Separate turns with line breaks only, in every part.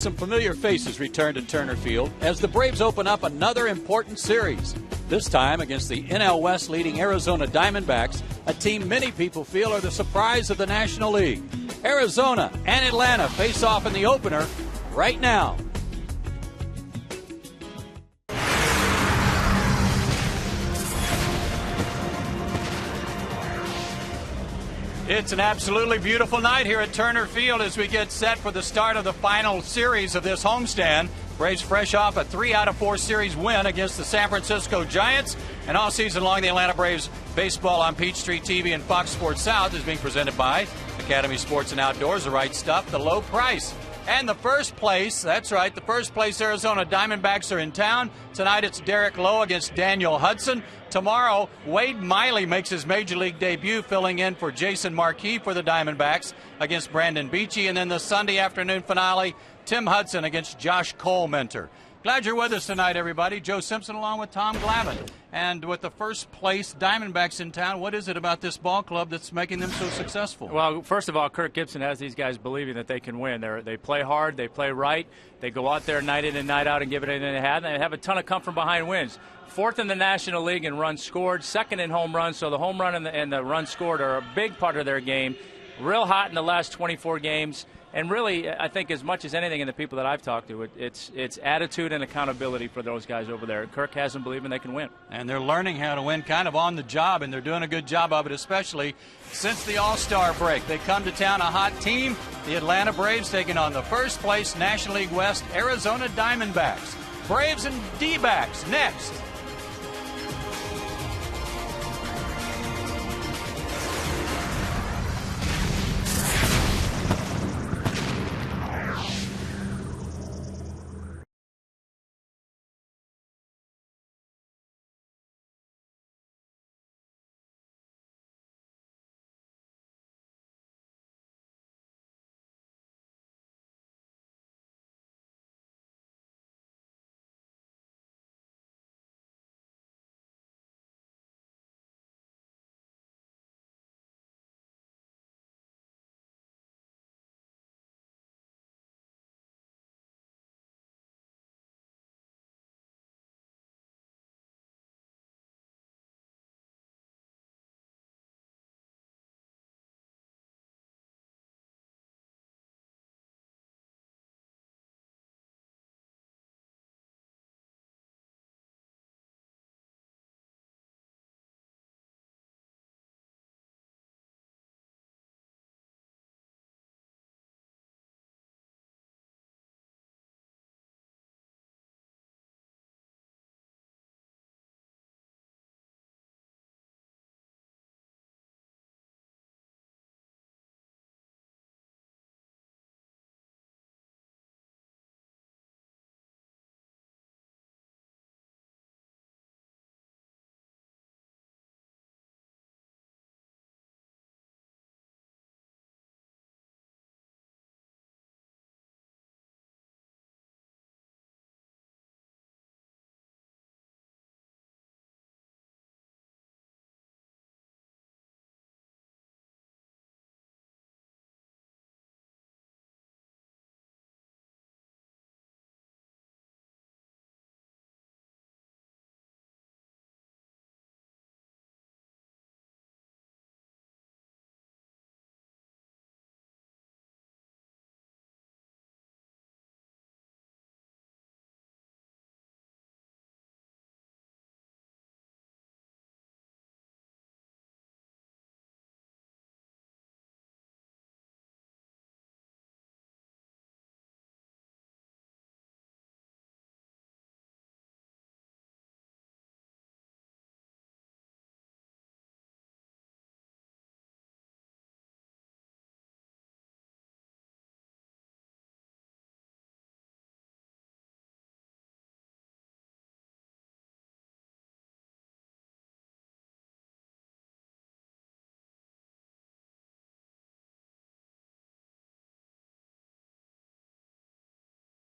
Some familiar faces return to Turner Field as the Braves open up another important series. This time against the NL West leading Arizona Diamondbacks, a team many people feel are the surprise of the National League. Arizona and Atlanta face off in the opener right now. It's an absolutely beautiful night here at Turner Field as we get set for the start of the final series of this homestand. Braves fresh off a 3 out of 4 series win against the San Francisco Giants. And all season long, the Atlanta Braves baseball on Peachtree TV and Fox Sports South is being presented by Academy Sports and Outdoors, the right stuff, the low price. And the first place, that's right, the first place Arizona Diamondbacks are in town. Tonight it's Derek Lowe against Daniel Hudson. Tomorrow, Wade Miley makes his Major League debut, filling in for Jason Marquis for the Diamondbacks against Brandon Beachy. And then the Sunday afternoon finale, Tim Hudson against Josh Colementor. Glad you're with us tonight, everybody. Joe Simpson along with Tom Glavine. And with the first place Diamondbacks in town, what is it about this ball club that's making them so successful?
Well, first of all, Kirk Gibson has these guys believing that they can win. They play hard, they play right, they go out there night in and night out and give it everything they have, and they have a ton of come from behind wins. 4th in the National League in runs scored, 2nd in home runs, so the home run and the runs scored are a big part of their game. Real hot in the last 24 games. And really, I think as much as anything in the people that I've talked to, it's attitude and accountability for those guys over there. Kirk has them believing they can win. And they're learning how to win kind of on the job, and they're doing a good job of it, especially since the All-Star break. They come to town a hot team, the Atlanta Braves taking on the first place National League West Arizona Diamondbacks. Braves and D-backs next.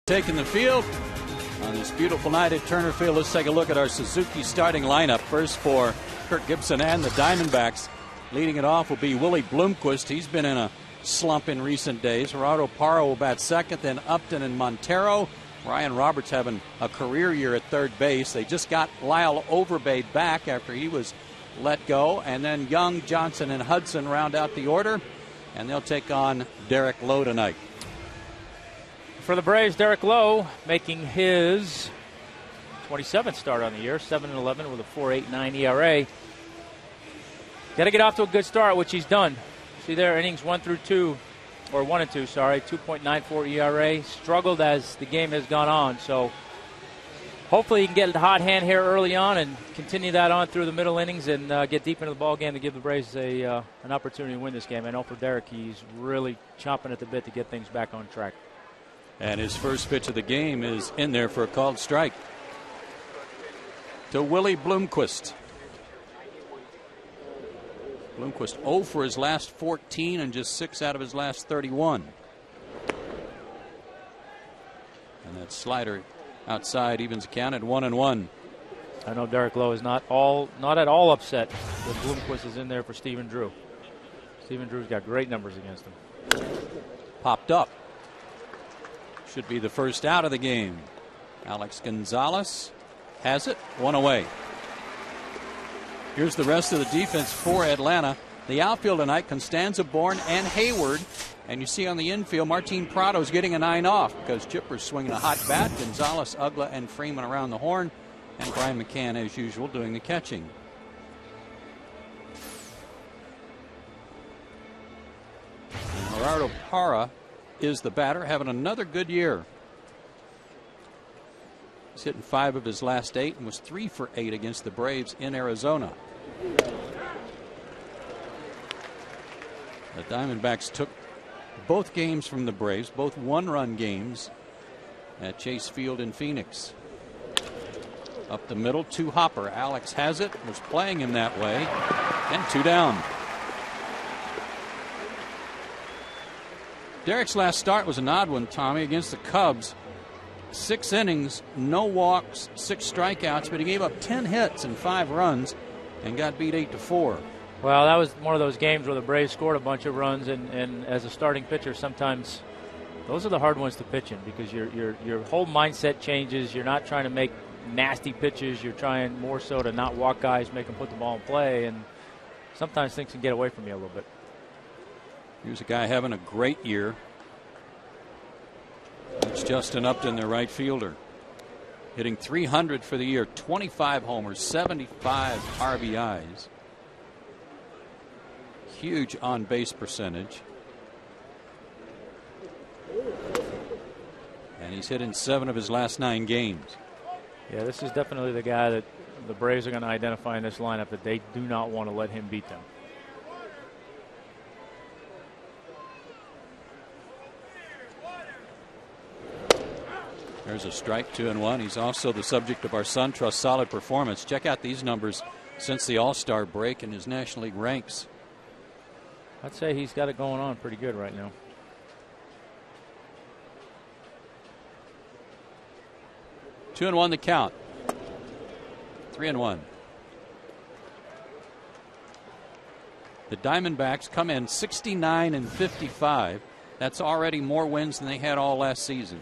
Taking the field on this beautiful night at Turner Field. Let's take a look at our Suzuki starting lineup. First for Kirk Gibson and the Diamondbacks. Leading it off will be Willie Bloomquist. He's been in a
slump in recent days. Gerardo Parra will bat second, then Upton and Montero. Ryan Roberts having a career year at third base. They just got Lyle Overbay back after he was let go. And then Young, Johnson, and Hudson round out the order. And they'll take on Derek Lowe tonight.
For the Braves, Derek Lowe making his 27th start on the year, 7-11 with a 4.89 ERA. Got to get off to a good start, which he's done. See there, innings 1 and 2, 2.94 ERA. Struggled as the game has gone on, so hopefully he can get the hot hand here early on and continue that on through the middle innings and get deep into the ball game to give the Braves an opportunity to win this game. I know for Derek, he's really chomping at the bit to get things back on track.
And his first pitch of the game is in there for a called strike to Willie Bloomquist. Bloomquist 0 for his last 14 and just 6 out of his last 31. And that slider outside evens the count at 1-1.
I know Derek Lowe is not at all upset that Bloomquist is in there for Stephen Drew. Stephen Drew's got great numbers against him.
Popped up. Should be the first out of the game. Alex Gonzalez has it, 1 away. Here's the rest of the defense for Atlanta. The outfield tonight, Constanza, Bourne, and Hayward. And you see on the infield, Martin Prado's getting a 9 off because Chipper's swinging a hot bat. Gonzalez, Ugla, and Freeman around the horn. And Brian McCann, as usual, doing the catching. And Gerardo Parra is the batter, having another good year. He's hitting 5 of his last 8 and was 3 for 8 against the Braves in Arizona. The Diamondbacks took both games from the Braves, both 1-run games at Chase Field in Phoenix. Up the middle to Hopper. Alex has it, was playing him that way, and 2 down. Derek's last start was an odd one, Tommy, against the Cubs. 6 innings, no walks, 6 strikeouts, but he gave up 10 hits and 5 runs and got beat 8-4.
Well, that was one of those games where the Braves scored a bunch of runs, and as a starting pitcher, sometimes those are the hard ones to pitch in because your whole mindset changes. You're not trying to make nasty pitches. You're trying more so to not walk guys, make them put the ball in play, and sometimes things can get away from you a little bit.
Here's a guy having a great year. It's Justin Upton, their right fielder. Hitting .300 for the year, 25 homers, 75 RBIs. Huge on-base percentage. And he's hit in 7 of his last 9 games.
Yeah, this is definitely the guy that the Braves are going to identify in this lineup that they do not want to let him beat them.
There's a strike, 2-1. He's also the subject of our SunTrust Solid Performance. Check out these numbers since the All-Star break in his National League ranks.
I'd say he's got it going on pretty good right now.
Two and 1 the count. 3-1. The Diamondbacks come in 69-55. That's already more wins than they had all last season,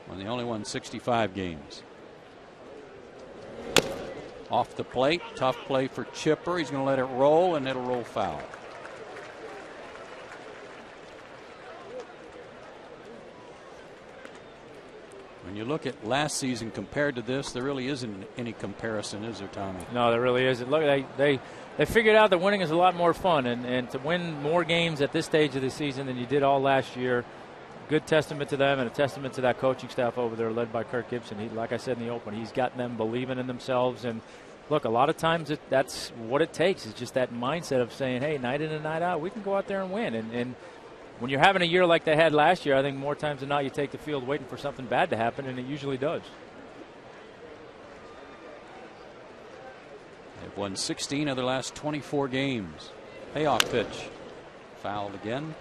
when they only won 65 games. Off the plate, tough play for Chipper. He's going to let it roll, and it'll roll foul. When you look at last season compared to this, there really isn't any comparison, is there, Tommy?
No, there really isn't. Look, they figured out that winning is a lot more fun, and to win more games at this stage of the season than you did all last year, good testament to them and a testament to that coaching staff over there led by Kirk Gibson. Like I said in the open, he's gotten them believing in themselves. And look, a lot of times that's what it takes. It's just that mindset of saying, hey, night in and night out, we can go out there and win. And when you're having a year like they had last year, I think more times than not you take the field waiting for something bad to happen, and it usually does.
They've won 16 of their last 24 games. Payoff pitch. Fouled again.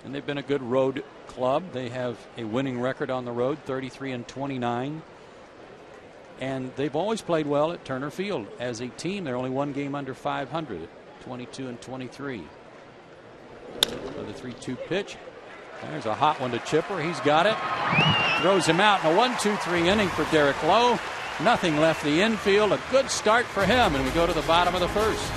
And they've been a good road club. They have a winning record on the road, 33-29.
And they've always played well at Turner Field. As a team, they're only one game under 500 at 22-23. For the 3-2 pitch. There's a hot one to Chipper. He's got it. Throws him out in a 1-2-3 inning for Derek Lowe. Nothing left the infield. A good start for him. And we go to the bottom of the first.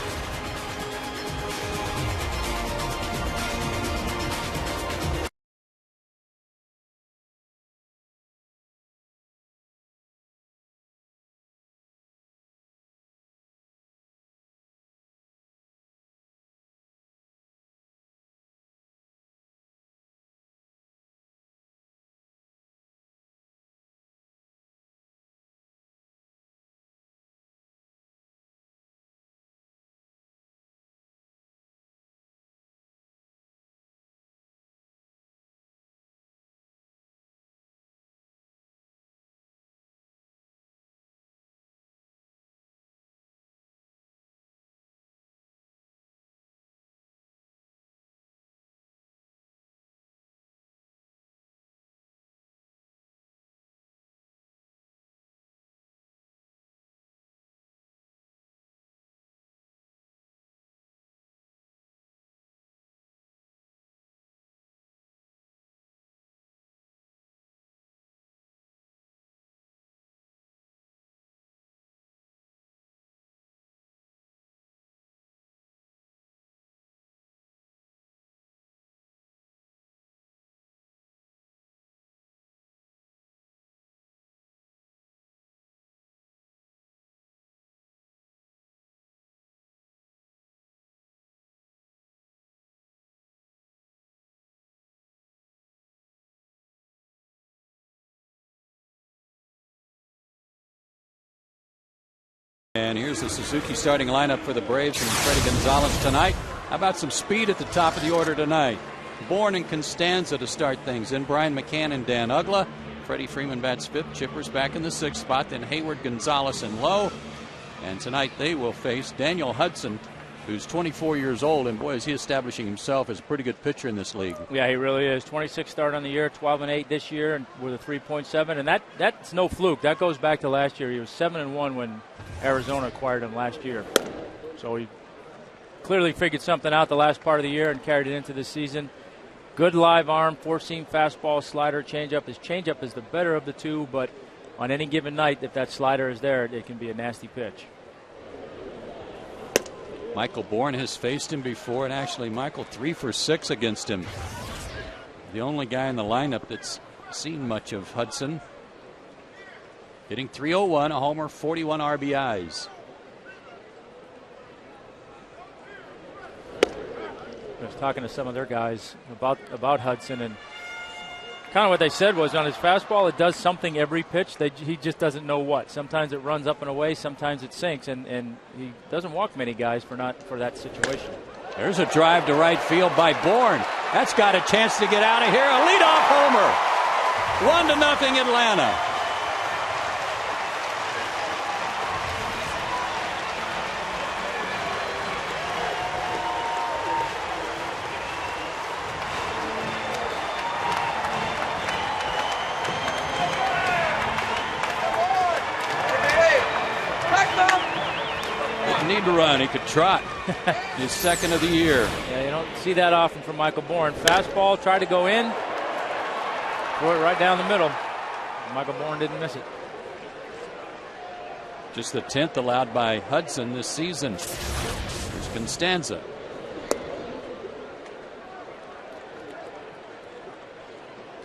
And here's the Suzuki starting lineup for the Braves and Freddie Gonzalez tonight. How about some speed at the top of the order tonight? Bourne and Constanza to start things. Then Brian McCann and Dan Ugla. Freddie Freeman bats fifth. Chipper's back in the sixth spot. Then Hayward, Gonzalez, and Lowe. And tonight they will face Daniel Hudson, who's 24 years old. And boy, is he establishing himself as a pretty good pitcher in this league.
Yeah, he really is. 26 start on the year, 12-8 this year, and with a 3.7. And that's no fluke. That goes back to last year. He was 7-1 when Arizona acquired him last year. So he clearly figured something out the last part of the year and carried it into the season. Good live arm, four-seam fastball, slider, changeup. His changeup is the better of the two, but on any given night, if that slider is there, it can be a nasty pitch.
Michael Bourne has faced him before, and actually Michael 3 for 6 against him. The only guy in the lineup that's seen much of Hudson. Hitting .301, a homer, 41 RBIs.
I was talking to some of their guys about Hudson, and kind of what they said was on his fastball, it does something every pitch. He just doesn't know what. Sometimes it runs up and away, sometimes it sinks, and he doesn't walk many guys for that situation.
There's a drive to right field by Bourne. That's got a chance to get out of here. A leadoff homer. 1-0 Atlanta. Need to run. He could trot. His second of the year.
Yeah, you don't see that often from Michael Bourne. Fastball, tried to go in. Threw it right down the middle. Michael Bourne didn't miss it.
Just the 10th allowed by Hudson this season. Here's Constanza.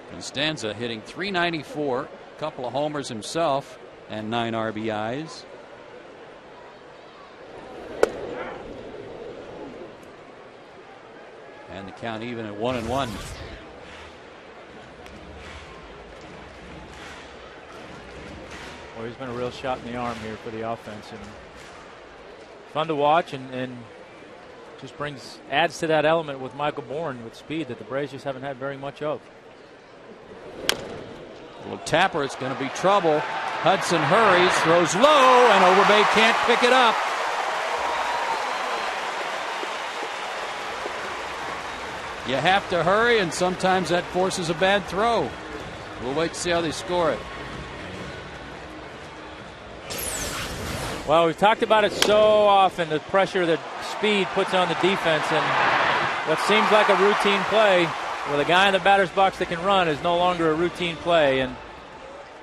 Constanza hitting .394. A couple of homers himself and 9 RBIs. And the count even at 1-1. Well,
he's been a real shot in the arm here for the offense, and fun to watch, and just adds to that element with Michael Bourne with speed that the Braves just haven't had very much of.
A little tapper, it's going to be trouble. Hudson hurries, throws low, and Overbay can't pick it up. You have to hurry, and sometimes that forces a bad throw. We'll wait to see how they score it.
Well, we've talked about it so often, the pressure that speed puts on the defense, and what seems like a routine play with a guy in the batter's box that can run is no longer a routine play. And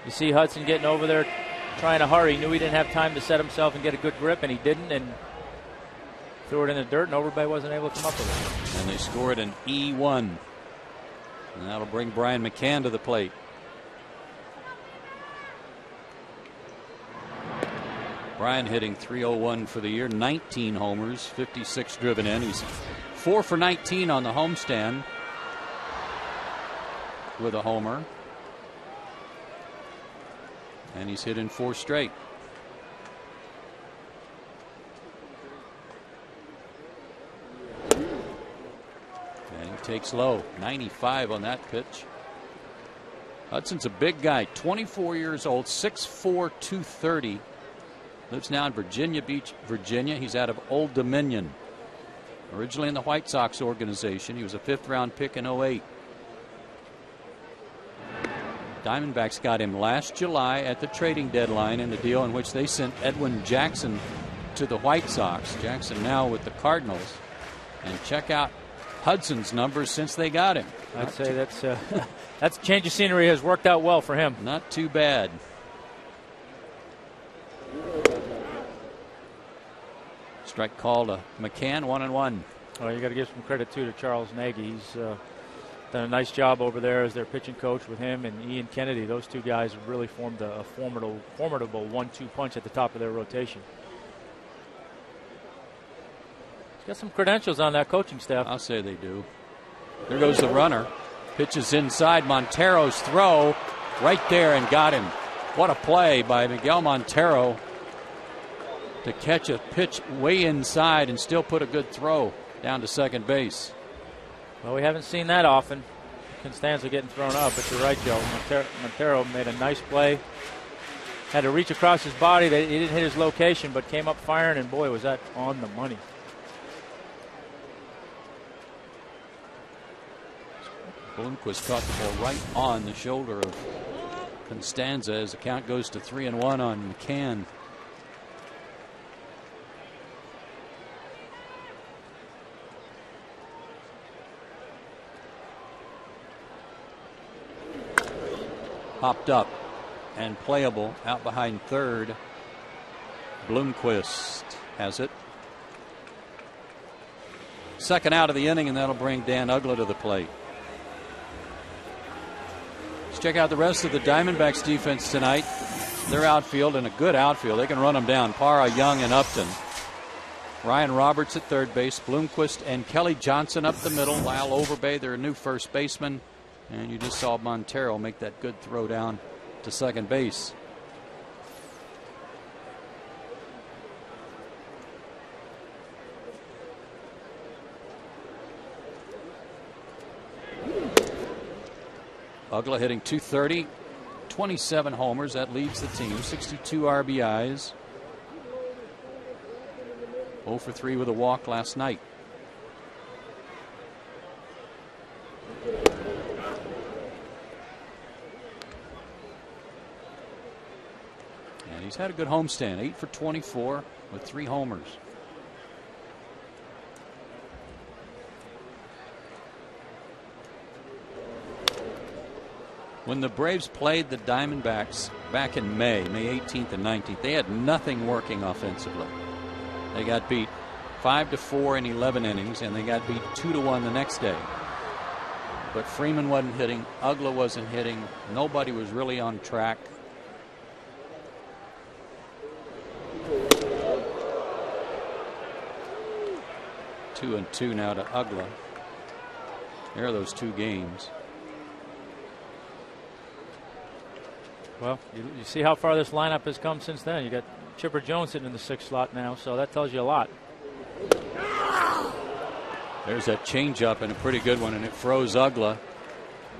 you see Hudson getting over there trying to hurry. He knew he didn't have time to set himself and get a good grip, and he didn't, and threw it in the dirt, and Overbay wasn't able to come up with it.
And they scored an E1. And that'll bring Brian McCann to the plate. Brian hitting .301 for the year, 19 homers, 56 driven in. He's 4 for 19 on the homestand with a homer. And he's hit in 4 straight. And he takes low, 95 on that pitch. Hudson's a big guy, 24 years old, 6'4", 230. Lives now in Virginia Beach, Virginia. He's out of Old Dominion. Originally in the White Sox organization. He was a 5th-round pick in '08. Diamondbacks got him last July at the trading deadline in a deal in which they sent Edwin Jackson to the White Sox. Jackson now with the Cardinals. And check out Hudson's numbers since they got him.
I'd say that's change of scenery has worked out well for him.
Not too bad. Strike call to McCann, 1-1.
Well, you got to give some credit too to Charles Nagy. He's done a nice job over there as their pitching coach with him and Ian Kennedy. Those two guys have really formed a formidable 1-2 punch at the top of their rotation. He's got some credentials on that coaching staff.
I'll say they do. There goes the runner. Pitches inside. Montero's throw right there and got him. What a play by Miguel Montero to catch a pitch way inside and still put a good throw down to second base.
Well, we haven't seen that often. Constanza getting thrown up, but you're right, Joe. Montero made a nice play. Had to reach across his body. He didn't hit his location, but came up firing, and boy, was that on the money.
Bloomquist caught the ball right on the shoulder of Constanza as the count goes to 3-1 on McCann. Popped up and playable out behind third. Bloomquist has it. Second out of the inning, and that'll bring Dan Uggla to the plate. Let's check out the rest of the Diamondbacks defense tonight. Their outfield, and a good outfield. They can run them down. Parra, Young, and Upton. Ryan Roberts at third base. Bloomquist and Kelly Johnson up the middle. Lyle Overbay, their new first baseman. And you just saw Montero make that good throw down to second base. Uggla hitting .230, 27 homers. That leads the team. 62 RBIs. 0 for 3 with a walk last night. And he's had a good homestand, 8 for 24 with 3 homers. When the Braves played the Diamondbacks back in May 18th and 19th, they had nothing working offensively. They got beat 5-4 in 11 innings, and they got beat 2-1 the next day. But Freeman wasn't hitting, Uggla wasn't hitting, nobody was really on track. Two and 2 now to Uggla. There are those 2 games.
Well, you see how far this lineup has come since then. You got Chipper Jones sitting in the 6th slot now, so that tells you a lot.
There's that changeup, and a pretty good one, and it froze Uggla.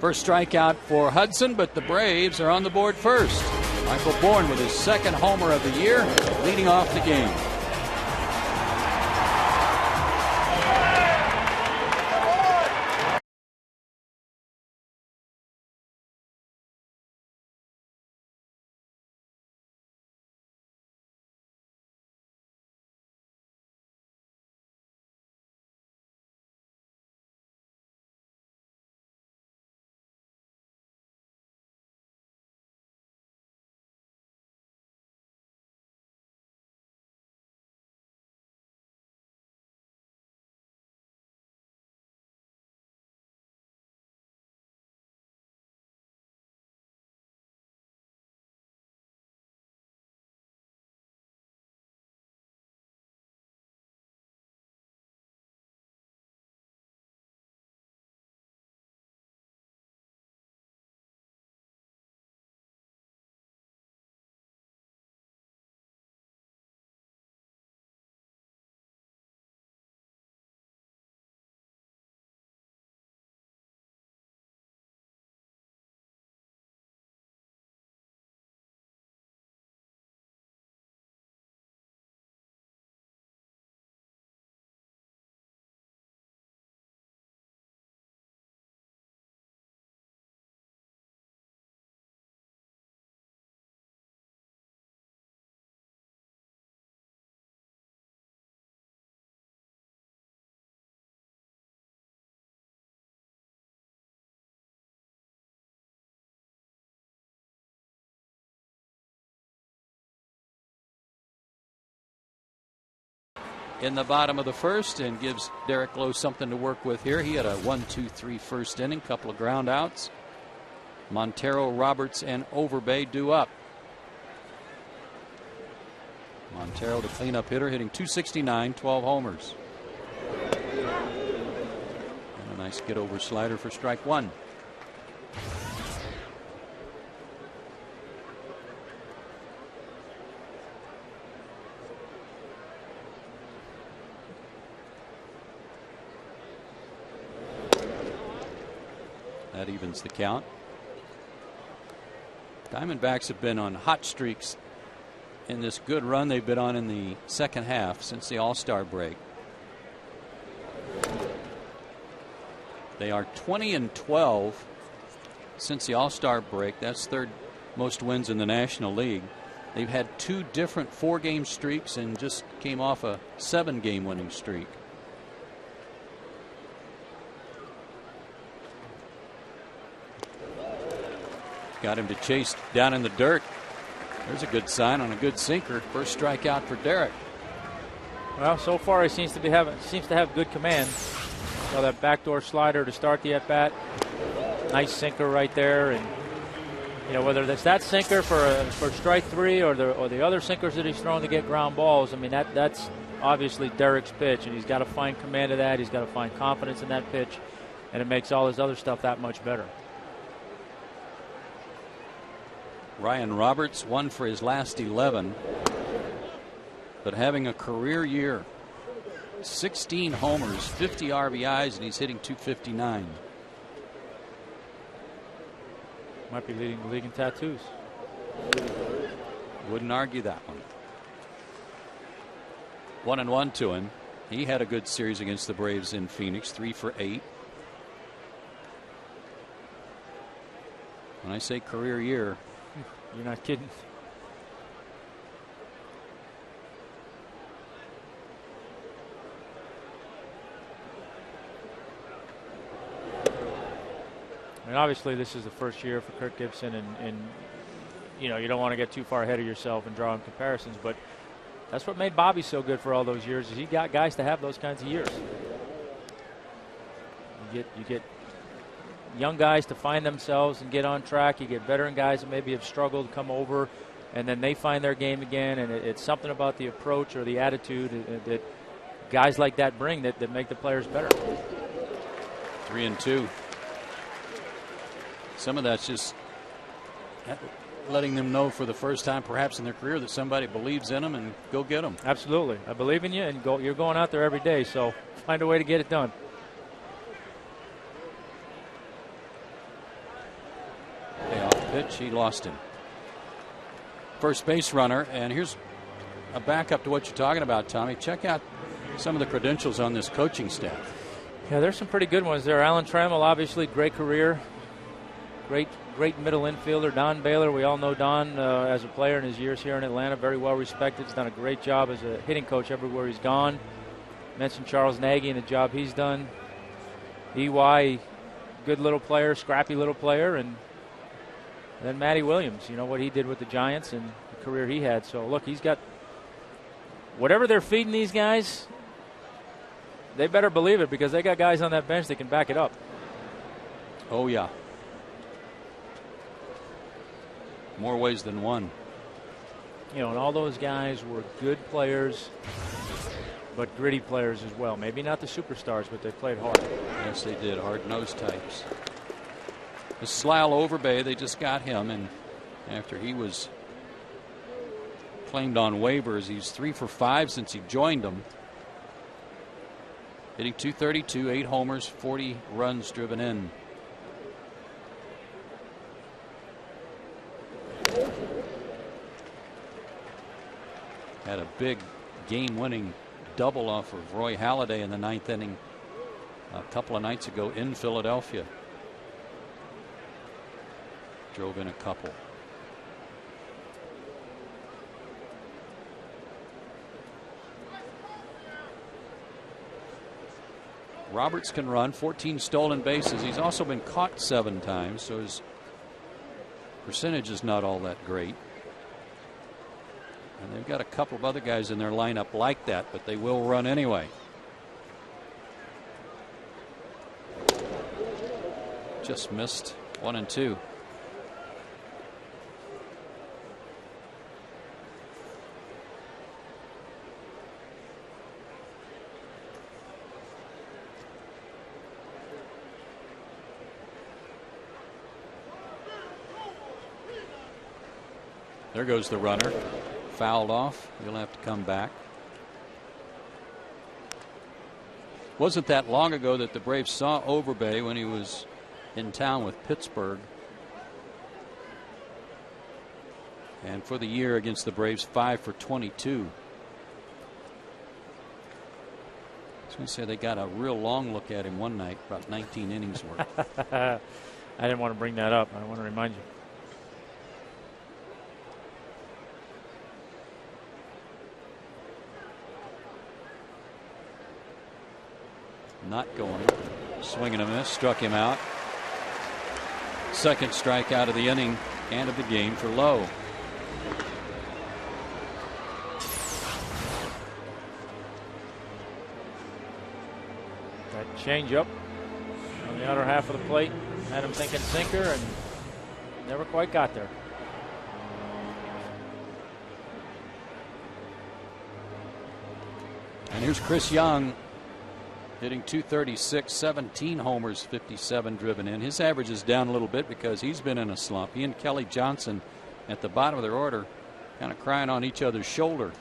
First strikeout for Hudson, but the Braves are on the board first. Michael Bourne with his 2nd homer of the year, leading off the game. in the bottom of the first and gives Derek Lowe something to work with here. He had a 1-2-3 first inning, couple of ground outs. Montero, Roberts, and Overbay due up. Montero, the cleanup hitter, hitting .269, 12 homers. And a nice get over slider for strike one. That evens the count. Diamondbacks have been on hot streaks in this good run they've been on in the second half since the All-Star break. They are 20-12 since the All-Star break. That's third most wins in the National League. They've had 2 different 4-game streaks and just came off a 7-game winning streak. Got him to chase down in the dirt. There's a good sign on a good sinker. First strikeout for Derek.
Well, so far he seems to have good command. So that backdoor slider to start the at bat. Nice sinker right there, and you know, whether that's that sinker for strike 3 or the other sinkers that he's throwing to get ground balls. I mean, that's obviously Derek's pitch, and he's got to find command of that. He's got to find confidence in that pitch, and it makes all his other stuff that much better.
Ryan Roberts, 1 for his last 11, but having a career year. 16 homers, 50 RBIs, and he's hitting .259.
Might be leading the league in tattoos.
Wouldn't argue that one. 1-1 to him. He had a good series against the Braves in Phoenix, 3 for 8. When I say career year,
you're not kidding. I mean, obviously this is the first year for Kirk Gibson, and you know, you don't want to get too far ahead of yourself and draw comparisons, but that's what made Bobby so good for all those years, is he got guys to have those kinds of years. You get young guys to find themselves and get on track. You get veteran guys that maybe have struggled to come over, and then they find their game again, and it's something about the approach or the attitude that guys like that bring that make the players better.
3-2. Some of that's just letting them know for the first time perhaps in their career that somebody believes in them and go get them.
Absolutely. I believe in you, and you're going out there every day, so find a way to get it done.
Pitch, he lost him. First base runner, and here's a backup to what you're talking about, Tommy. Check out some of the credentials on this coaching staff.
Yeah, there's some pretty good ones there. Alan Trammell, obviously, great career. Great middle infielder. Don Baylor, we all know Don as a player in his years here in Atlanta. Very well respected. He's done a great job as a hitting coach everywhere he's gone. Mentioned Charles Nagy and the job he's done. EY, good little player, scrappy little player, and then Matty Williams, you know what he did with the Giants and the career he had. So, look, he's got whatever they're feeding these guys, they better believe it, because they got guys on that bench that can back it up.
Oh, yeah. More ways than one.
You know, and all those guys were good players, but gritty players as well. Maybe not the superstars, but they played hard.
Yes, they did. Hard-nosed types. This is Lyle Overbay. They just got him, and after he was claimed on waivers, he's 3 for 5 since he joined them. Hitting .232, 8 homers, 40 runs driven in. Had a big game-winning double off of Roy Halladay in the 9th inning a couple of nights ago in Philadelphia. Drove in a couple. Roberts can run, 14 stolen bases. He's also been caught 7 times, so his percentage is not all that great. And they've got a couple of other guys in their lineup like that, but they will run anyway. Just missed 1 and 2. There goes the runner. Fouled off. He'll have to come back. Wasn't that long ago that the Braves saw Overbay when he was in town with Pittsburgh. And for the year against the Braves, 5 for 22. I was going to say they got a real long look at him one night, about 19 innings worth.
I didn't want to bring that up. I want to remind you.
Not going. Swing and a miss. Struck him out. Second strikeout of the inning and of the game for Lowe.
That changeup on the outer half of the plate had him thinking sinker and never quite got there.
And here's Chris Young hitting .236, 17 homers, 57 driven in. His average is down a little bit because he's been in a slump. He and Kelly Johnson at the bottom of their order kind of crying on each other's shoulder.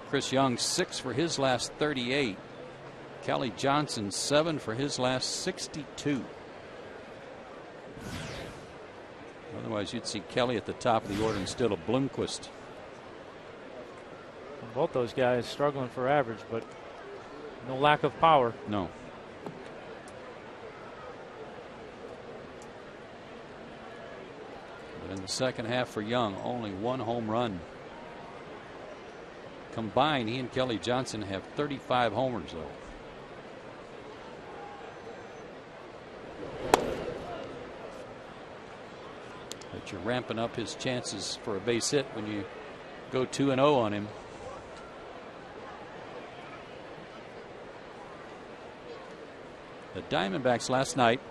Chris Young 6 for his last 38. Kelly Johnson 7 for his last 62. Otherwise you'd see Kelly at the top of the order instead of Bloomquist.
Both those guys struggling for average, but no lack of power.
No. But in the second half for Young, only 1 home run. Combined, he and Kelly Johnson have 35 homers, though. But you're ramping up his chances for a base hit when you go 2-0 on him. The Diamondbacks last night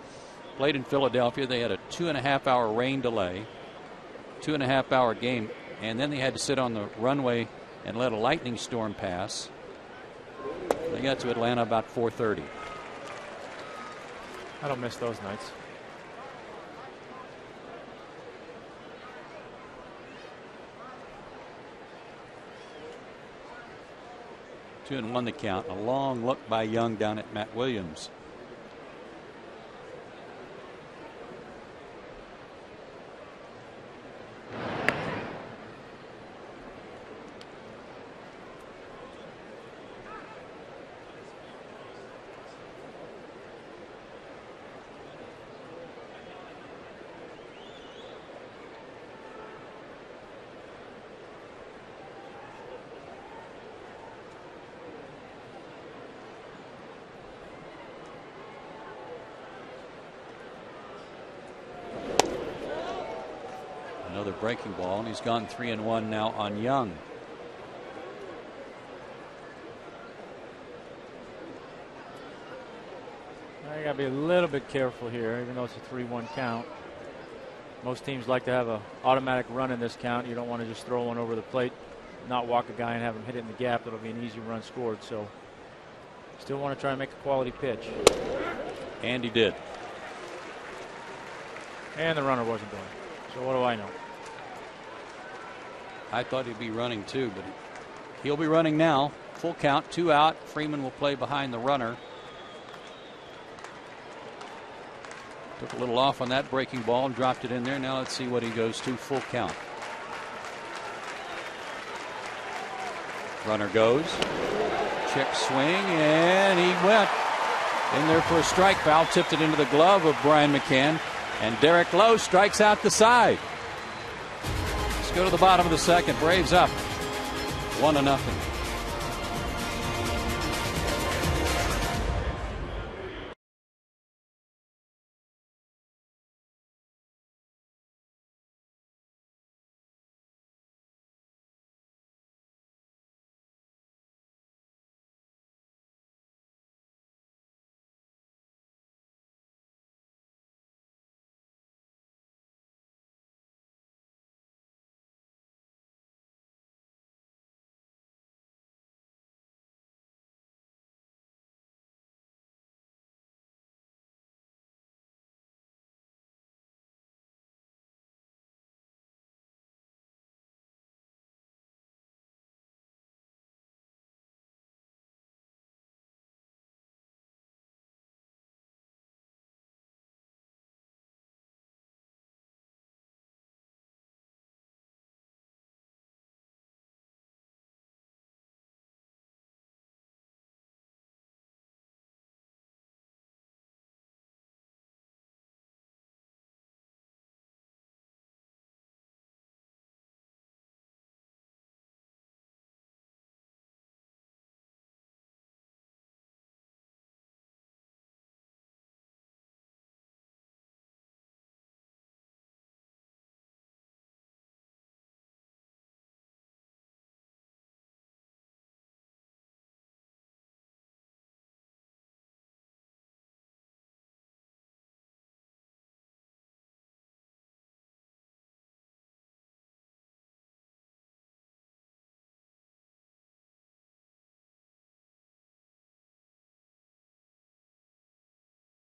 played in Philadelphia. They had a 2.5-hour rain delay, 2.5-hour game, and then they had to sit on the runway and let a lightning storm pass. They got to Atlanta about 4:30.
I don't miss those nights.
Two and one the count. A long look by Young down at Matt Williams. Another breaking ball, and he's gone 3-1 now on Young.
I gotta be a little bit careful here, even though it's a 3-1 count. Most teams like to have an automatic run in this count. You don't want to just throw one over the plate, not walk a guy and have him hit it in the gap. That'll be an easy run scored. So still want to try and make a quality pitch.
And he did.
And the runner wasn't going. So what do I know?
I thought he'd be running too, but he'll be running now. Full count, 2 out. Freeman will play behind the runner. Took a little off on that breaking ball and dropped it in there. Now let's see what he goes to. Full count. Runner goes. Check swing, and he went in there for a strike. Foul tipped it into the glove of Brian McCann, and Derek Lowe strikes out the side. Let's go to the bottom of the second. Braves up 1-0.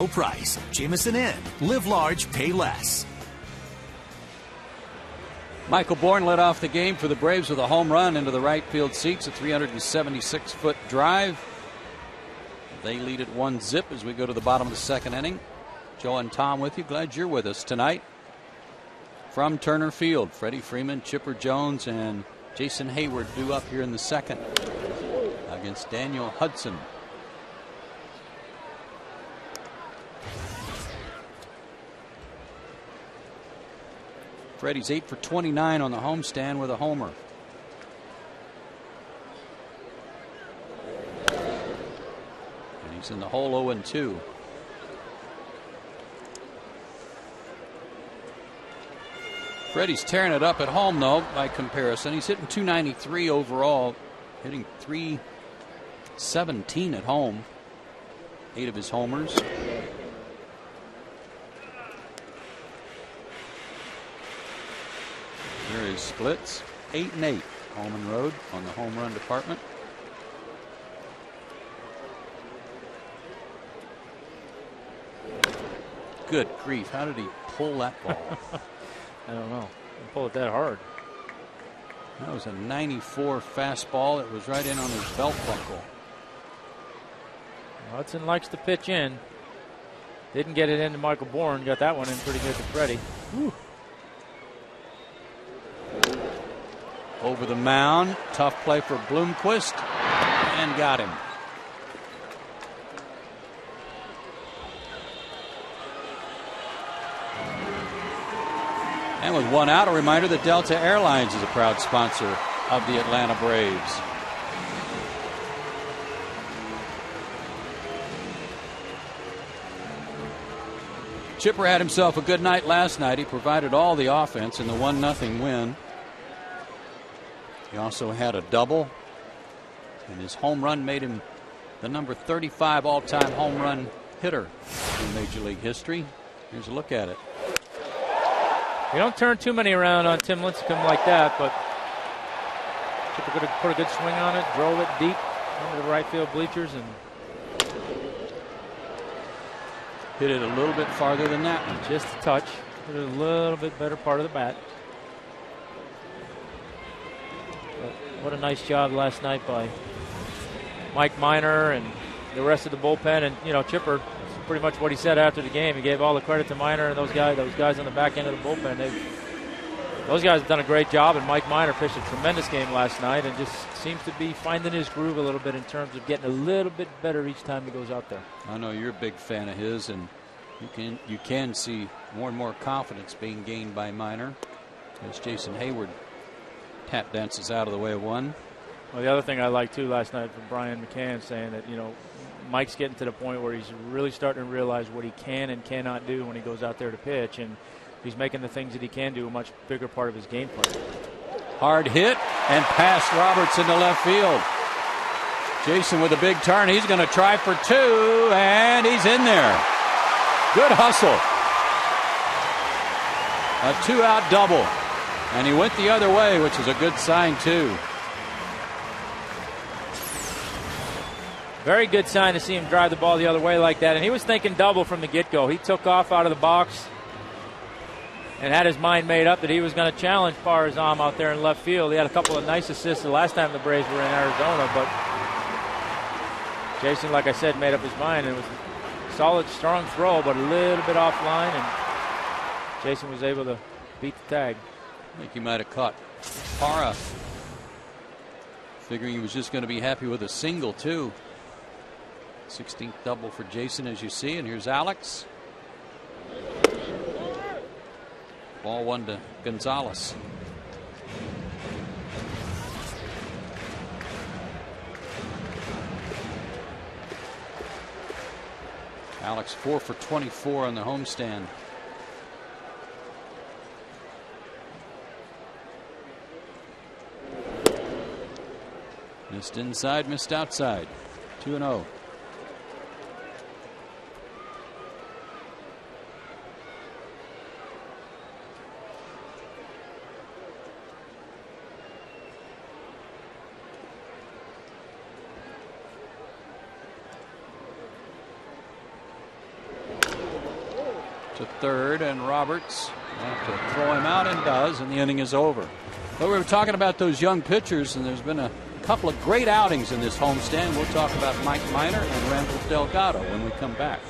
Low price. Jameson Inn. Live large, pay less.
Michael Bourne led off the game for the Braves with a home run into the right field seats, a 376-foot drive. They lead it 1-0 as we go to the bottom of the second inning. Joe and Tom with you. Glad you're with us tonight. From Turner Field, Freddie Freeman, Chipper Jones, and Jason Hayward due up here in the second against Daniel Hudson. Freddie's 8 for 29 on the homestand with a homer. And he's in the hole 0-2. Freddie's tearing it up at home, though, by comparison. He's hitting .293 overall, hitting .317 at home. 8 of his homers. Here is splits, 8 and 8. Holman Road on the home run department. Good grief! How did he pull that ball?
I don't know. He pulled it that hard.
That was a 94 fastball. It was right in on his belt buckle.
Hudson likes to pitch in. Didn't get it into Michael Bourne. Got that one in pretty good to Freddie. Whew.
Over the mound. Tough play for Bloomquist. And got him. And with one out, a reminder that Delta Airlines is a proud sponsor of the Atlanta Braves. Chipper had himself a good night last night. He provided all the offense in the 1-0 win. He also had a double, and his home run made him the number 35 all-time home run hitter in Major League history. Here's a look at it.
You don't turn too many around on Tim Lincecum like that, but Chipper could have put a good swing on it, drove it deep into the right field bleachers, and
hit it a little bit farther than that one.
Just a touch. Hit it a little bit better part of the bat. But what a nice job last night by Mike Minor and the rest of the bullpen. And, you know, Chipper, pretty much what he said after the game. He gave all the credit to Minor and those guys on the back end of the bullpen. Those guys have done a great job, and Mike Minor pitched a tremendous game last night and just seems to be finding his groove a little bit in terms of getting a little bit better each time he goes out there.
I know you're a big fan of his, and you can see more and more confidence being gained by Minor as Jason Hayward tap dances out of the way of one.
Well, the other thing I liked too last night from Brian McCann saying that, you know, Mike's getting to the point where he's really starting to realize what he can and cannot do when he goes out there to pitch, and he's making the things that he can do a much bigger part of his game plan.
Hard hit and past Roberts into left field. Jason with a big turn. He's going to try for two, and he's in there. Good hustle. A 2-out double. And he went the other way, which is a good sign, too.
Very good sign to see him drive the ball the other way like that. And he was thinking double from the get-go. He took off out of the box and had his mind made up that he was going to challenge Parizam out there in left field. He had a couple of nice assists the last time the Braves were in Arizona, but Jason, like I said, made up his mind. It was a solid, strong throw, but a little bit offline, and Jason was able to beat the tag.
I think he might have caught Para, figuring he was just going to be happy with a single, too. 16th double for Jason, as you see, and here's Alex. Ball one to Gonzalez. Alex 4 for 24 on the homestand. Missed inside, missed outside. 2-0. to third, and Roberts have to throw him out, and does, and the inning is over. But we were talking about those young pitchers, and there's been a couple of great outings in this homestand. We'll talk about Mike Minor and Randall Delgado when we come back.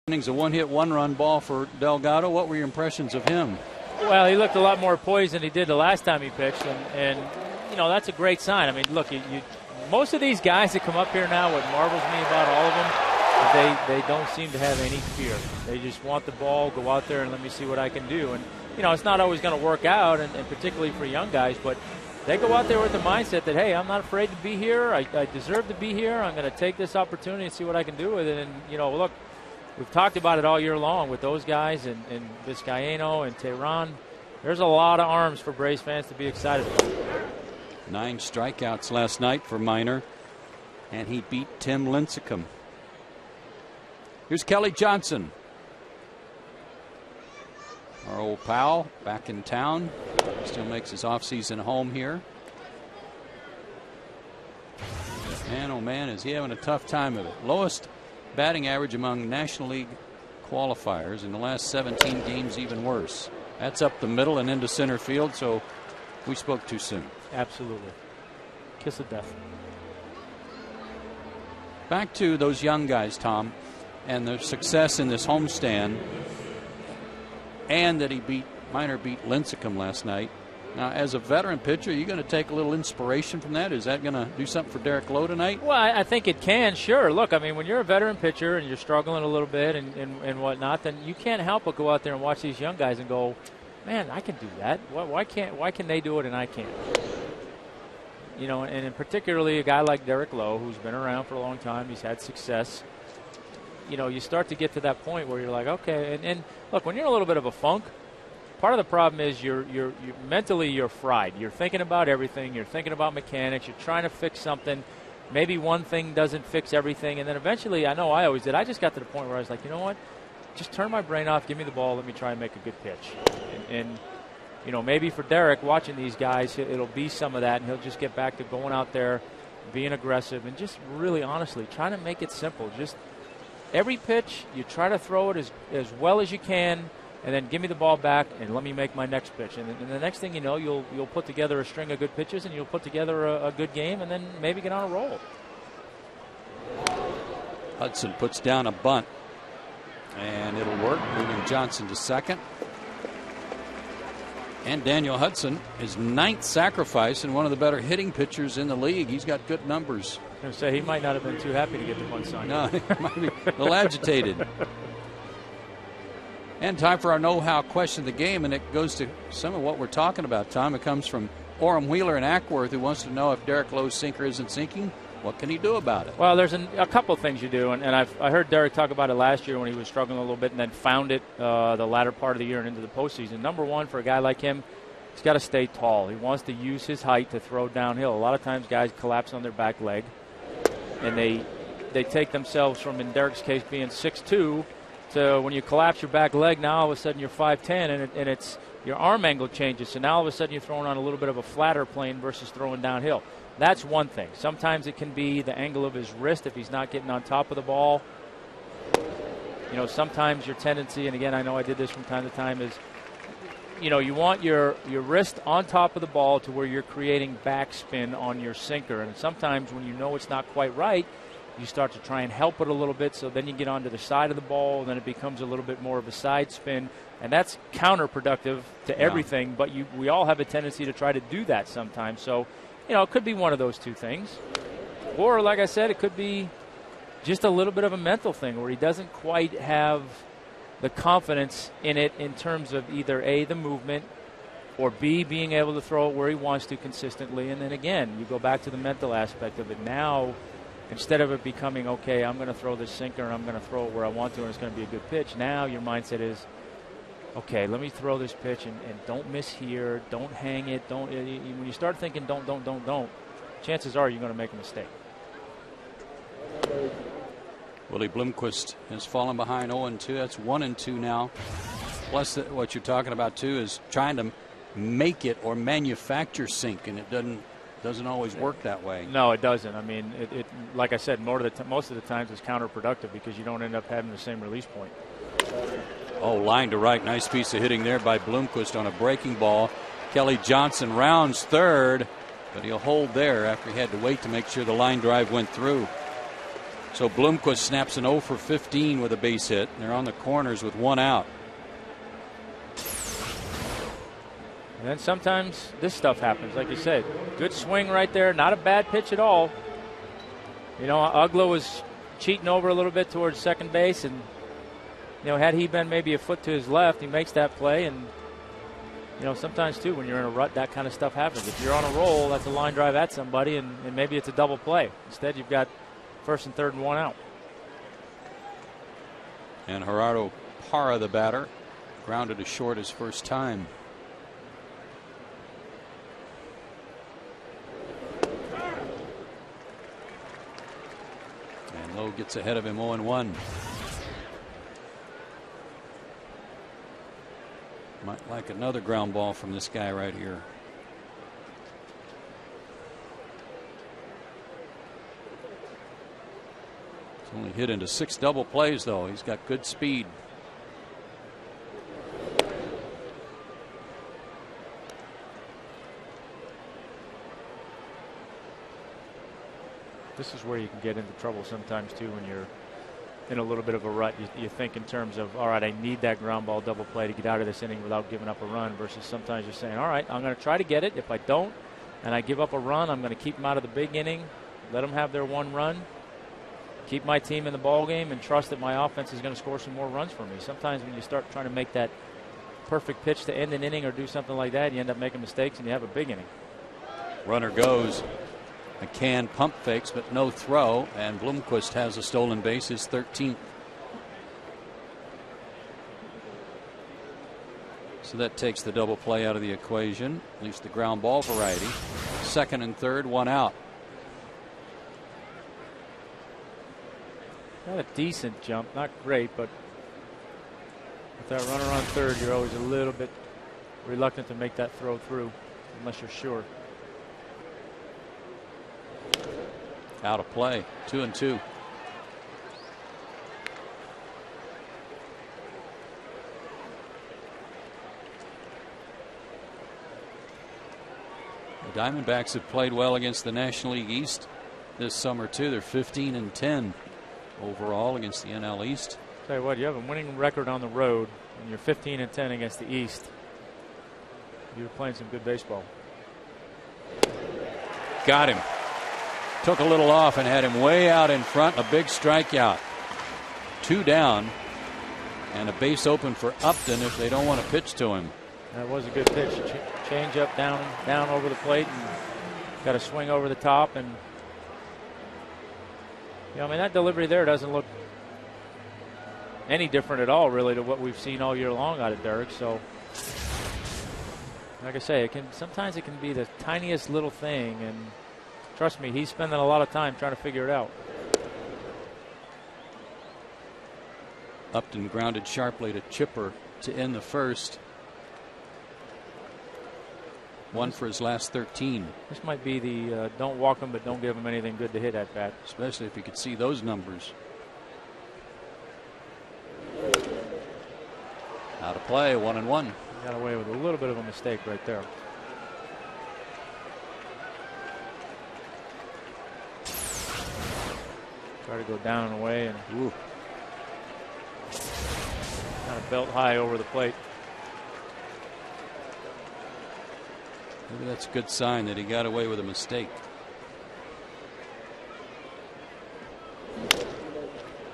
Innings, a one-hit, one-run ball for Delgado. What were your impressions of him?
Well, he looked a lot more poised than he did the last time he pitched, and you know, that's a great sign. I mean, look, most of these guys that come up here now, what marvels me about all of them, they don't seem to have any fear. They just want the ball, go out there and let me see what I can do. And you know, it's not always going to work out, and particularly for young guys, but they go out there with the mindset that, hey, I'm not afraid to be here. I deserve to be here. I'm going to take this opportunity and see what I can do with it. And you know, look, we've talked about it all year long with those guys and Vizcaino and Tehran. There's a lot of arms for Braves fans to be excited about.
9 strikeouts last night for Minor, and he beat Tim Lincecum. Here's Kelly Johnson, our old pal, back in town. Still makes his offseason home here. Man, oh man, is he having a tough time of it. Lowest batting average among National League qualifiers in the last 17 games, even worse. That's up the middle and into center field, so we spoke too soon.
Absolutely. Kiss of death.
Back to those young guys, Tom, and their success in this homestand, and that Minor beat Lincecum last night. Now, as a veteran pitcher, are you going to take a little inspiration from that? Is that going to do something for Derek Lowe tonight?
Well, I think it can, sure. Look, I mean, when you're a veteran pitcher and you're struggling a little bit and whatnot, then you can't help but go out there and watch these young guys and go, man, I can do that. Why can they do it and I can't? You know, and particularly a guy like Derek Lowe, who's been around for a long time, he's had success. You know, you start to get to that point where you're like, okay, and look, when you're in a little bit of a funk, part of the problem is you're mentally you're fried. You're thinking about everything. You're thinking about mechanics. You're trying to fix something. Maybe one thing doesn't fix everything, and then eventually, I know I always did. I just got to the point where I was like, you know what? Just turn my brain off. Give me the ball. Let me try and make a good pitch. And you know, maybe for Derek, watching these guys, it'll be some of that, and he'll just get back to going out there, being aggressive, and just really honestly trying to make it simple. Just every pitch, you try to throw it as well as you can, and then give me the ball back and let me make my next pitch. And the next thing you know, you'll put together a string of good pitches, and you'll put together a good game, and then maybe get on a roll.
Hudson puts down a bunt, and it'll work, moving Johnson to second. And Daniel Hudson, his 9th sacrifice, and one of the better hitting pitchers in the league. He's got good numbers.
I was going to say, he might not have been too happy to get the bunt signed.
No, he might be a little agitated. And time for our know-how question of the game, and it goes to some of what we're talking about, Tom. It comes from Orem Wheeler in Ackworth, who wants to know if Derek Lowe's sinker isn't sinking. What can he do about it?
Well, there's a couple of things you do, and I heard Derek talk about it last year when he was struggling a little bit and then found it the latter part of the year and into the postseason. Number one, for a guy like him, he's got to stay tall. He wants to use his height to throw downhill. A lot of times guys collapse on their back leg, and they take themselves from, in Derek's case, being 6'2", to when you collapse your back leg, now all of a sudden you're 5'10", and it's your arm angle changes. So now all of a sudden you're throwing on a little bit of a flatter plane versus throwing downhill. That's one thing. Sometimes it can be the angle of his wrist if he's not getting on top of the ball. You know, sometimes your tendency, and again, I know I did this from time to time, is, you know, you want your wrist on top of the ball to where you're creating backspin on your sinker. And sometimes when you know it's not quite right, you start to try and help it a little bit, so then you get onto the side of the ball, and then it becomes a little bit more of a side spin, and that's counterproductive to everything, but we all have a tendency to try to do that sometimes. So, you know, it could be one of those two things. Or, like I said, it could be just a little bit of a mental thing where he doesn't quite have the confidence in it in terms of either A, the movement, or B, being able to throw it where he wants to consistently. And then again, you go back to the mental aspect of it. Now, instead of it becoming, okay, I'm going to throw this sinker and I'm going to throw it where I want to and it's going to be a good pitch, now your mindset is, okay, let me throw this pitch and don't miss here, don't hang it, don't. When you start thinking don't, chances are you're going to make a mistake.
Willie Bloomquist has fallen behind 0-2. That's 1-2 now. Plus, what you're talking about too is trying to make it or manufacture sink, and it doesn't always work that way.
No, it doesn't. I mean, it like I said, most of the times it's counterproductive because you don't end up having the same release point.
Oh, line to right. Nice piece of hitting there by Bloomquist on a breaking ball. Kelly Johnson rounds third, but he'll hold there after he had to wait to make sure the line drive went through. So Bloomquist snaps an 0 for 15 with a base hit. They're on the corners with one out.
And then sometimes this stuff happens, like you said. Good swing right there. Not a bad pitch at all. You know, Ugla was cheating over a little bit towards second base, and, you know, had he been maybe a foot to his left, he makes that play. And, you know, sometimes, too, when you're in a rut, that kind of stuff happens. If you're on a roll, that's a line drive at somebody, and maybe it's a double play. Instead, you've got first and third and one out.
And Gerardo Parra, the batter, grounded to short his first time. And Lowe gets ahead of him 0-1. Might like another ground ball from this guy right here. He's only hit into 6 double plays, though. He's got good speed.
This is where you can get into trouble sometimes, too, when you're in a little bit of a rut. You think in terms of, all right, I need that ground ball double play to get out of this inning without giving up a run, versus sometimes you're saying, all right, I'm going to try to get it. If I don't and I give up a run, I'm going to keep them out of the big inning, let them have their one run, keep my team in the ball game, and trust that my offense is going to score some more runs for me. Sometimes when you start trying to make that perfect pitch to end an inning or do something like that, you end up making mistakes and you have a big inning.
Runner goes. McCann pump fakes, but no throw, and Bloomquist has a stolen base, his 13th. So that takes the double play out of the equation, at least the ground ball variety. Second and third, one out.
Got a decent jump, not great, but with that runner on third, you're always a little bit reluctant to make that throw through, unless you're sure.
Out of play, 2-2. The Diamondbacks have played well against the National League East this summer too. They're 15-10 overall against the NL East.
Tell you what, you have a winning record on the road, and you're 15-10 against the East. You're playing some good baseball.
Got him. Took a little off and had him way out in front. A big strikeout. 2 down, and a base open for Upton if they don't want to pitch to him.
That was a good pitch. Change up down over the plate, and got a swing over the top. And, you know, I mean, that delivery there doesn't look any different at all, really, to what we've seen all year long out of Derek. So Like I say, sometimes it can be the tiniest little thing, and trust me, he's spending a lot of time trying to figure it out.
Upton grounded sharply to Chipper to end the first. One for his last 13.
This might be the don't walk him, but don't give him anything good to hit at bat.
Especially if you could see those numbers. Out of play, 1-1.
Got away with a little bit of a mistake right there. Try to go down and away, and kind of belt high over the plate.
Maybe that's a good sign that he got away with a mistake.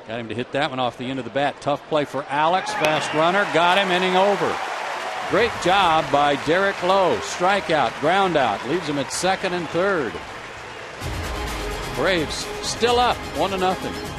Got him to hit that one off the end of the bat. Tough play for Alex. Fast runner. Got him. Inning over. Great job by Derek Lowe. Strikeout. Ground out. Leaves him at second and third. Braves still up 1-0.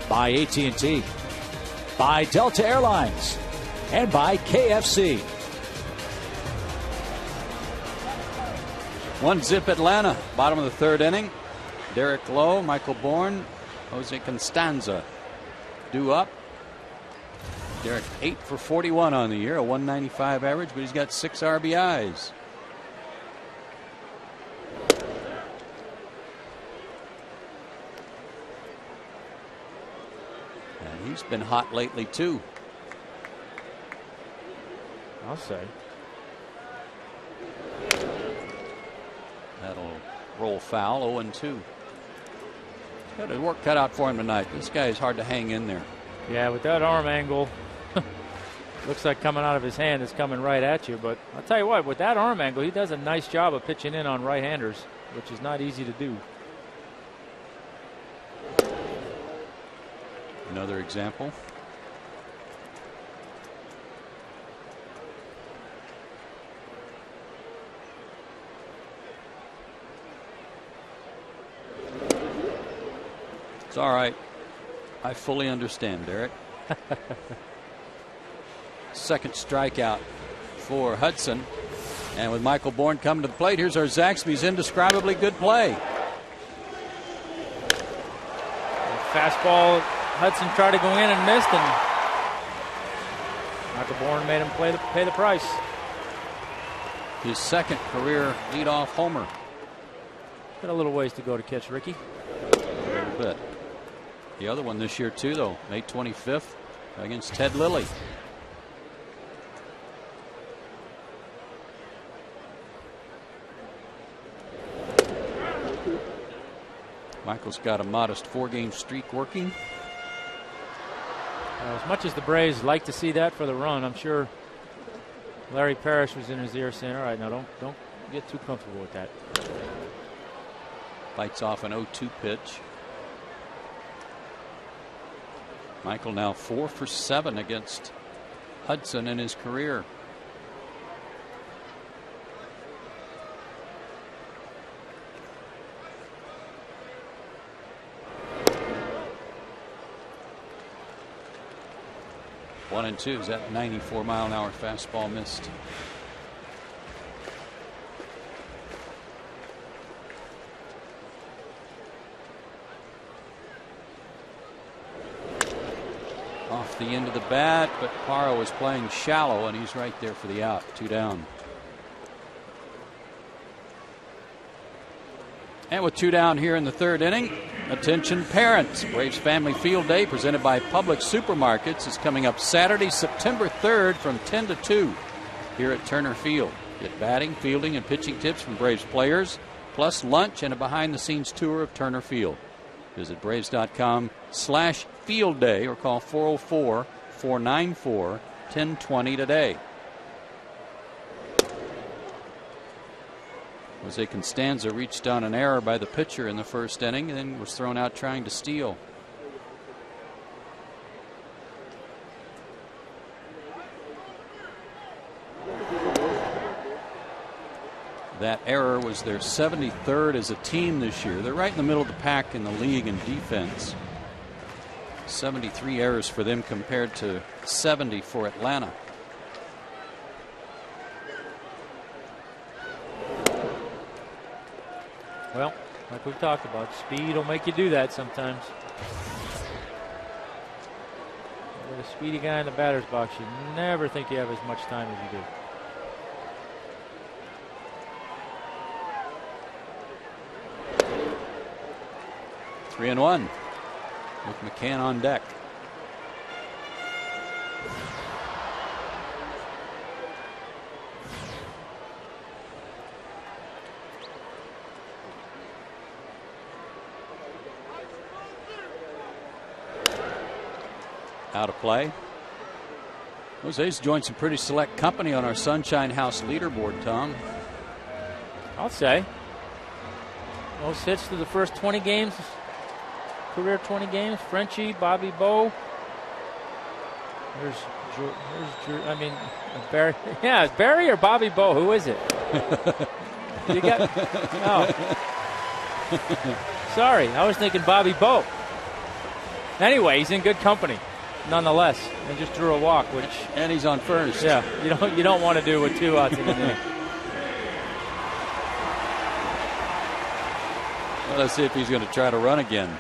By AT&T, by Delta Airlines, and by KFC.
1-0 Atlanta. Bottom of the third inning. Derek Lowe, Michael Bourne, Jose Constanza due up. Derek 8 for 41 on the year, a 195 average, but he's got 6 RBIs. He's been hot lately, too.
I'll say.
That'll roll foul, 0-2. Got his work cut out for him tonight. This guy is hard to hang in there.
Yeah, with that arm angle, looks like coming out of his hand is coming right at you. But I'll tell you what, with that arm angle, he does a nice job of pitching in on right-handers, which is not easy to do.
Another example. It's all right. I fully understand, Derek. Second strikeout for Hudson. And with Michael Bourne coming to the plate, here's our Zaxby's indescribably good play.
Fastball. Hudson tried to go in and missed, and Michael Bourne made him pay the price.
His second career leadoff homer.
Got a little ways to go to catch Ricky.
A little bit. The other one this year too, though, May 25th against Ted Lilly. Michael's got a modest 4-game streak working.
As much as the Braves like to see that for the run, I'm sure Larry Parrish was in his ear saying, all right, now don't get too comfortable with that.
Bites off an 0-2 pitch. Michael now 4 for 7 against Hudson in his career. One and two. Is that 94-mile-an-hour fastball missed? Off the end of the bat, but Parra was playing shallow, and he's right there for the out. 2 down. And with 2 down here in the 3rd inning, attention parents. Braves Family Field Day presented by Publix Supermarkets is coming up Saturday, September 3rd from 10 to 2 here at Turner Field. Get batting, fielding, and pitching tips from Braves players, plus lunch and a behind-the-scenes tour of Turner Field. Visit Braves.com/Field Day or call 404-494-1020 today. Jose Constanza reached on an error by the pitcher in the 1st inning and then was thrown out trying to steal. That error was their 73rd as a team this year. They're right in the middle of the pack in the league in defense. 73 errors for them compared to 70 for Atlanta.
Well, like we've talked about, speed will make you do that sometimes. With a speedy guy in the batter's box, you never think you have as much time as you do.
Three and one with McCann on deck. Out of play. Jose's joined some pretty select company on our Sunshine House leaderboard, Tom.
I'll say. Most hits through the first 20 games. Career 20 games. Frenchie, Bobby Bowe. There's Barry. Yeah, it's Barry or Bobby Bowe. Who is it? You got. Oh. Sorry, I was thinking Bobby Bowe. Anyway, he's in good company, nonetheless, and just drew a walk,
and he's on first.
Yeah, you don't want to do with 2 outs in the inning.
Well, let's see if he's going to try to run again.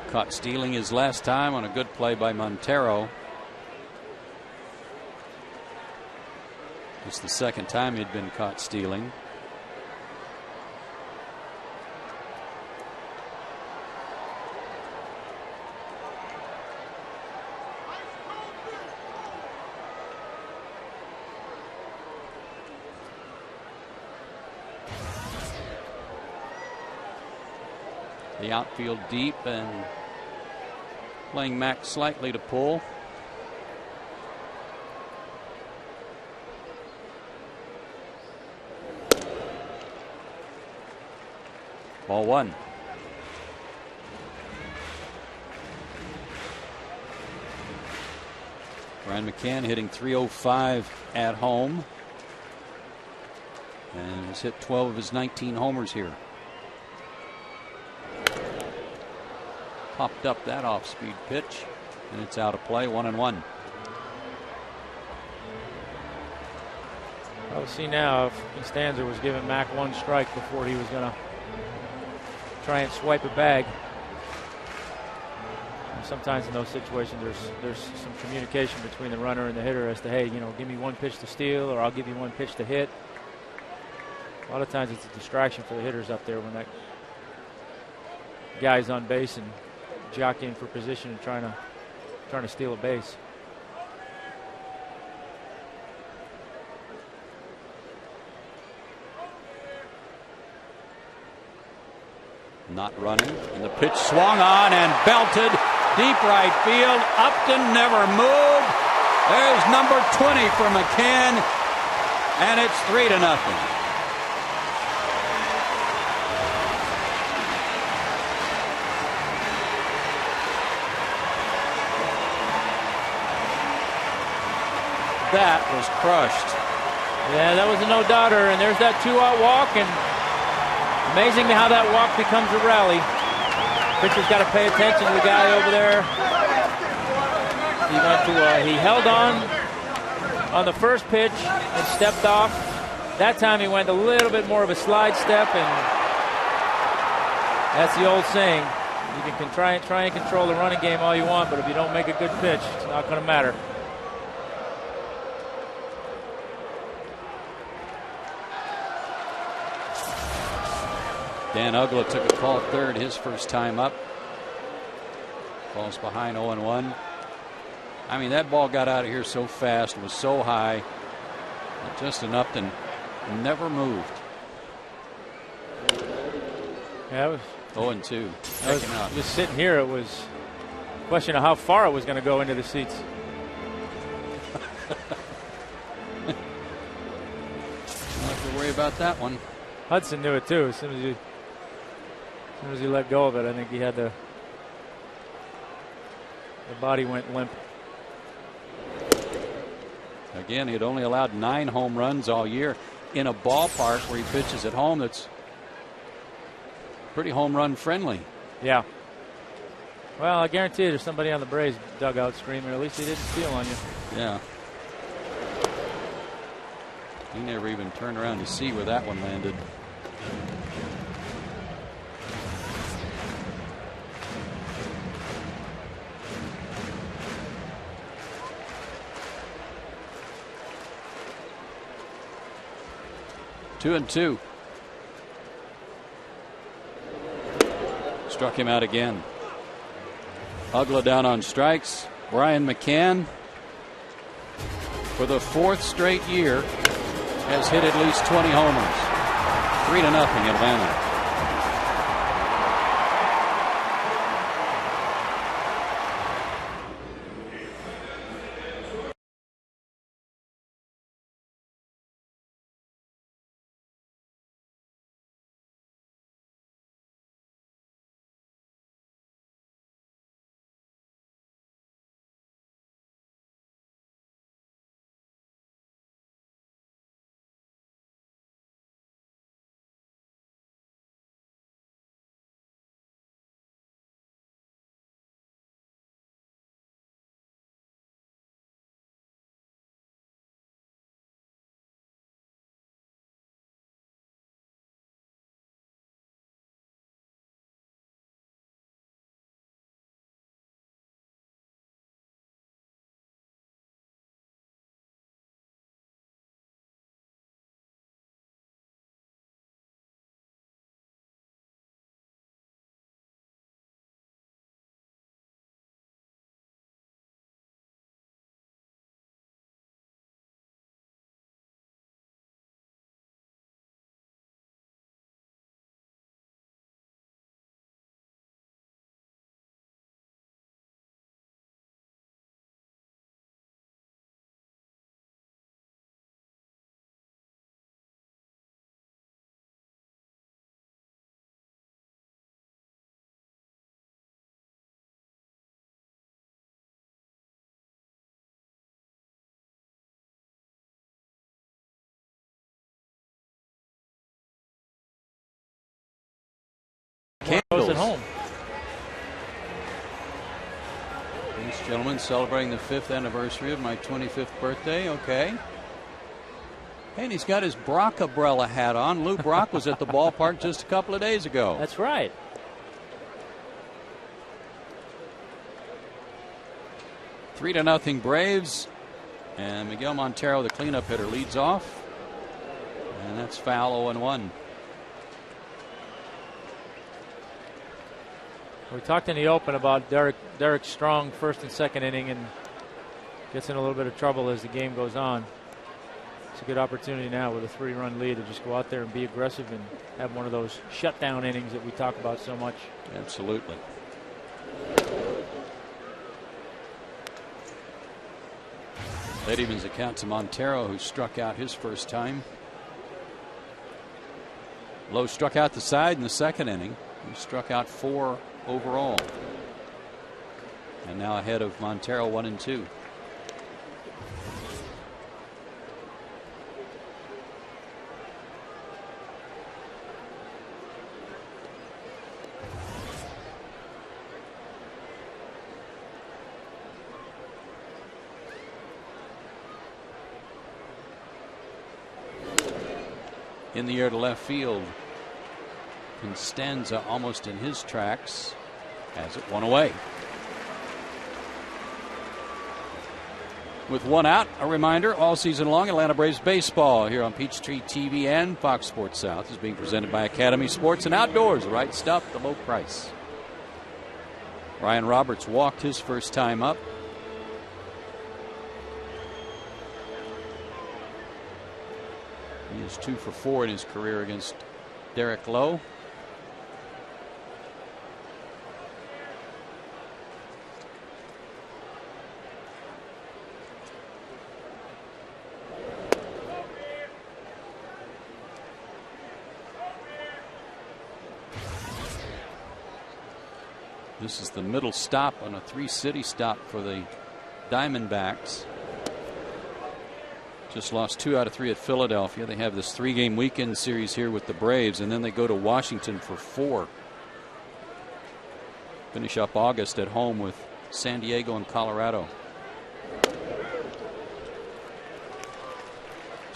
Caught stealing his last time on a good play by Montero. It's the 2nd time he'd been caught stealing. The outfield deep and playing Mac slightly to pull. Ball 1. Brian McCann hitting .305 at home and has hit 12 of his 19 homers here. Popped up that off-speed pitch, and it's out of play. 1-1.
We'll see now if Constanza was giving Mac 1 strike before he was going to try and swipe a bag. And sometimes in those situations, there's some communication between the runner and the hitter as to, hey, give me 1 pitch to steal, or I'll give you 1 pitch to hit. A lot of times it's a distraction for the hitters up there when that guy's on base and jockeying for position and trying to steal a base.
Not running, and the pitch swung on and belted deep right field. Upton never moved. There's number 20 for McCann, and it's 3-0. That was crushed.
Yeah, that was a no-doubter, and there's that 2-out walk, and amazing how that walk becomes a rally. Pitcher's got to pay attention to the guy over there. He held on the first pitch and stepped off. That time he went a little bit more of a slide step, and that's the old saying. You can try and control the running game all you want, but if you don't make a good pitch, it's not going to matter.
Dan Uggla took a call third his first time up. Falls behind 0-1. I mean, that ball got out of here so fast, was so high, just enough to never moved.
Yeah, it was
0-2.
Just sitting here, it was a question of how far it was going to go into the seats.
Don't have to worry about that one.
Hudson knew it too. As soon as he let go of it, I think he had the body went limp.
Again, he had only allowed 9 home runs all year in a ballpark where he pitches at home that's pretty home run friendly.
Yeah. Well, I guarantee you there's somebody on the Braves dugout screaming. At least he didn't steal on you.
Yeah. He never even turned around to see where that one landed. Two and two. Struck him out again. Uggla down on strikes. Brian McCann, for the 4th straight year, has hit at least 20 homers. 3-0 Atlanta.
Candles at home.
These gentlemen celebrating the 5th anniversary of my 25th birthday. Okay. And he's got his Brock umbrella hat on. Lou Brock was at the ballpark just a couple of days ago.
That's right.
Three to nothing Braves. And Miguel Montero, the cleanup hitter, leads off. And that's foul 0-1.
We talked in the open about Derek Strong first and second inning, and gets in a little bit of trouble as the game goes on. It's a good opportunity now with a 3-run lead to just go out there and be aggressive and have one of those shutdown innings that we talk about so much.
Absolutely. That evens the count to Montero, who struck out his first time. Lowe struck out the side in the second inning. He struck out 4 overall. And now ahead of Montero, 1-2. In the air to left field. Constanza almost in his tracks as it won away. With 1 out, a reminder, all season long, Atlanta Braves baseball here on Peachtree TV and Fox Sports South is being presented by Academy Sports and Outdoors. The right stuff, the low price. Ryan Roberts walked his first time up. He is 2 for 4 in his career against Derek Lowe. This is the middle stop on a 3-city stop for the Diamondbacks. Just lost 2 out of 3 at Philadelphia. They have this 3-game weekend series here with the Braves, and then they go to Washington for 4. Finish up August at home with San Diego and Colorado.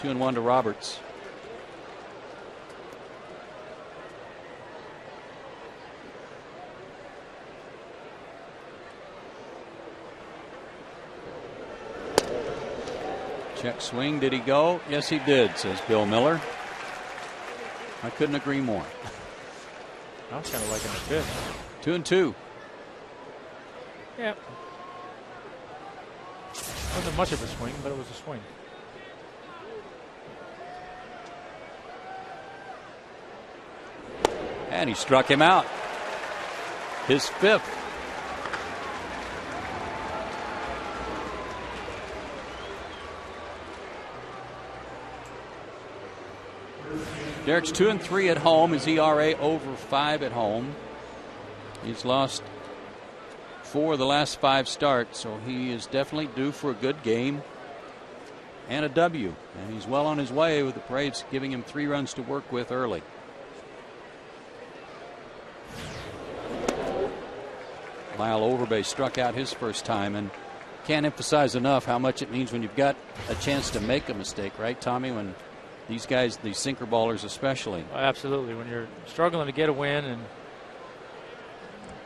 2-1 to Roberts. Check swing. Did he go? Yes, he did, says Bill Miller. I couldn't agree more.
I was kind of liking the pitch.
2-2.
Yeah. Wasn't much of a swing, but it was a swing.
And he struck him out. His 5th. Derek's 2-3 at home. His ERA over 5 at home. He's lost 4 of the last 5 starts, so he is definitely due for a good game and a W. And he's well on his way with the Braves giving him 3 runs to work with early. Lyle Overbay struck out his first time, and can't emphasize enough how much it means when you've got a chance to make a mistake, right, Tommy? When these guys, these sinker ballers especially.
Absolutely. When you're struggling to get a win and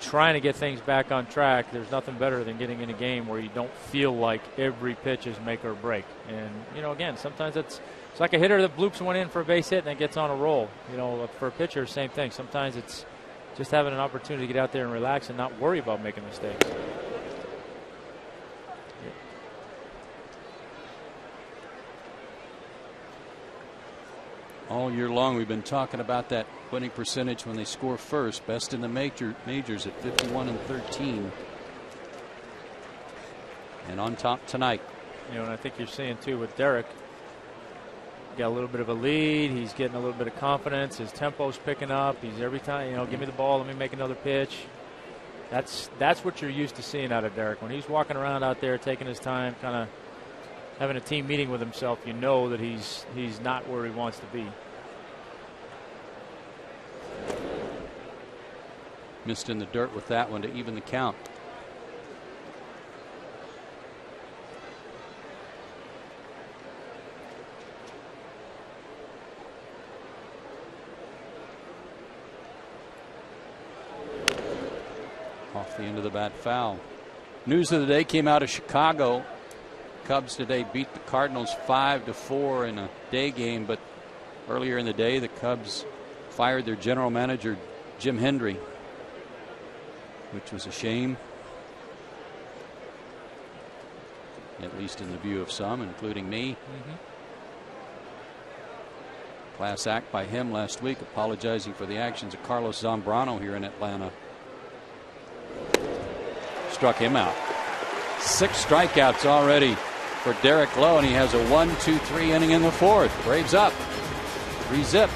trying to get things back on track, there's nothing better than getting in a game where you don't feel like every pitch is make or break. And, you know, again, sometimes it's like a hitter that bloops one in for a base hit and then gets on a roll. You know, for a pitcher, same thing. Sometimes it's just having an opportunity to get out there and relax and not worry about making mistakes.
All year long we've been talking about that winning percentage when they score first. Best in the majors at 51-13. And on top tonight.
You know, and I think you're seeing too with Derek. Got a little bit of a lead. He's getting a little bit of confidence. His tempo's picking up. He's every time, you know, give me the ball, let me make another pitch. That's what you're used to seeing out of Derek. When he's walking around out there taking his time, kind of having a team meeting with himself, you know that he's not where he wants to be.
Missed in the dirt with that one to even the count. Off the end of the bat, foul. News of the day came out of Chicago. Cubs today beat the Cardinals 5-4 in a day game, but earlier in the day the Cubs fired their general manager Jim Hendry, which was a shame, at least in the view of some, including me. Class act by him last week, apologizing for the actions of Carlos Zambrano here in Atlanta. Struck him out. 6 strikeouts already for Derek Lowe, and he has a 1-2-3 inning in the fourth. Braves up. 3-zip.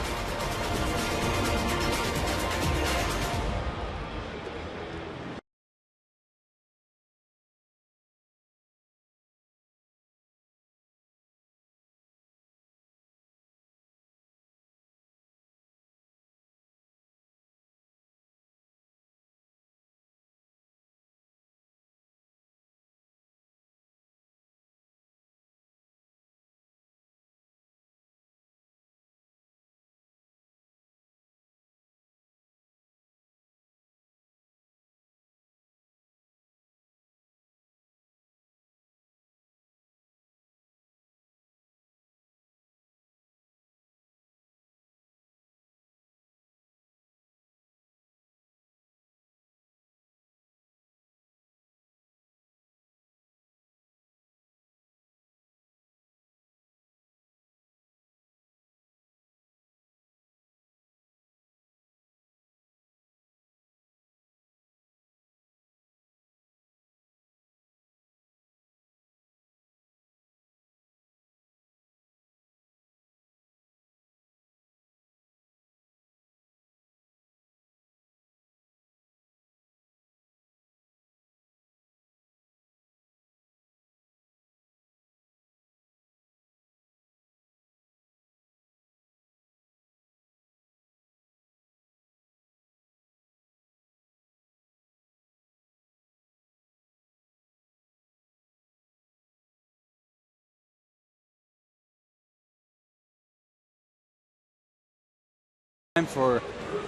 Time for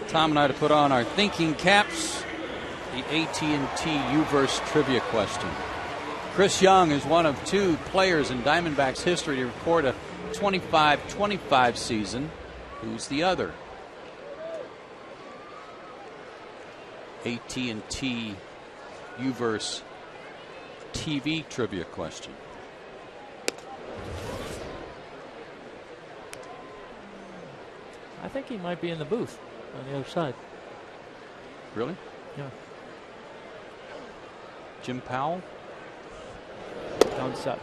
Tom and I to put on our thinking caps. The AT&T U-verse trivia question. Chris Young is one of 2 players in Diamondbacks history to record a 25-25 season. Who's the other? AT&T U-verse TV trivia question.
I think he might be in the booth on the other side.
Really?
Yeah.
Jim Powell?
Don Sutton.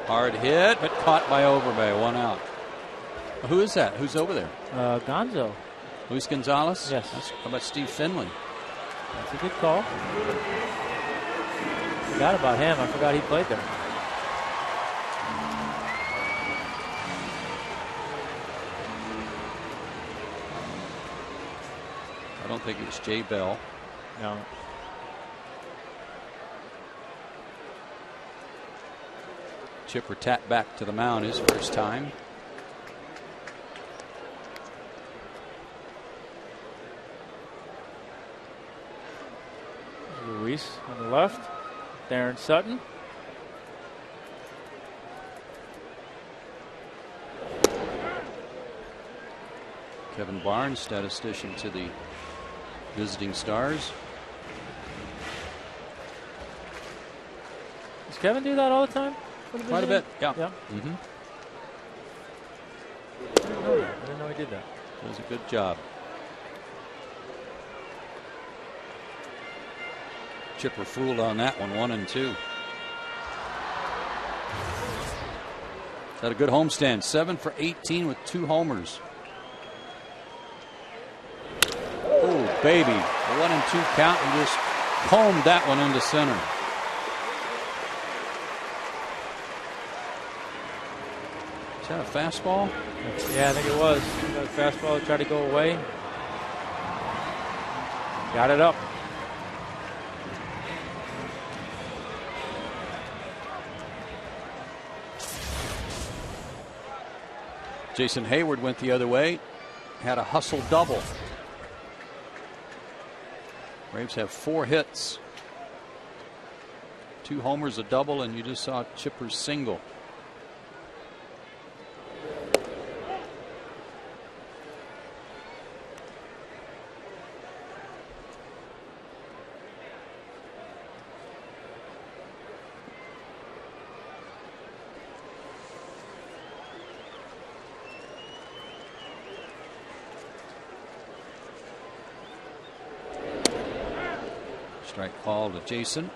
Hard hit, but caught by Overbay. 1 out. Who is that? Who's over there?
Gonzo.
Luis Gonzalez?
Yes.
How about Steve Finley?
That's a good call. Forgot about him. I forgot he played there.
I don't think it was Jay Bell.
No.
Chipper tapped back to the mound his first time.
Luis on the left. Darren Sutton.
Kevin Barnes, statistician to the visiting Stars.
Does Kevin do that all the time?
Quite a bit, yeah.
Mm-hmm. I didn't know he did that.
Does a good job. Chipper fooled on that one, 1-2. Had a good homestand, 7 for 18 with 2 homers. Oh, baby. A 1-2 count and just combed that one into center. Is that a fastball?
Yeah, I think it was. That fastball tried to go away. Got it up.
Jason Hayward went the other way. Had a hustle double. Braves have 4 hits. 2 homers, a double, and you just saw Chipper's single. Strike call to Jason.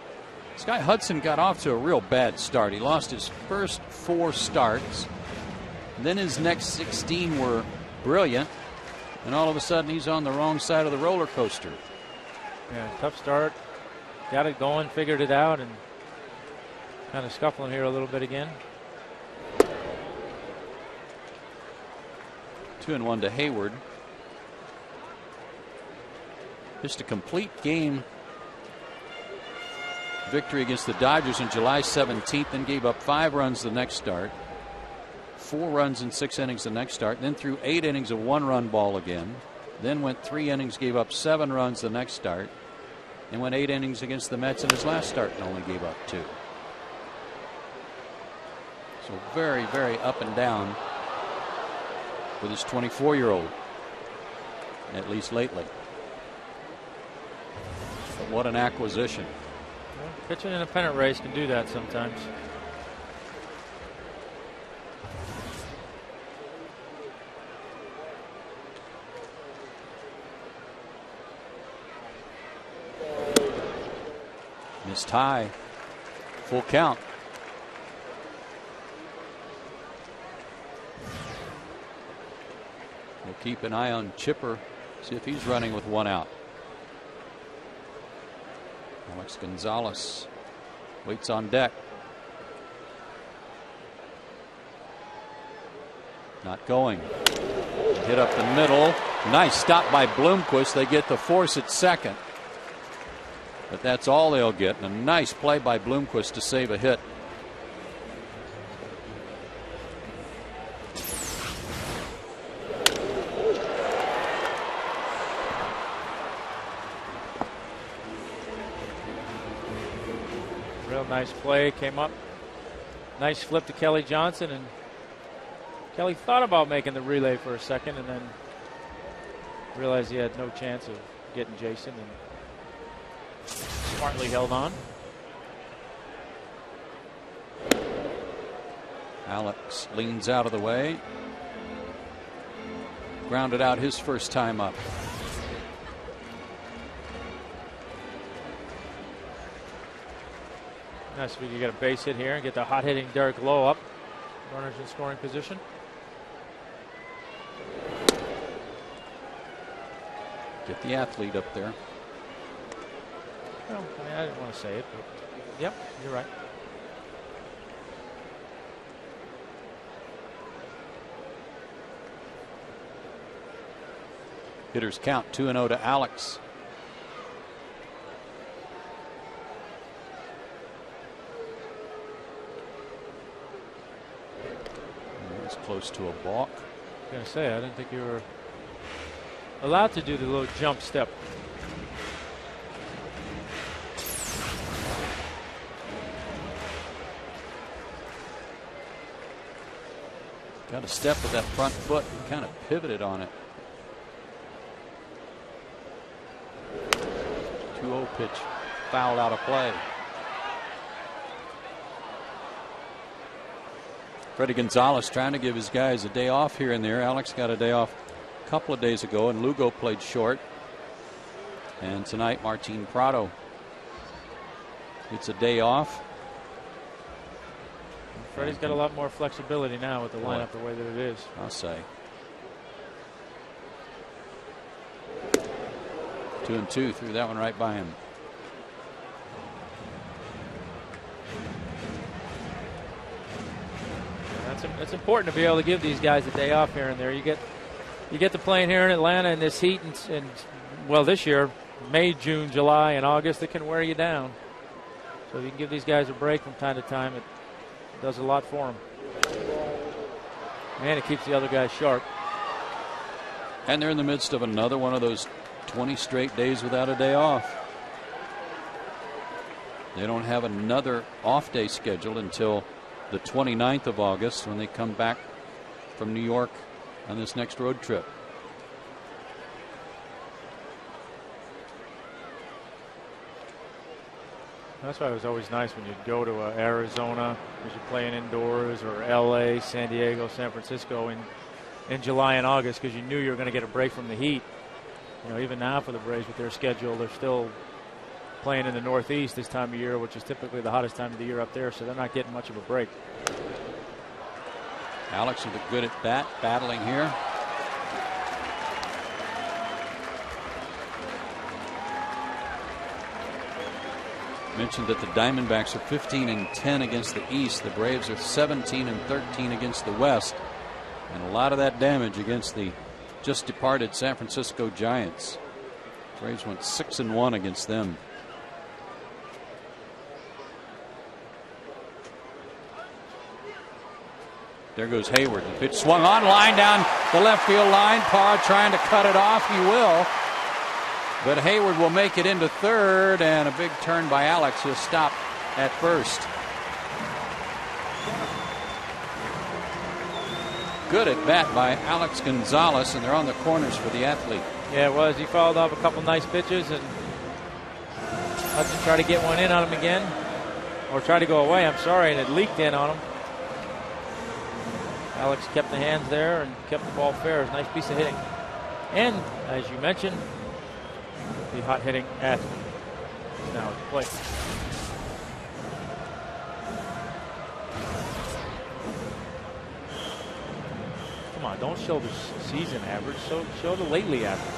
Sky Hudson got off to a real bad start. He lost his first 4 starts. Then his next 16 were brilliant. And all of a sudden he's on the wrong side of the roller coaster.
Yeah, tough start. Got it going, figured it out, and kind of scuffling here a little bit again.
2-1 to Hayward. Just a complete game victory against the Dodgers on July 17th, then gave up 5 runs the next start, 4 runs in 6 innings the next start, then threw 8 innings of 1-run ball again, then went 3 innings, gave up 7 runs the next start, and went 8 innings against the Mets in his last start and only gave up 2. So very, very up and down with his 24-year-old, at least lately. But what an acquisition.
Well, pitching in a pennant race can do that sometimes.
Missed high. Full count. We'll keep an eye on Chipper, see if he's running with 1 out. Alex Gonzalez waits on deck. Not going. Hit up the middle. Nice stop by Bloomquist. They get the force at second. But that's all they'll get. And a nice play by Bloomquist to save a hit.
Real nice play. Came up. Nice flip to Kelly Johnson. And Kelly thought about making the relay for a second and then realized he had no chance of getting Jason and smartly held on.
Alex leans out of the way. Grounded out his first time up.
Nice if we could get a base hit here and get the hot hitting Derek Lowe up. Runners in scoring position.
Get the athlete up there.
Well, I mean, I didn't want to say it, but yep, you're right.
Hitters count 2-0 to Alex. It's close to a balk.
I was going to say, I didn't think you were allowed to do the little jump step.
Got a step with that front foot and kind of pivoted on it. 2-0 pitch fouled out of play. Freddie Gonzalez trying to give his guys a day off here and there. Alex got a day off a couple of days ago, and Lugo played short. And tonight, Martin Prado gets a day off.
Freddie's got a lot more flexibility now with the lineup the way that it is.
I'll say. 2-2, threw that one right by him.
It's important to be able to give these guys a day off here and there. You get to playing here in Atlanta in this heat, and well, this year, May, June, July, and August, it can wear you down. So if you can give these guys a break from time to time, it does a lot for them. And it keeps the other guys sharp.
And they're in the midst of another one of those 20 straight days without a day off. They don't have another off day scheduled until the 29th of August when they come back from New York on this next road trip.
That's why it was always nice when you'd go to Arizona because you're playing indoors, or LA, San Diego, San Francisco in July and August, because you knew you were going to get a break from the heat. You know, even now for the Braves with their schedule, they're still playing in the Northeast this time of year, which is typically the hottest time of the year up there, so they're not getting much of a break.
Alex with a good at bat, battling here. Mentioned that the Diamondbacks are 15-10 against the East. The Braves are 17-13 against the West. And a lot of that damage against the just departed San Francisco Giants. Braves went 6-1 against them. There goes Hayward. The pitch swung on, line down the left field line. Parra trying to cut it off. He will. But Hayward will make it into third, and a big turn by Alex. He'll stop at first. Good at bat by Alex Gonzalez, and they're on the corners for the athlete.
Yeah, it was. He fouled off a couple nice pitches, and Hudson tried to get one in on him again, or tried to go away, I'm sorry, and it leaked in on him. Alex kept the hands there and kept the ball fair. It's a nice piece of hitting. And, as you mentioned, the hot hitting athlete is now at the plate. Come on, don't show the season average, show the lately average.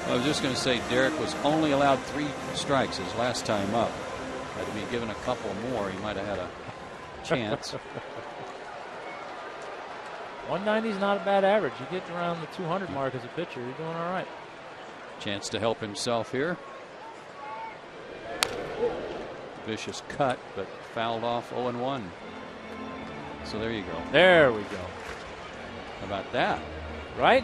I was just going to say Derek was only allowed 3 strikes his last time up. Had to be given a couple more, he might have had a chance.
190 is not a bad average. You get around the 200 mark as a pitcher, you're doing all right.
Chance to help himself here. Vicious cut, but fouled off 0-1. So there you go.
There we go.
How about that?
Right?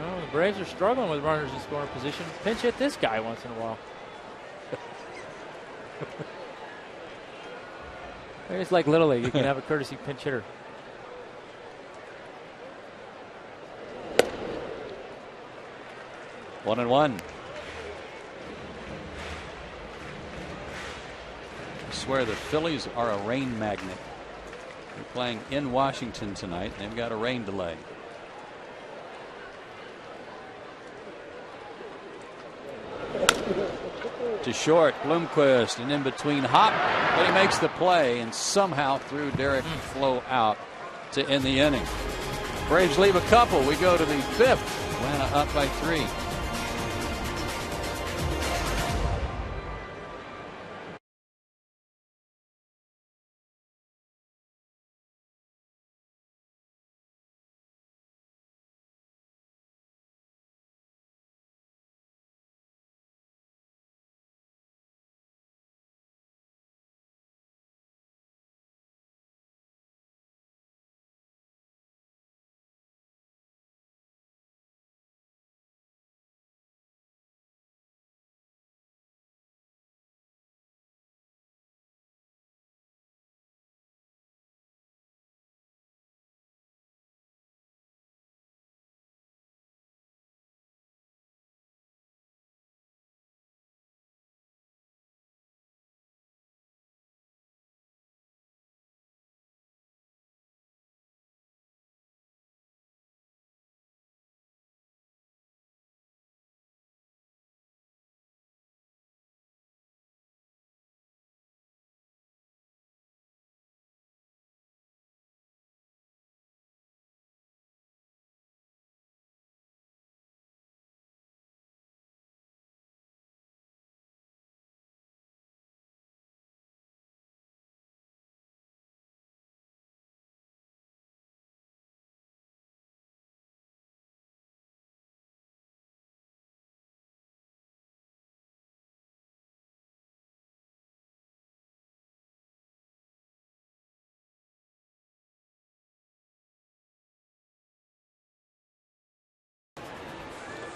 No, the Braves are struggling with runners in scoring position. Pinch hit this guy once in a while. It's like Little League. You can have a courtesy pinch hitter.
One and one. I swear the Phillies are a rain magnet. They're playing in Washington tonight. They've got a rain delay. To short, Bloomquist, and in between Hop, but he makes the play and somehow threw Derek Flo out to end the inning. Braves leave a couple. We go to the 5th. Atlanta up by 3.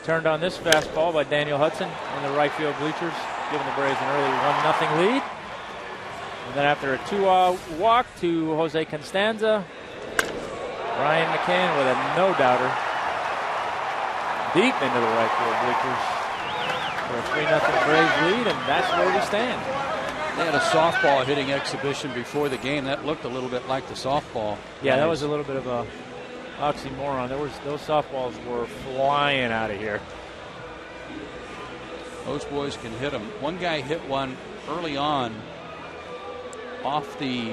Turned on this fastball by Daniel Hudson in the right field bleachers, giving the Braves an early 1-0 lead. And then after a 2-out walk to Jose Constanza, Brian McCann with a no-doubter deep into the right field bleachers for a 3-0 Braves lead, and that's where we stand.
They had a softball hitting exhibition before the game. That looked a little bit like the softball.
Yeah, that was a little bit of a oxymoron. Those softballs were flying out of here.
Those boys can hit them. One guy hit one early on off the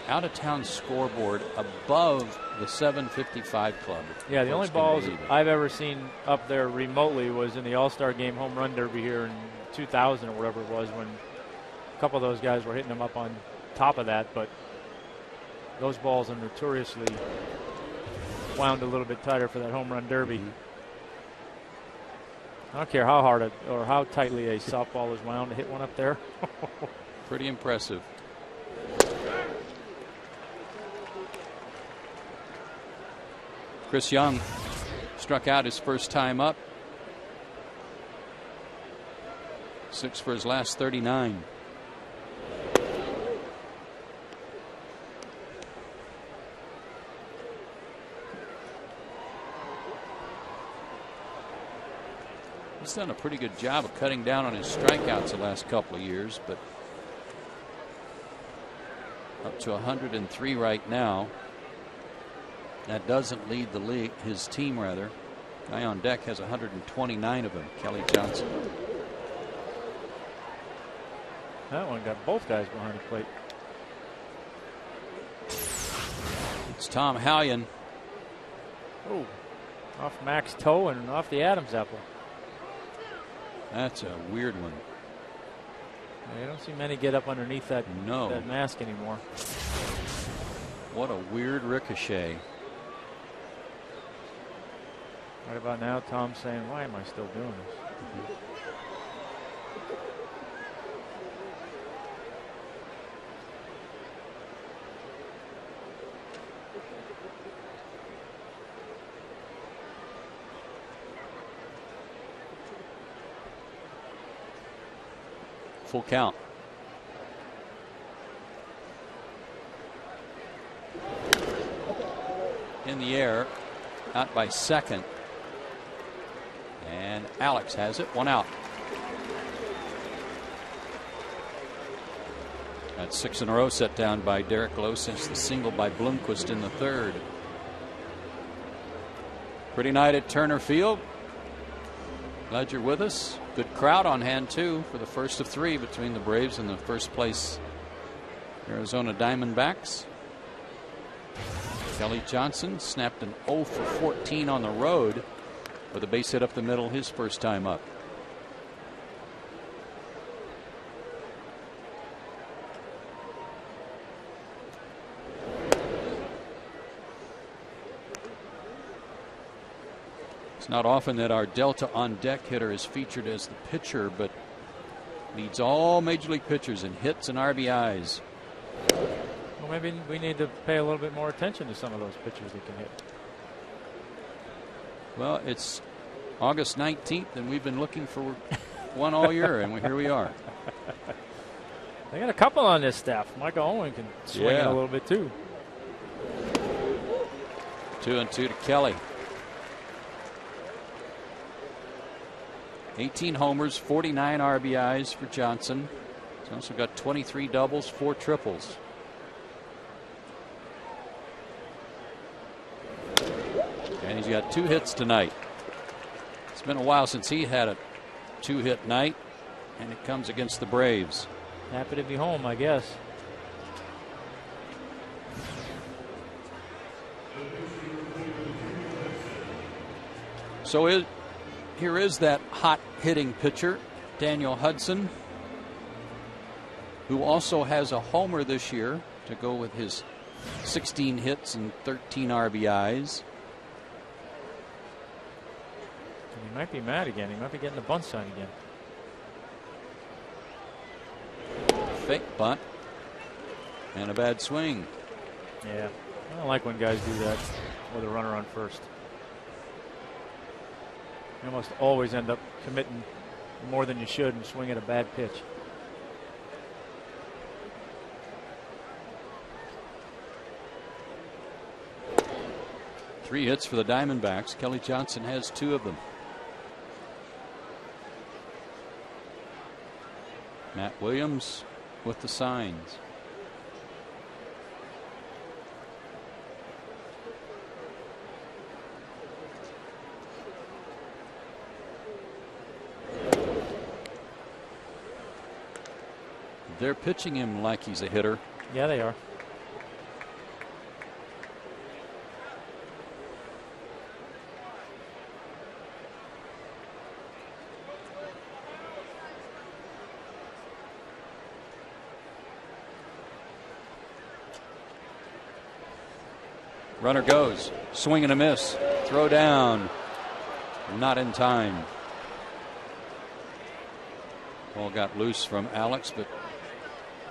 out-of-town scoreboard above the 755 club.
Yeah, the only balls I've ever seen up there remotely was in the All-Star Game home run derby here in 2000 or whatever it was, when a couple of those guys were hitting them up on top of that. But those balls are notoriously wound a little bit tighter for that home run derby. I don't care how hard or how tightly a softball is wound to hit one up there.
Pretty impressive. Chris Young struck out his first time up. 6 for his last 39. He's done a pretty good job of cutting down on his strikeouts the last couple of years, but up to 103 right now. That doesn't lead the league, his team rather. Guy on deck has 129 of them, Kelly Johnson.
That one got both guys behind the plate.
It's Tom Hallion.
Oh, off Mac's toe and off the Adams apple.
That's a weird one.
Yeah, you don't see many get up underneath that, that mask anymore.
What a weird ricochet.
Right about now, Tom's saying, why am I still doing this?
Full count. In the air, out by second. And Alex has it, 1 out. That's 6 in a row set down by Derek Lowe since the single by Blomquist in the third. Pretty night at Turner Field. Glad you're with us. Good crowd on hand, too, for the first of 3 between the Braves and the first place Arizona Diamondbacks. Kelly Johnson snapped an 0 for 14 on the road with a base hit up the middle his first time up. It's not often that our Delta on deck hitter is featured as the pitcher, but leads all major league pitchers in hits and RBIs.
Well, maybe we need to pay a little bit more attention to some of those pitchers that can hit.
Well, it's August 19th, and we've been looking for one all year, and here we are.
They got a couple on this staff. Michael Owen can swing it a little bit, too.
2-2 to Kelly. 18 homers, 49 RBIs for Johnson. He's also got 23 doubles, 4 triples. And he's got 2 hits tonight. It's been a while since he had a 2-hit night, and it comes against the Braves.
Happy to be home, I guess.
So here is that hot hitting pitcher, Daniel Hudson, who also has a homer this year to go with his 16 hits and 13 RBIs.
He might be mad again. He might be getting the bunt sign again.
Fake bunt and a bad swing.
Yeah, I don't like when guys do that with a runner on first. You almost always end up committing more than you should and swing at a bad pitch.
Three hits for the Diamondbacks. Kelly Johnson has 2 of them. Matt Williams with the signs. They're pitching him like he's a hitter.
Yeah, they are.
Runner goes. Swing and a miss. Throw down. Not in time. Ball got loose from Alex, but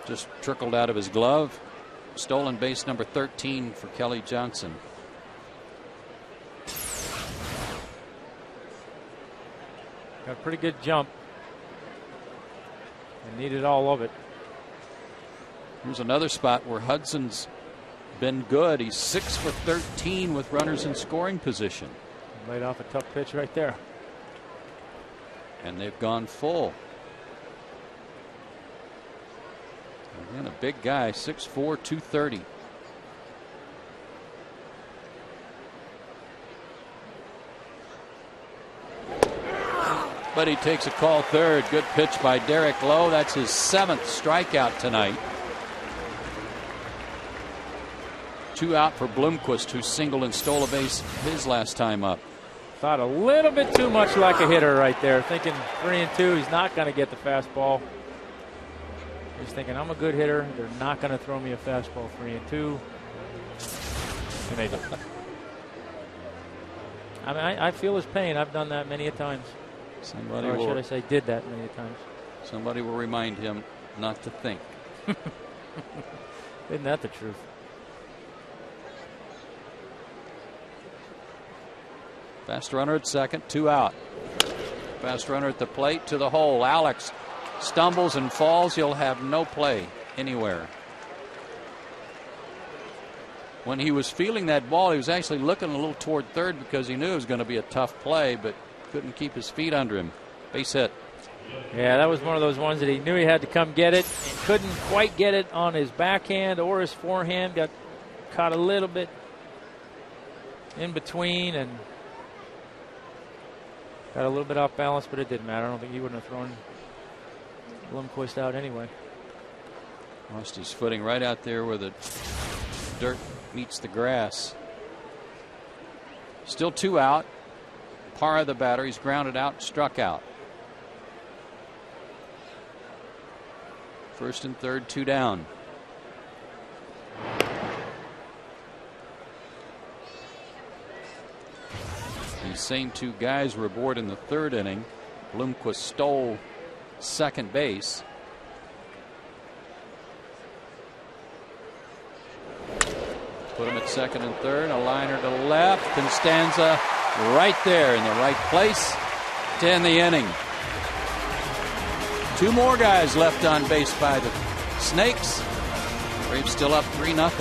just trickled out of his glove. Stolen base number 13 for Kelly Johnson.
Got a pretty good jump. And needed all of it.
Here's another spot where Hudson's been good. He's 6 for 13 with runners in scoring position.
Laid off a tough pitch right there.
And they've gone full. Again, a big guy, 6'4", 230. But he takes a call third. Good pitch by Derek Lowe. That's his 7th strikeout tonight. 2 out for Bloomquist, who singled and stole a base his last time up.
Thought a little bit too much like a hitter right there. Thinking 3-2, he's not going to get the fastball. He's thinking, I'm a good hitter. They're not going to throw me a fastball 3-2. And they do. I mean, I feel his pain. I've done that many a times.
Somebody
or should I say did that many a times.
Somebody will remind him not to think.
Isn't that the truth?
Fast runner at second, 2 out. Fast runner at the plate, to the hole. Alex stumbles and falls. He'll have no play anywhere. When he was feeling that ball, he was actually looking a little toward third because he knew it was going to be a tough play, but couldn't keep his feet under him. Base hit.
Yeah, that was one of those ones that he knew he had to come get it and couldn't quite get it on his backhand or his forehand. Got caught a little bit in between and got a little bit off balance, but it didn't matter. I don't think he wouldn't have thrown Blomquist out anyway.
Lost his footing right out there where the dirt meets the grass. Still 2 out. Par of the batter. He's grounded out, struck out. First and third, 2 down. These same 2 guys were aboard in the 3rd inning. Bloomquist stole second base. Put him at second and third. A liner to left. Constanza right there in the right place to end the inning. 2 more guys left on base by the Snakes. Braves still up 3-0.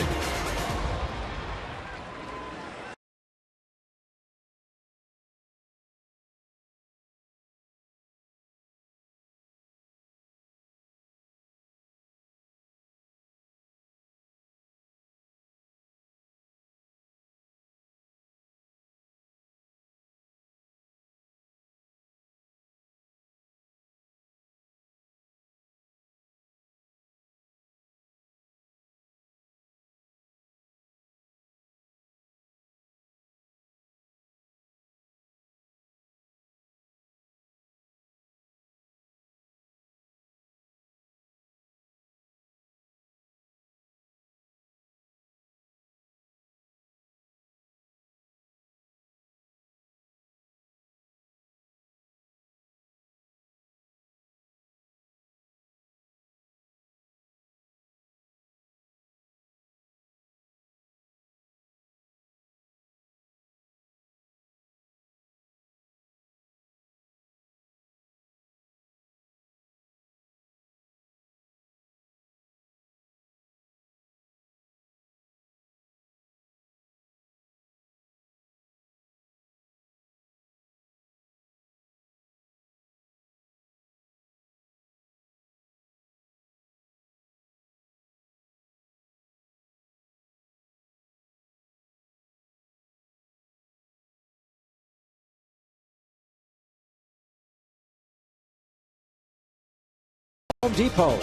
Home Depot.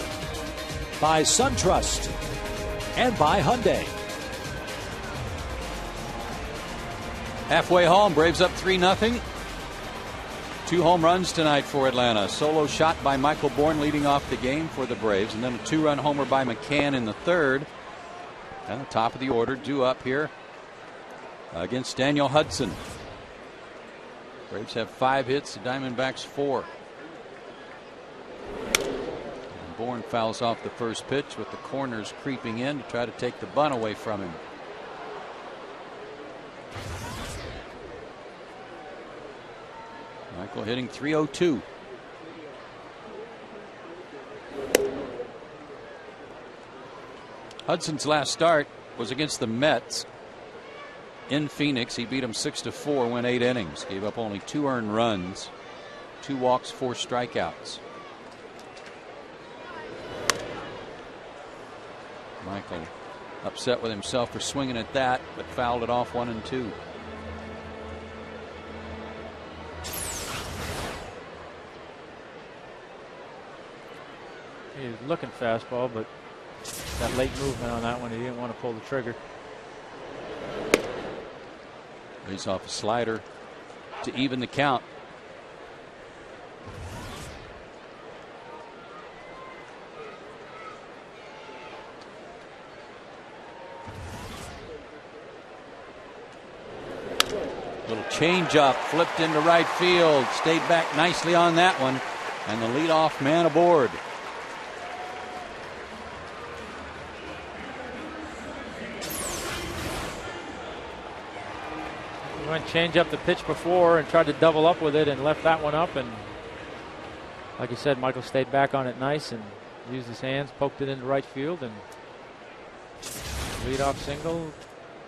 by SunTrust, and by Hyundai.
Halfway home, Braves up 3-0. 2 home runs tonight for Atlanta. Solo shot by Michael Bourne leading off the game for the Braves, and then a 2-run homer by McCann in the third. And the top of the order due up here against Daniel Hudson. Braves have 5 hits, the Diamondbacks 4. And Bourne fouls off the first pitch with the corners creeping in to try to take the bunt away from him. Michael hitting .302. Hudson's last start was against the Mets in Phoenix. He beat them 6-4, went 8 innings, gave up only 2 earned runs, 2 walks, 4 strikeouts. Michael upset with himself for swinging at that, but fouled it off 1-2.
He was looking fastball, but that late movement on that one, he didn't want to pull the trigger.
Lays off a slider to even the count. Little changeup flipped into right field. Stayed back nicely on that one. And the leadoff man aboard.
He went change up the pitch before and tried to double up with it and left that one up. And like you said, Michael stayed back on it nice and used his hands, poked it into right field, and leadoff single.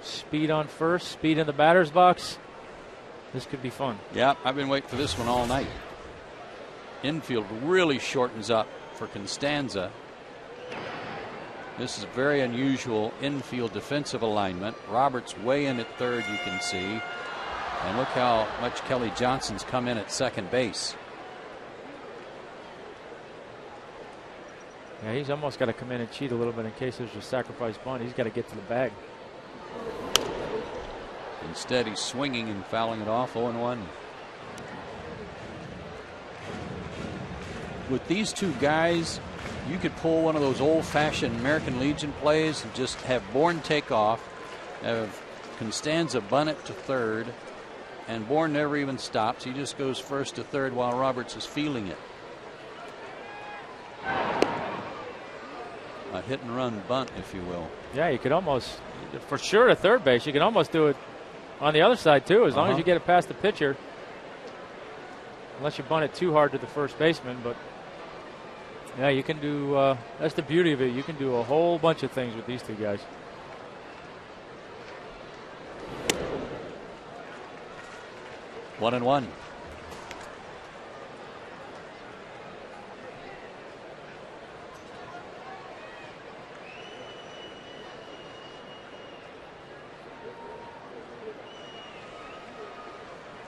Speed on first, speed in the batter's box. This could be fun.
Yeah, I've been waiting for this one all night. Infield really shortens up for Constanza. This is a very unusual infield defensive alignment. Roberts way in at third, you can see. And look how much Kelly Johnson's come in at second base.
Yeah, he's almost got to come in and cheat a little bit in case there's a sacrifice bunt. He's got to get to the bag.
Instead, he's swinging and fouling it off 0-1. With these two guys, you could pull one of those old-fashioned American Legion plays and just have Bourne take off, have Constanza bunt it to third, and Bourne never even stops. He just goes first to third while Roberts is feeling it. A hit-and-run bunt, if you will.
Yeah, you could almost, for sure, to third base. You can almost do it on the other side, too, as long as you get it past the pitcher. Unless you bunt it too hard to the first baseman, but yeah, you can do, that's the beauty of it. You can do a whole bunch of things with these two guys.
1-1.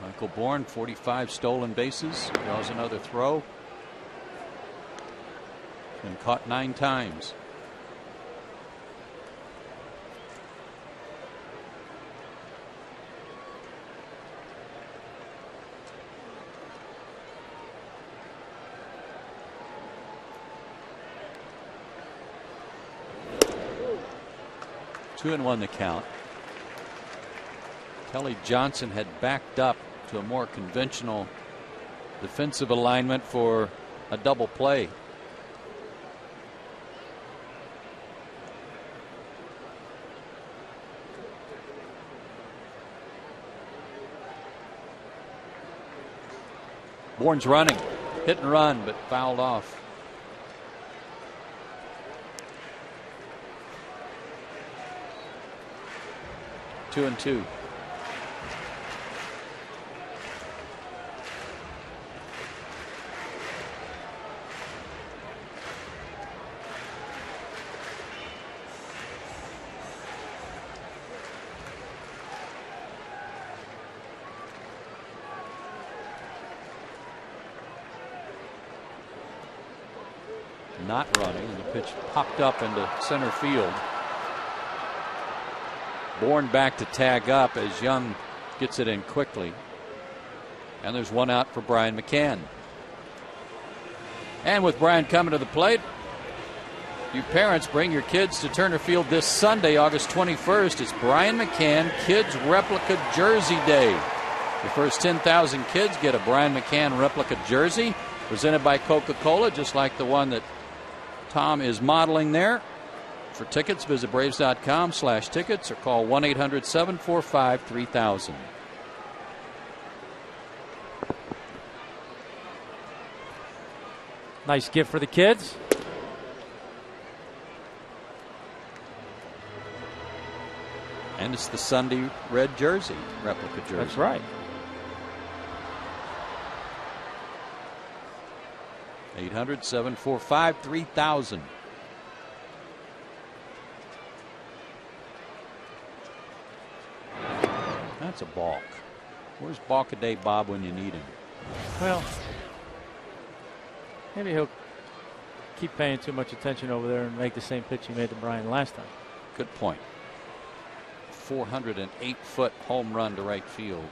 Michael Bourne, 45 stolen bases, draws another throw. Been caught 9 times. Two and 1 the count. Kelly Johnson had backed up to a more conventional defensive alignment for a double play. Bourne's running, hit and run, but fouled off. Two and 2. Not running. The Pitch popped up into center field. Bourne back to tag up as Young gets it in quickly. And there's one out for Brian McCann. And with Brian coming to the plate, you parents bring your kids to Turner Field this Sunday, August 21st. It's Brian McCann Kids Replica Jersey Day. The first 10,000 kids get a Brian McCann replica jersey presented by Coca-Cola, just like the one that Tom is modeling there. For tickets, visit Braves.com/tickets or call 1-800-745-3000.
Nice gift for the kids.
And it's the Sunday red jersey, replica jersey.
That's right.
800-745-3000. That's a balk. Where's Balk-a-Day Bob when you need him?
Well, maybe he'll keep paying too much attention over there and make the same pitch he made to Brian last time.
Good point. 408-foot home run to right field.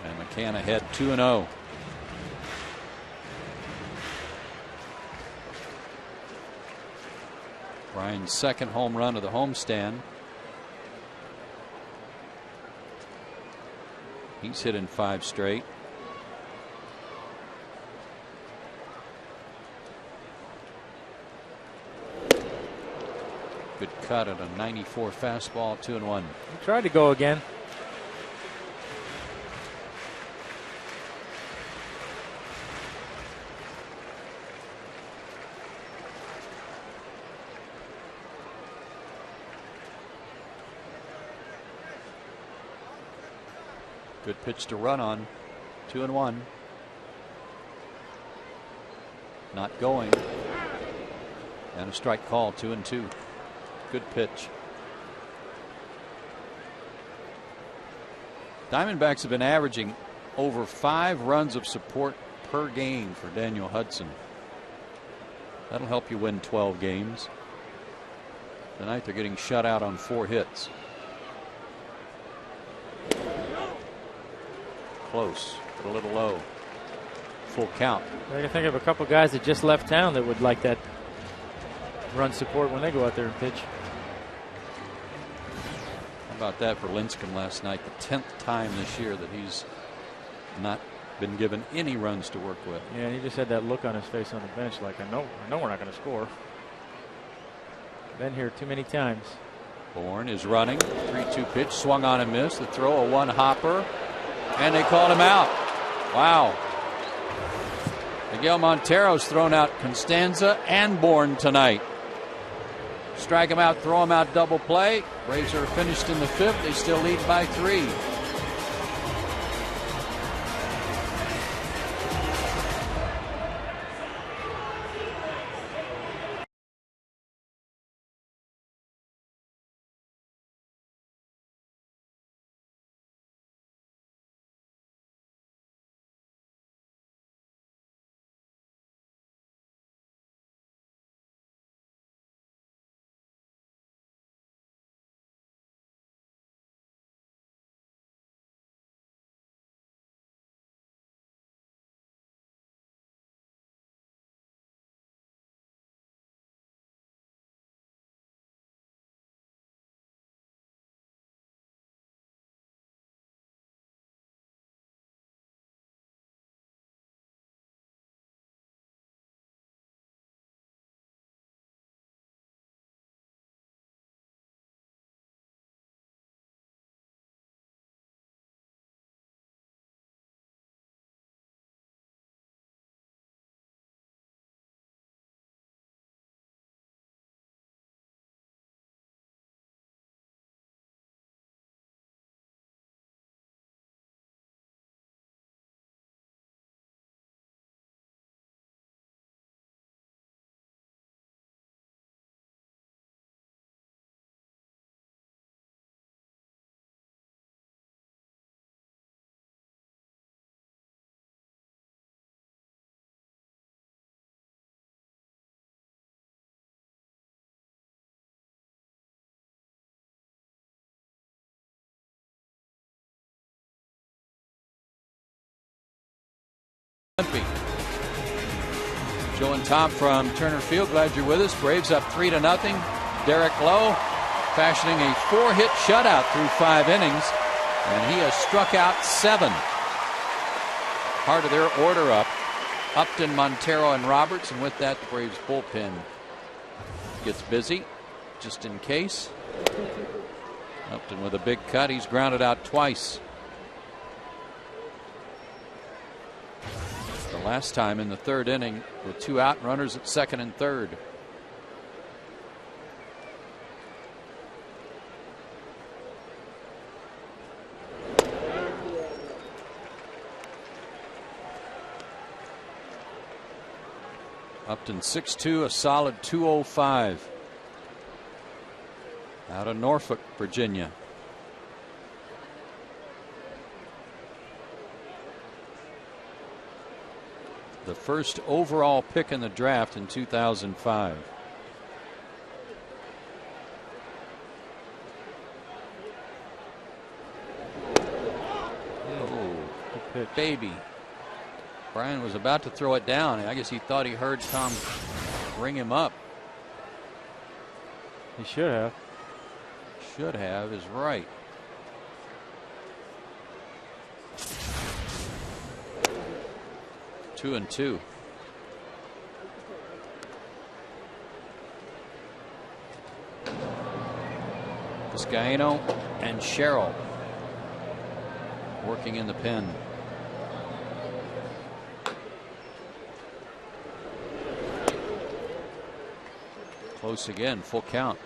And McCann ahead 2-0. Brian's second home run of the homestand. He's hit in 5 straight. Good cut at a 94 fastball, 2-1.
He tried to go again.
Good pitch to run on. 2-1. Not going. And a strike call, 2-2. Good pitch. Diamondbacks have been averaging over 5 runs of support per game for Daniel Hudson. That'll help you win 12 games. Tonight they're getting shut out on 4 hits. Close, but a little low. Full count.
I can think of a couple guys that just left town that would like that run support when they go out there and pitch.
How about that for Lincecum last night? The 10th time this year that he's not been given any runs to work with.
Yeah, he just had that look on his face on the bench like, I know we're not going to score. Been here too many times.
Bourne is running. 3-2 pitch, swung on and missed. The throw, a 1-hopper. And they called him out. Wow. Miguel Montero's thrown out Constanza and Bourne tonight. Strike him out, throw him out, double play. Braves are finished in the 5th. They still lead by 3. Joe and Tom from Turner Field, glad you're with us. Braves up 3-0. Derek Lowe fashioning a 4-hit shutout through 5 innings, and he has struck out 7. Part of their order up. Upton, Montero, and Roberts, and with that, the Braves bullpen gets busy, just in case. Upton with a big cut. He's grounded out twice. The last time in the 3rd inning with 2 out, runners at 2nd and 3rd. Upton 6'2", a solid 205. Out of Norfolk, Virginia. The first overall pick in the draft in 2005. Oh, baby. Brian was about to throw it down. I guess he thought he heard Tom ring him up.
He should have.
Should have is right. Two and two. Vizcaino and Sherrill working in the pen. Close again, full count.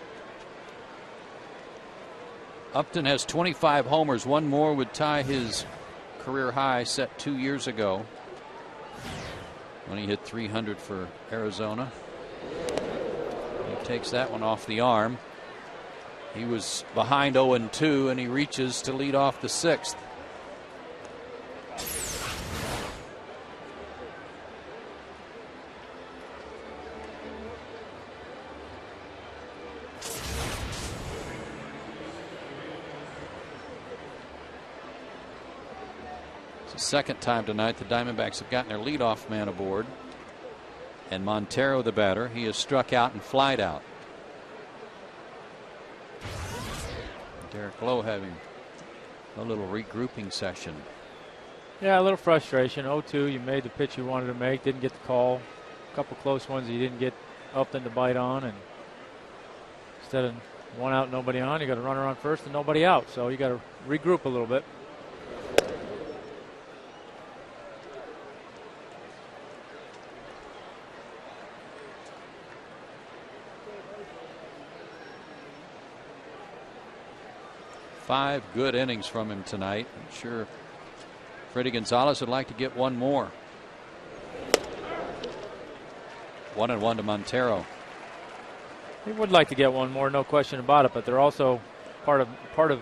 Upton has 25 homers. One more would tie his career high set 2 years ago when he hit 300 for Arizona. He takes that one off the arm. He was behind 0-2, and he reaches to lead off the 6th. Second time tonight the Diamondbacks have gotten their leadoff man aboard, and Montero, the batter, he has struck out and flied out. Derek Lowe having a little regrouping session.
Yeah, a little frustration. 0-2, you made the pitch you wanted to make, didn't get the call. A couple close ones you didn't get Upton to bite on, and instead of 1 out, nobody on, you got a runner on first and nobody out, so you got to regroup a little bit.
Five good innings from him tonight. I'm sure Freddie Gonzalez would like to get one more. 1-1 to Montero.
He would like to get one more, no question about it, but they're also part of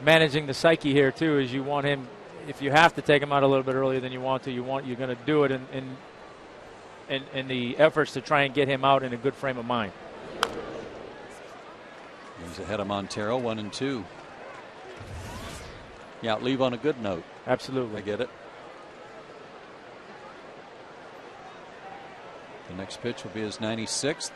managing the psyche here too. Is you want him, if you have to take him out a little bit earlier than you want to, you're going to do it in the efforts to try and get him out in a good frame of mind.
He's ahead of Montero, 1-2. Yeah, leave on a good note.
Absolutely.
I get it. The next pitch will be his 96th.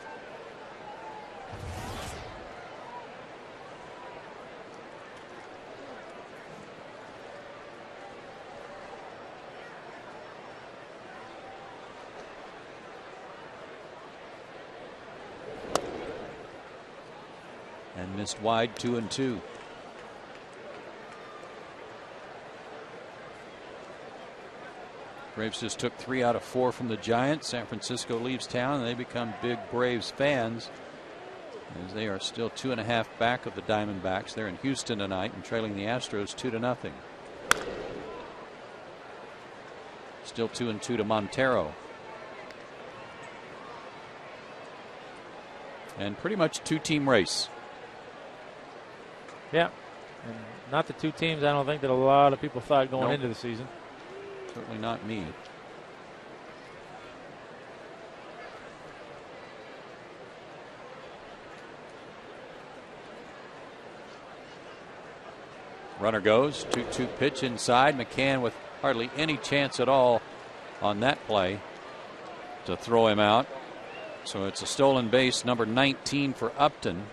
And missed wide, 2-2. Braves just took 3 out of 4 from the Giants. San Francisco leaves town, and they become big Braves fans, as they are still 2.5 back of the Diamondbacks. They're in Houston tonight and trailing the Astros 2-0. Still 2-2 to Montero. And pretty much a 2-team race.
Yeah, and not the two teams I don't think that a lot of people thought going into the season.
Certainly not me. Runner goes, 2-2 pitch inside. McCann with hardly any chance at all on that play. to throw him out. So it's a stolen base, number 19 for Upton.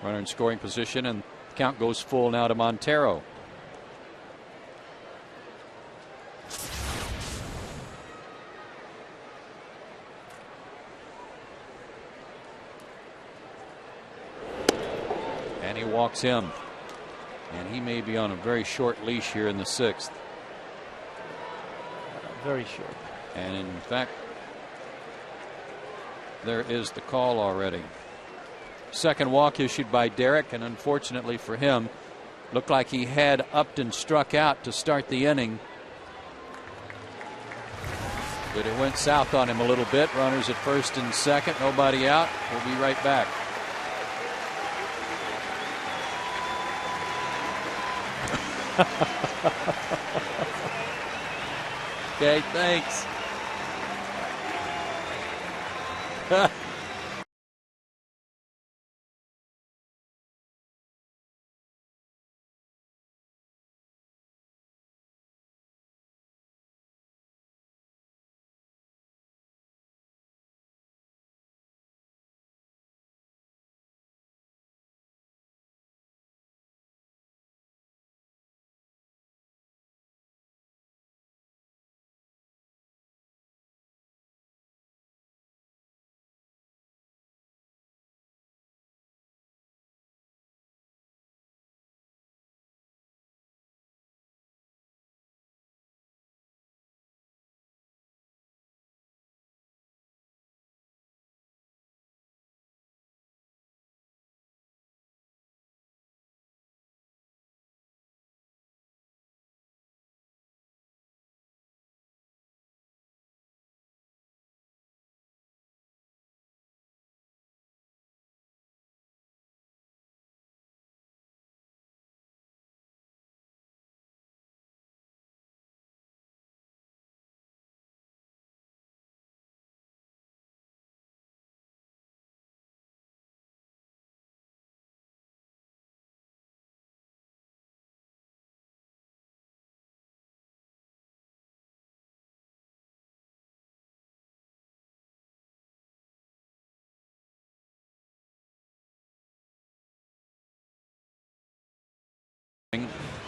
Runner in scoring position, and the count goes full now to Montero. And he walks him. And he may be on a very short leash here in the 6th.
Very short.
And in fact, there is the call already. Second walk issued by Derek, and unfortunately for him, looked like he had Upton struck out to start the inning. But it went south on him a little bit. Runners at first and second, nobody out. We'll be right back. Okay, thanks.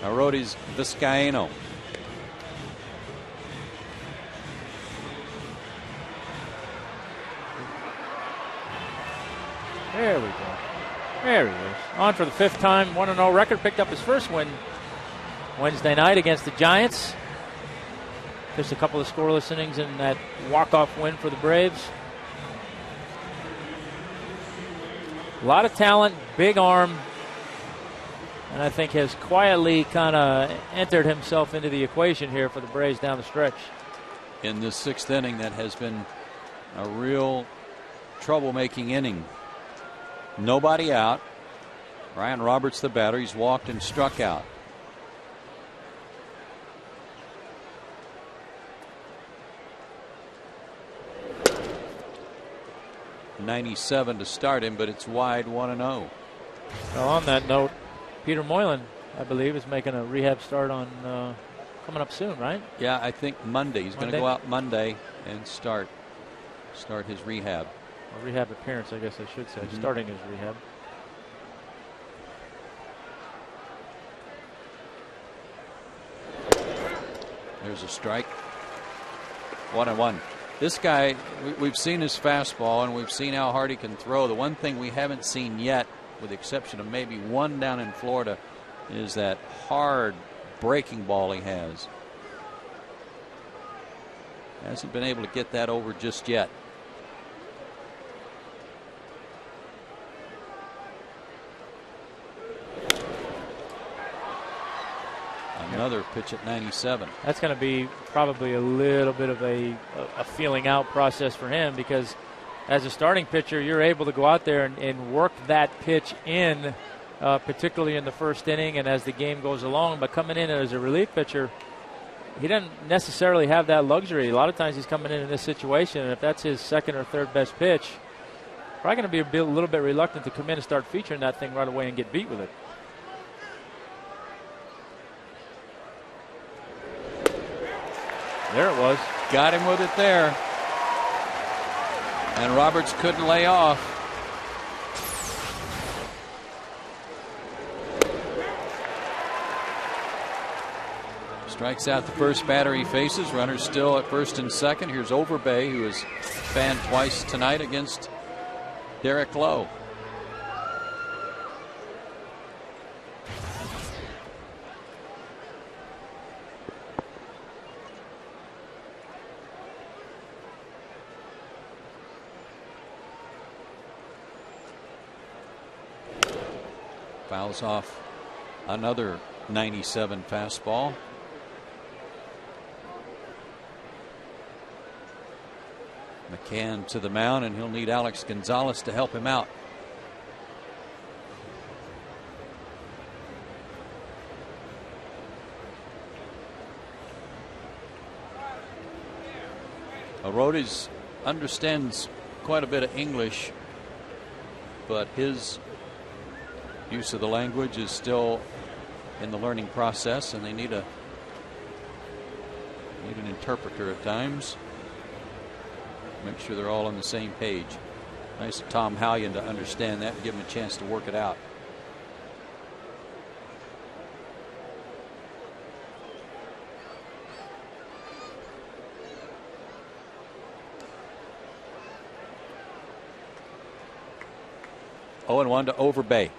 Arody's Vizcaino.
There we go. There he is. On for the 5th time. 1-0 record. Picked up his first win Wednesday night against the Giants. Just a couple of scoreless innings in that walk-off win for the Braves. A lot of talent, big arm, and I think has quietly kind of entered himself into the equation here for the Braves down the stretch.
In this 6th inning, that has been a real troublemaking inning. Nobody out. Ryan Roberts, the batter, he's walked and struck out. .97 to start him, but it's wide, 1-0.
Well, on that note, Peter Moylan, I believe, is making a rehab start on coming up soon, right?
Yeah, I think Monday. He's going to go out Monday and start his rehab.
A rehab appearance, I guess I should say. Starting his rehab.
There's a strike. 1-1. This guy, we've seen his fastball and we've seen how hard he can throw. The one thing we haven't seen yet, with the exception of maybe one down in Florida, is that hard breaking ball he has. Hasn't been able to get that over just yet. Another pitch at 97.
That's going to be probably a little bit of a feeling out process for him, because as a starting pitcher, you're able to go out there and work that pitch in, particularly in the first inning and as the game goes along. But coming in as a relief pitcher, he doesn't necessarily have that luxury. A lot of times he's coming in this situation, and if that's his second or third best pitch, probably going to be a little bit reluctant to come in and start featuring that thing right away and get beat with it. There it was.
Got him with it there. And Roberts couldn't lay off. Strikes out the first batter he faces. Runners still at first and second. Here's Overbay, who has fanned twice tonight against Derek Lowe. Fouls off another 97 fastball. McCann to the mound, and he'll need Alex Gonzalez to help him out. Arodes understands quite a bit of English, but his use of the language is still in the learning process, and they need an interpreter at times. Make sure they're all on the same page. Nice of Tom Hallion to understand that and give him a chance to work it out. Oh, and 1 to Overbay.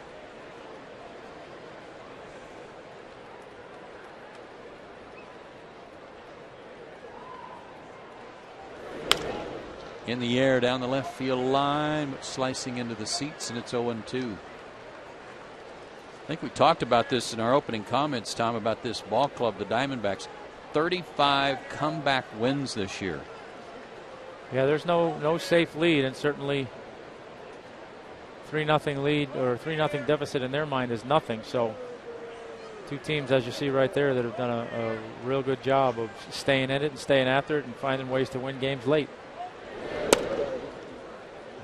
In the air down the left field line, but slicing into the seats, and it's 0-2. I think we talked about this in our opening comments, Tom, about this ball club, the Diamondbacks. 35 comeback wins this year.
Yeah, there's no safe lead, and certainly 3-0 lead or 3-0 deficit in their mind is nothing. So two teams, as you see right there, that have done a real good job of staying in it and staying after it and finding ways to win games late.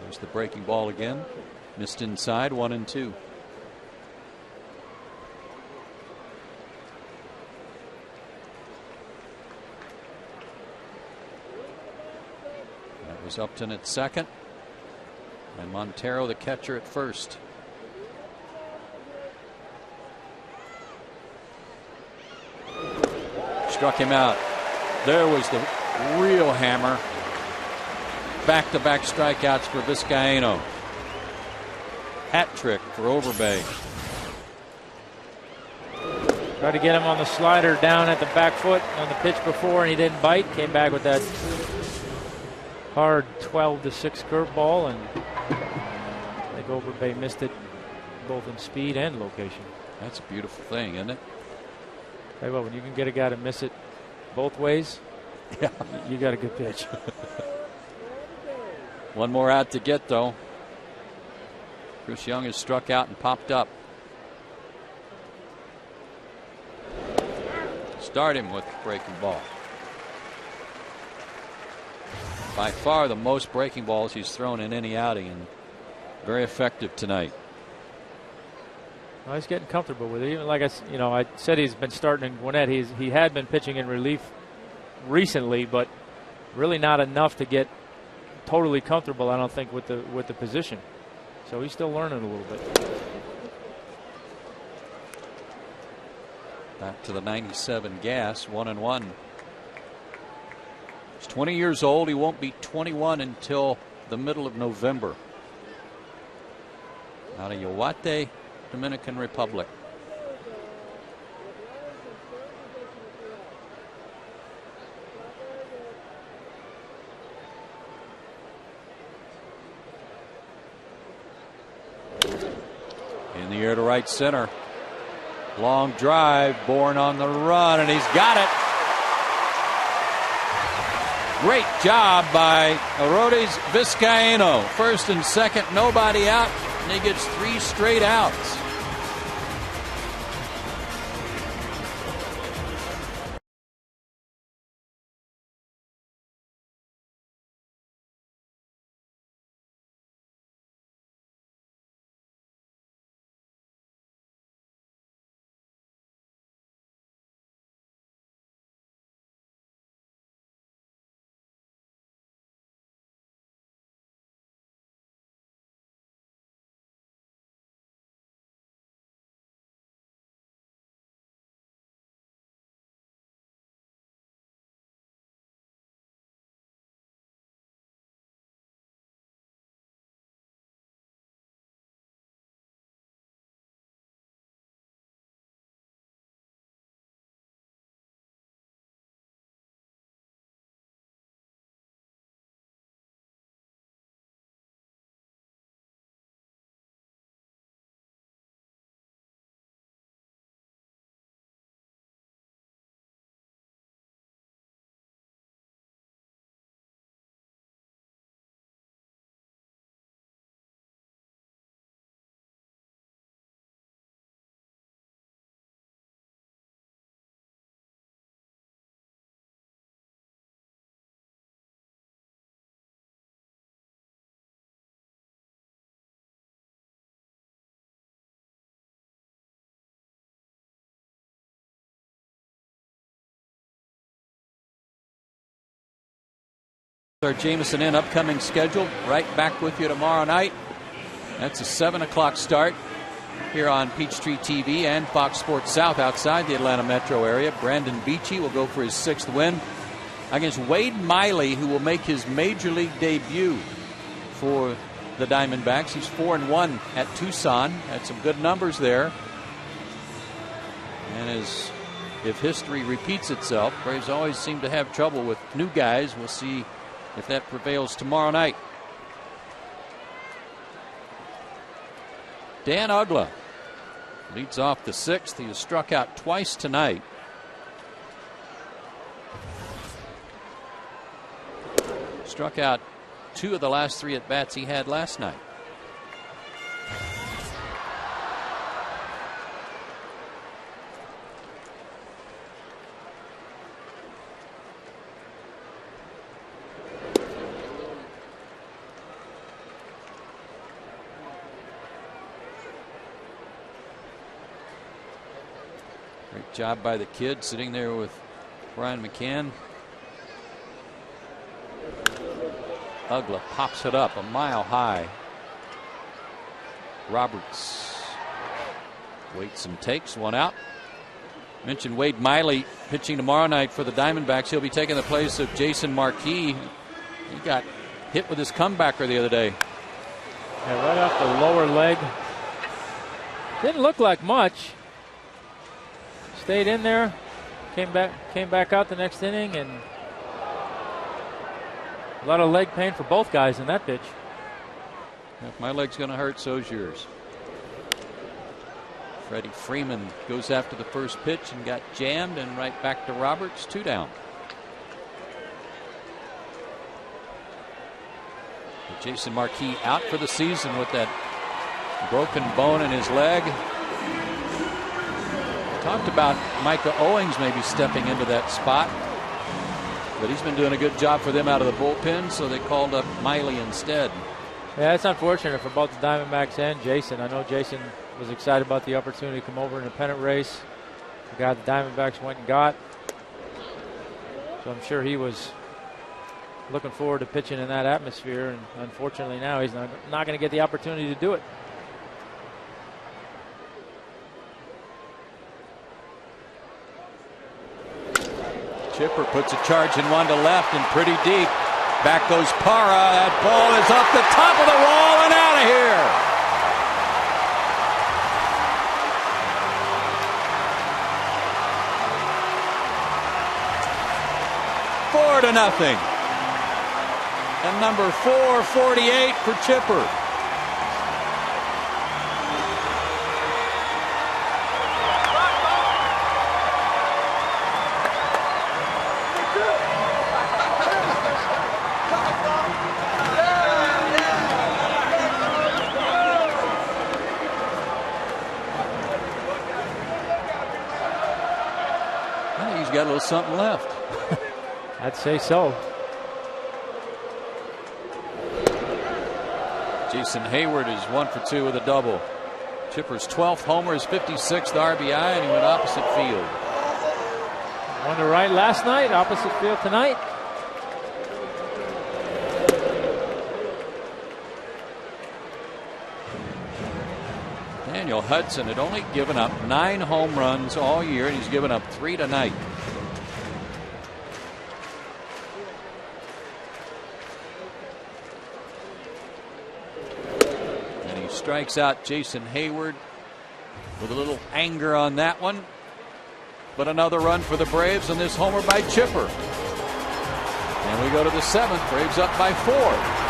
There's the breaking ball again. Missed inside, 1-2. That was Upton at second. And Montero, the catcher, at first. Struck him out. There was the real hammer. Back-to-back strikeouts for Vizcaino. Hat trick for Overbay.
Tried to get him on the slider down at the back foot on the pitch before, and he didn't bite. Came back with that hard 12-6 curveball, and I think Overbay missed it both in speed and location.
That's a beautiful thing, isn't it?
Tell you what, when you can get a guy to miss it both ways,
yeah,
you got a good pitch.
One more out to get, though. Chris Young has struck out and popped up. Start him with the breaking ball. By far the most breaking balls he's thrown in any outing, and very effective tonight.
Well, he's getting comfortable with it. Even like I said, he's been starting in Gwinnett. He had been pitching in relief recently, but really not enough to get totally comfortable, I don't think, with the position. So he's still learning a little bit.
Back to the 97 gas, 1-1. He's 20 years old. He won't be 21 until the middle of November. Out of Yawate, Dominican Republic. In the air to right center. Long drive, Bourne on the run, and he's got it. Great job by Arodes Vizcaino. First and second, nobody out, and he gets 3 straight outs. Our Jameson Inn upcoming schedule. Right back with you tomorrow night. That's a 7 o'clock start here on Peachtree TV and Fox Sports South outside the Atlanta metro area. Brandon Beachy will go for his 6th win against Wade Miley, who will make his major league debut for the Diamondbacks. He's 4-1 at Tucson. Had some good numbers there. And if history repeats itself, Braves always seem to have trouble with new guys. We'll see if that prevails tomorrow night. Dan Uggla leads off the 6th. He has struck out twice tonight. Struck out 2 of the last 3 at-bats he had last night. Great job by the kid sitting there with Brian McCann. Uggla pops it up a mile high. Roberts waits and takes one out. Mentioned Wade Miley pitching tomorrow night for the Diamondbacks. He'll be taking the place of Jason Marquis. He got hit with his comebacker the other day.
Yeah, right off the lower leg. Didn't look like much. Stayed in there, came back out the next inning, and a lot of leg pain for both guys in that pitch.
If my leg's going to hurt, so's yours. Freddie Freeman goes after the first pitch and got jammed, and right back to Roberts, 2 down. But Jason Marquis out for the season with that broken bone in his leg. Talked about Micah Owings maybe stepping into that spot, but he's been doing a good job for them out of the bullpen, so they called up Miley instead.
Yeah, it's unfortunate for both the Diamondbacks and Jason. I know Jason was excited about the opportunity to come over in a pennant race. The guy the Diamondbacks went and got. So I'm sure he was looking forward to pitching in that atmosphere, and unfortunately now he's not going to get the opportunity to do it.
Chipper puts a charge in one to left and pretty deep. Back goes Parra. That ball is up the top of the wall and out of here. Four to nothing. And number 448 for Chipper. Got a little something left.
I'd say so.
Jason Hayward is 1 for 2 with a double. Chipper's 12th homer, his 56th RBI, and he went opposite field.
One to right last night, opposite field tonight.
Daniel Hudson had only given up 9 home runs all year, and he's given up 3 tonight. And he strikes out Jason Hayward with a little anger on that one. But another run for the Braves on this homer by Chipper. And we go to the 7th. Braves up by 4.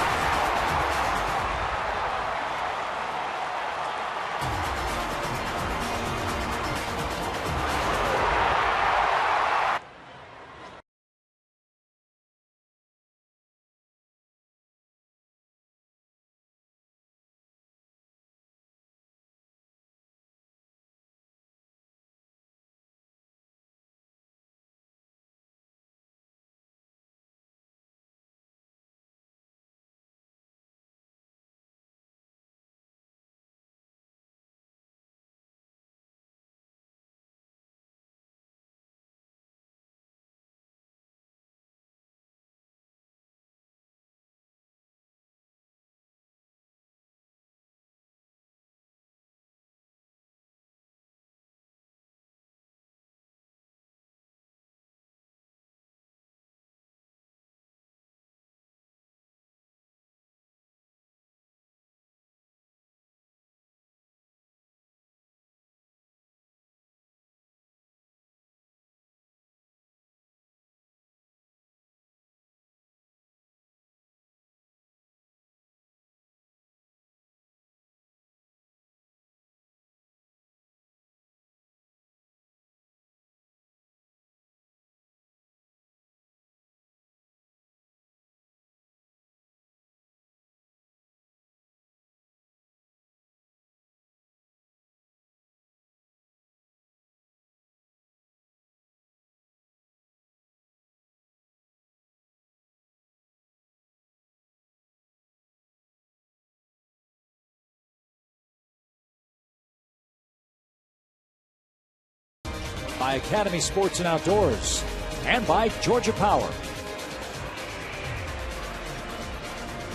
by Academy Sports and Outdoors, and by Georgia Power.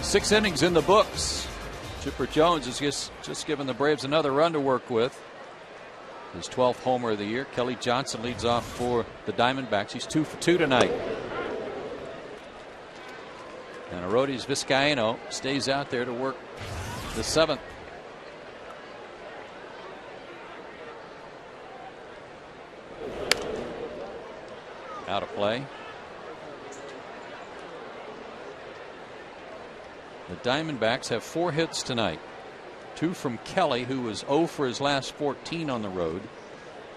6 innings in the books. Chipper Jones has just given the Braves another run to work with. His 12th homer of the year. Kelly Johnson leads off for the Diamondbacks. He's 2 for 2 tonight. And Arodys Vizcaíno stays out there to work the 7th. Out of play. The Diamondbacks have 4 hits tonight. 2 from Kelly, who was 0 for his last 14 on the road,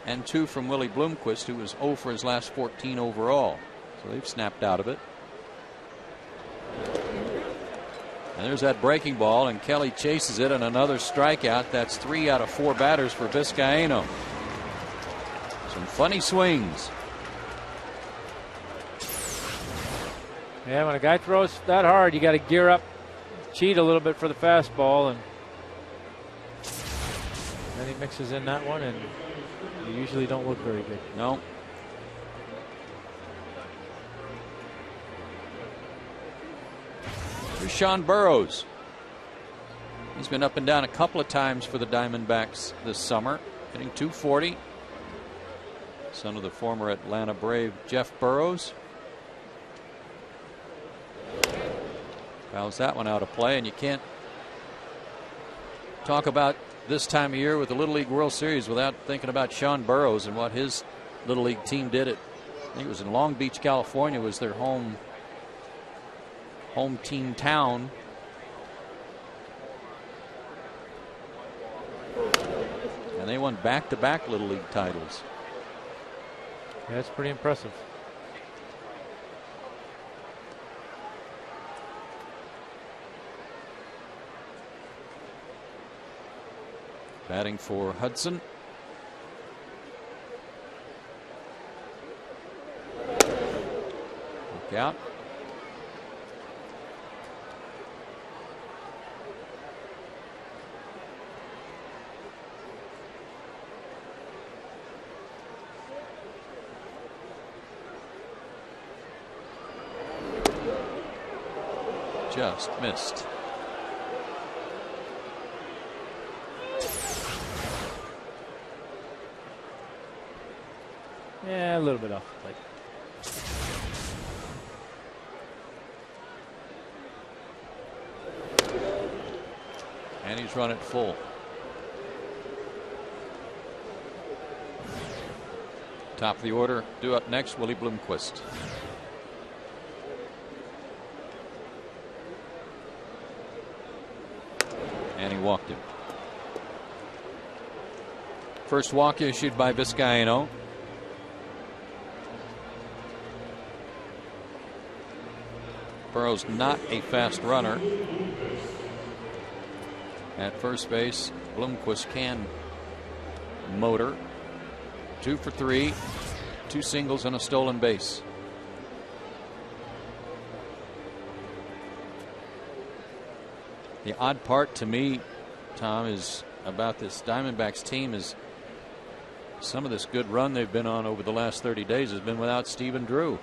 and 2 from Willie Bloomquist, who was 0 for his last 14 overall. So they've snapped out of it. And there's that breaking ball, and Kelly chases it, and another strikeout. That's 3 out of 4 batters for Vizcaíno. Some funny swings.
Yeah, when a guy throws that hard, you got to gear up, cheat a little bit for the fastball, and then he mixes in that one, and you usually don't look very good.
No. Here's Sean Burroughs. He's been up and down a couple of times for the Diamondbacks this summer, hitting .240. Son of the former Atlanta Brave Jeff Burroughs. Fouls that one out of play, and you can't talk about this time of year with the Little League World Series without thinking about Sean Burroughs and what his Little League team did at, I think it was in Long Beach, California, was their home team town. And they won back-to-back Little League titles.
Yeah, that's pretty impressive.
Batting for Hudson. Look out. Just missed.
Yeah, a little bit off the plate.
And he's run it full. Top of the order, due up next, Willie Bloomquist. And he walked him. First walk issued by Vizcaíno. Burroughs not a fast runner. At first base, Bloomquist can motor. 2 for 3, 2 singles and a stolen base. The odd part to me, Tom, is about this Diamondbacks team is some of this good run they've been on over the last 30 days has been without Stephen Drew.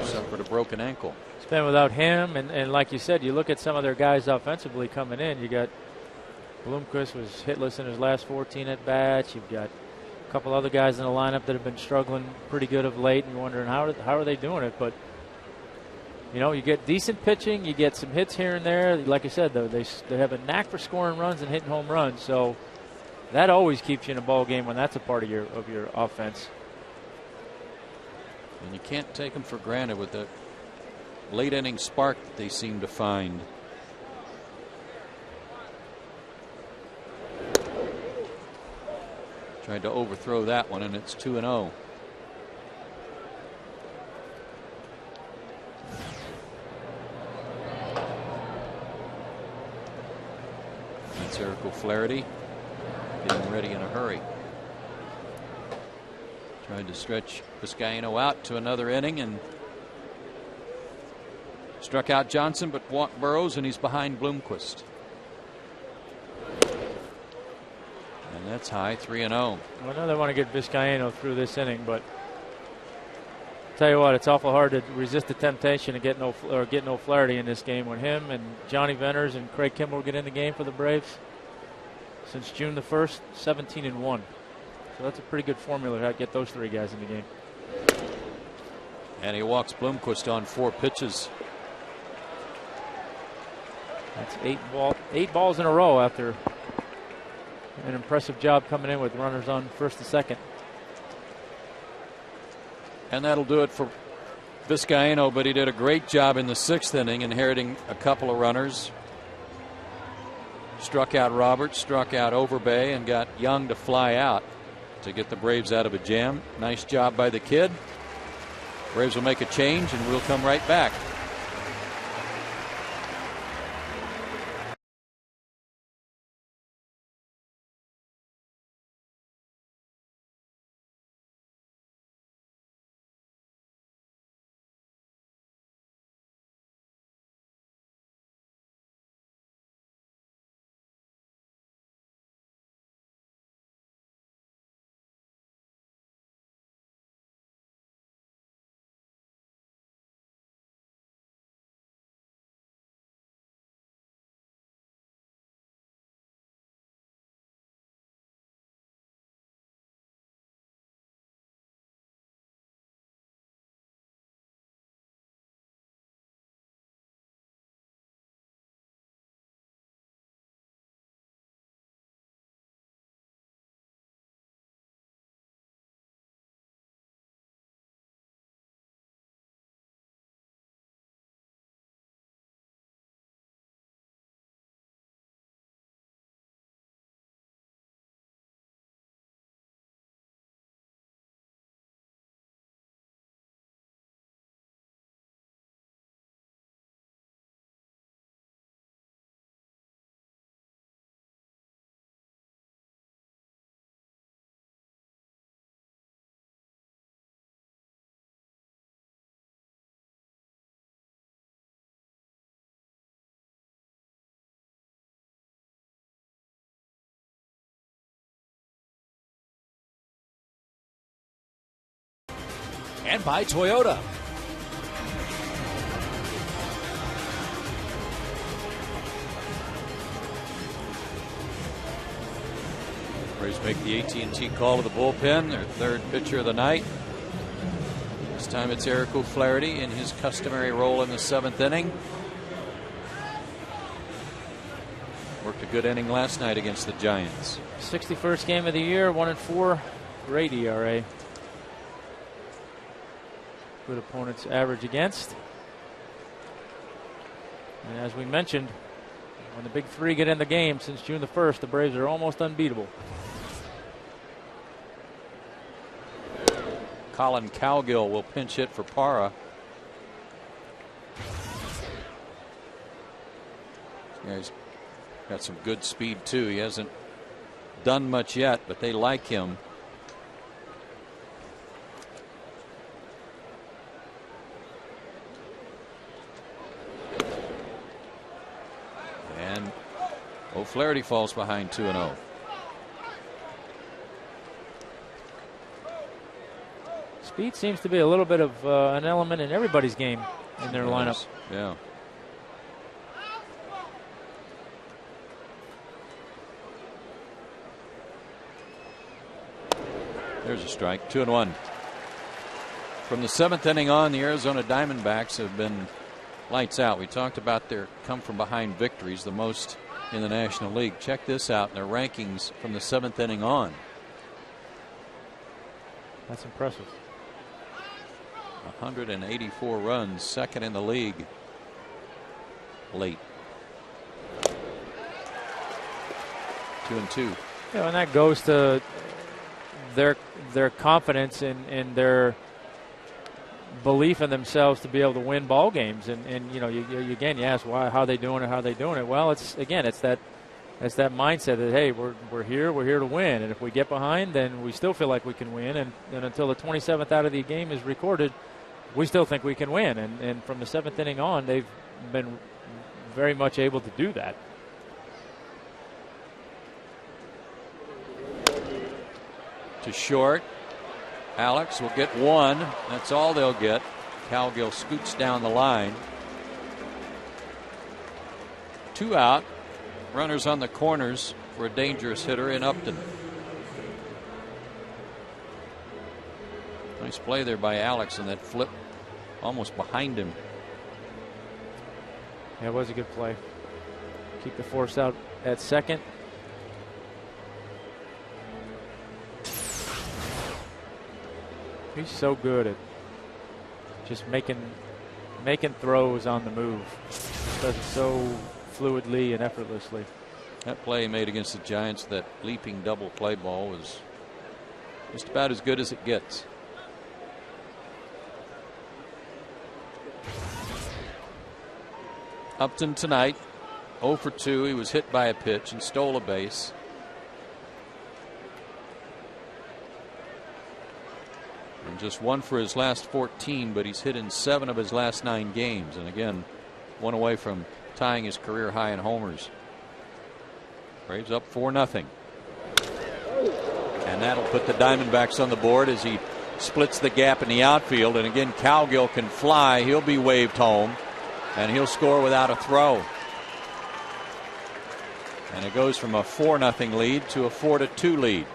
Suffered a broken ankle.
It's been without him, and like you said, you look at some of their guys offensively coming in. You got Bloomquist was hitless in his last 14 at bats. You've got a couple other guys in the lineup that have been struggling pretty good of late, and you're wondering how are they doing it. But you know, you get decent pitching, you get some hits here and there. Like I said, though, they have a knack for scoring runs and hitting home runs, so that always keeps you in a ball game when that's a part of your offense.
And you can't take them for granted with the late inning spark that they seem to find. Tried to overthrow that one, and it's 2-0. That's Eric O'Flaherty getting ready in a hurry. Tried to stretch Vizcaíno out to another inning and struck out Johnson, but walked Burroughs, and he's behind Bloomquist. And And that's high, 3-0.
Well, I know they want to get Vizcaino through this inning, but tell you what, it's awful hard to resist the temptation to get no Flaherty in this game when him and Johnny Venters and Craig Kimball get in the game for the Braves. Since June the 1st, 17-1. So that's a pretty good formula to get those three guys in the game.
And he walks Bloomquist on 4 pitches.
That's 8 balls in a row after an impressive job coming in with runners on first and second.
And that'll do it for Vizcaino, but he did a great job in the 6th inning, inheriting a couple of runners. Struck out Roberts, struck out Overbay, and got Young to fly out to get the Braves out of a jam. Nice job by the kid. Braves will make a change, and we'll come right back.
And by Toyota.
Braves make the AT&T call to the bullpen, their 3rd pitcher of the night. This time it's Eric O'Flaherty in his customary role in the 7th inning. Worked a good inning last night against the Giants.
61st game of the year, 1-4, great ERA. Good opponents average against. And as we mentioned, when the big three get in the game since June the 1st, the Braves are almost unbeatable.
Colin Cowgill will pinch hit for Parra. Yeah, he's got some good speed too. He hasn't done much yet, but they like him. And O'Flaherty falls behind 2-0.
Speed seems to be a little bit of an element in everybody's game in their lineup.
Yeah. There's a strike, 2-1. From the 7th inning on, the Arizona Diamondbacks have been lights out. We talked about their come from behind victories, the most in the National League. Check this out in their rankings from the 7th inning on.
That's impressive.
184 runs, 2nd in the league. Late. 2-2.
Yeah, and that goes to their confidence in their belief in themselves to be able to win ball games. And you know, you ask why, how they doing it. Well, it's that mindset that, hey, we're here to win, and if we get behind, then we still feel like we can win, and until the 27th out of the game is recorded, we still think we can win. And from the 7th inning on, they've been very much able to do that.
to short. Alex will get one. That's all they'll get. Cowgill scoots down the line. 2 out. Runners on the corners for a dangerous hitter in Upton. Nice play there by Alex, and that flip almost behind him.
Yeah, it was a good play. Keep the force out at second. He's so good at just making throws on the move. Does it so fluidly and effortlessly.
That play he made against the Giants, that leaping double play ball, was just about as good as it gets. Upton tonight, 0 for 2. He was hit by a pitch and stole a base. And just 1 for his last 14, but he's hit in 7 of his last 9 games. And again, 1 away from tying his career high in homers. Braves up 4-0. And that'll put the Diamondbacks on the board as he splits the gap in the outfield. And again, Cowgill can fly. He'll be waved home. And he'll score without a throw. And it goes from a 4-0 lead to a 4-2 lead.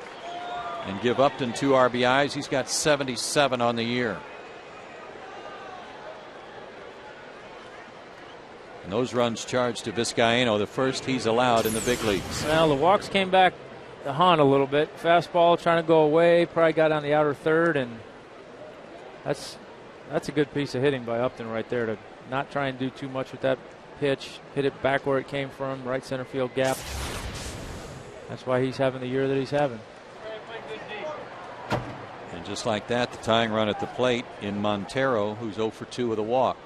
And give Upton 2 RBIs. He's got 77 on the year. And those runs charged to Vizcaino, the first he's allowed in the big leagues.
Well, the walks came back to haunt a little bit. Fastball trying to go away. Probably got on the outer third. And that's a good piece of hitting by Upton right there, to not try and do too much with that pitch. Hit it back where it came from, right center field gap. That's why he's having the year that he's having.
And just like that, the tying run at the plate in Montero, who's 0 for 2 with a walk.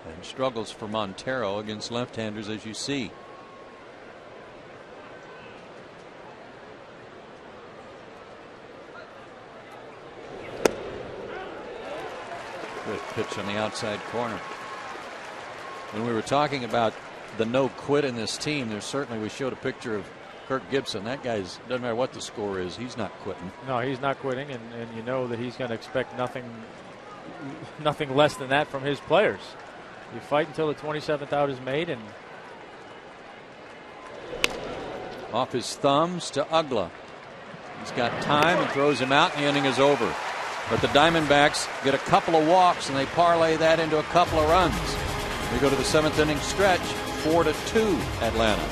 And struggles for Montero against left-handers, as you see. Good pitch on the outside corner. When we were talking about the no quit in this team, there's certainly, we showed a picture of Kirk Gibson. That guy's, doesn't matter what the score is, he's not quitting.
No, he's not quitting, and you know that he's going to expect nothing less than that from his players. You fight until the 27th out is made. And
off his thumbs to Ugla. He's got time and throws him out, and the inning is over. But the Diamondbacks get a couple of walks, and they parlay that into a couple of runs. We go to the 7th inning stretch, 4-2 Atlanta.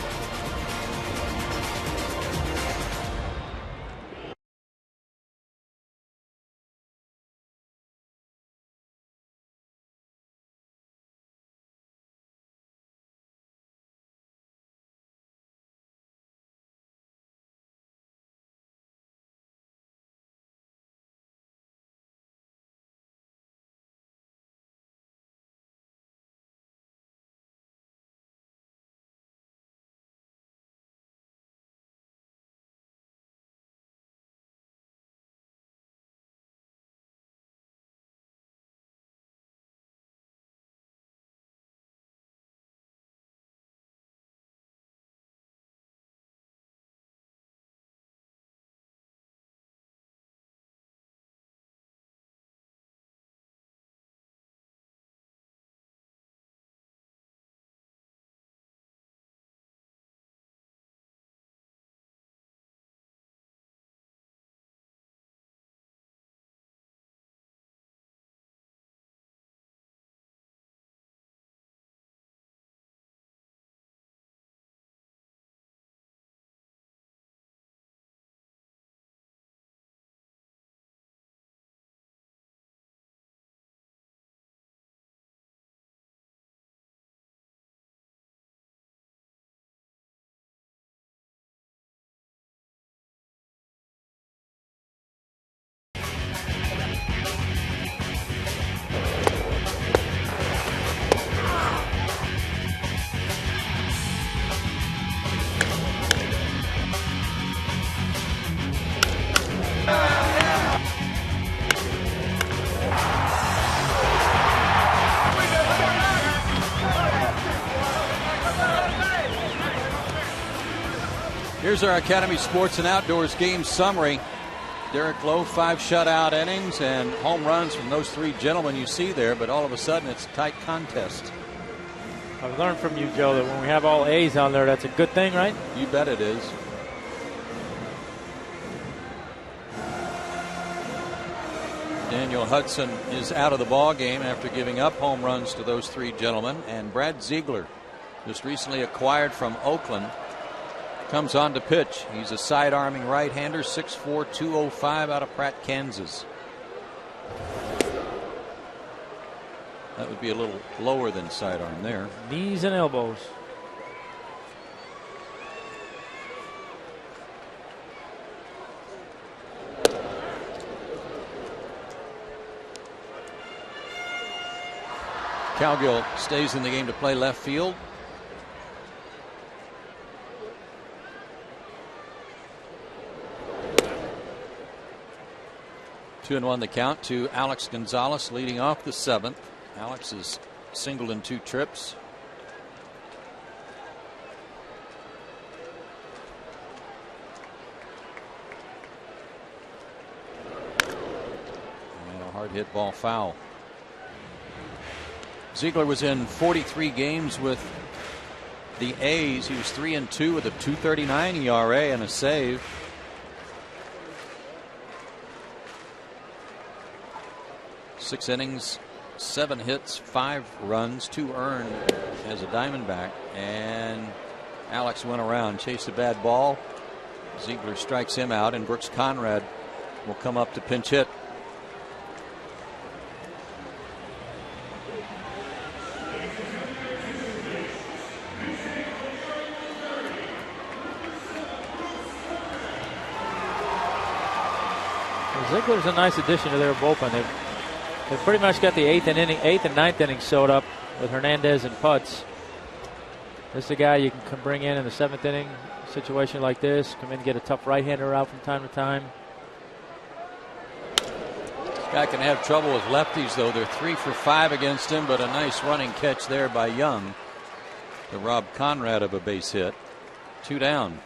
Here's our Academy Sports and Outdoors game summary. Derek Lowe, 5 shutout innings and home runs from those 3 gentlemen you see there, but all of a sudden it's a tight contest.
I've learned from you, Joe, that when we have all A's on there, that's a good thing, right?
You bet it is. Daniel Hudson is out of the ball game after giving up home runs to those 3 gentlemen, and Brad Ziegler, just recently acquired from Oakland, comes on to pitch. He's a side-arming right-hander, 6'4", 205 out of Pratt, Kansas. That would be a little lower than sidearm there.
Knees and elbows.
Cowgill stays in the game to play left field. Two and 1 the count to Alex Gonzalez leading off the 7th. Alex is singled in 2 trips. And a hard hit ball foul. Ziegler was in 43 games with the A's. He was 3-2 with a 2.39 ERA and a save. Six innings, 7 hits, 5 runs, 2 earned as a Diamondback. And Alex went around, chased a bad ball. Ziegler strikes him out, and Brooks Conrad will come up to pinch hit.
Ziegler's a nice addition to their bullpen. They've pretty much got the 8th and 9th inning sewed up with Hernandez and Putz. This is a guy you can bring in the 7th inning situation like this. Come in and get a tough right-hander out from time to time.
This guy can have trouble with lefties, though. They're 3 for 5 against him, but a nice running catch there by Young to rob Conrad of a base hit. 2 down.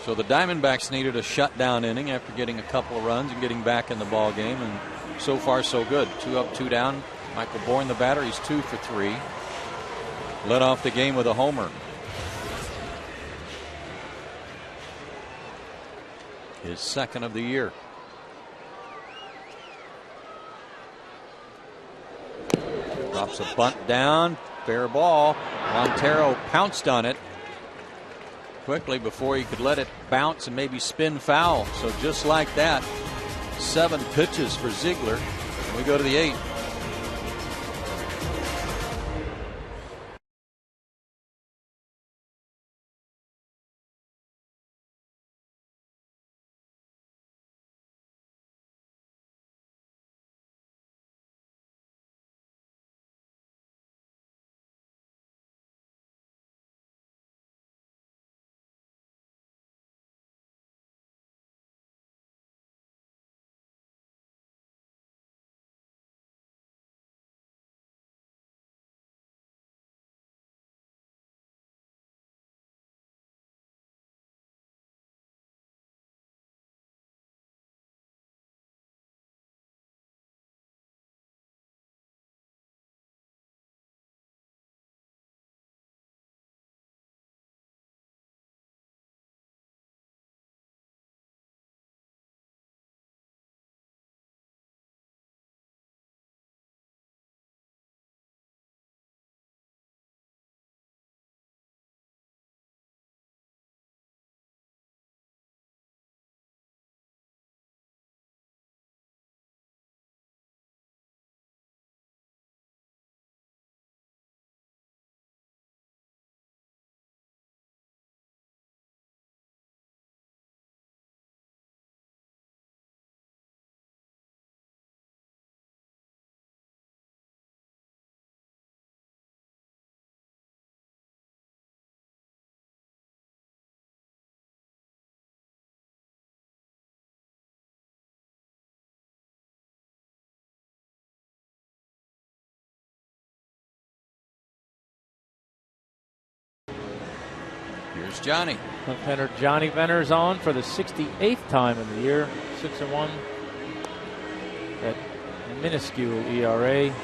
So the Diamondbacks needed a shutdown inning after getting a couple of runs and getting back in the ball game, and so far so good. 2 up, 2 down. Michael Bourne, the batter, he's 2 for 3. Led off the game with a homer. His 2nd of the year. Drops a bunt down. Fair ball. Montero pounced on it quickly before he could let it bounce and maybe spin foul. So just like that, 7 pitches for Ziegler. We go to the 8th. Here's Johnny.
Left-hander Johnny Venner's on for the 68th time in the year. 6-1. That minuscule ERA.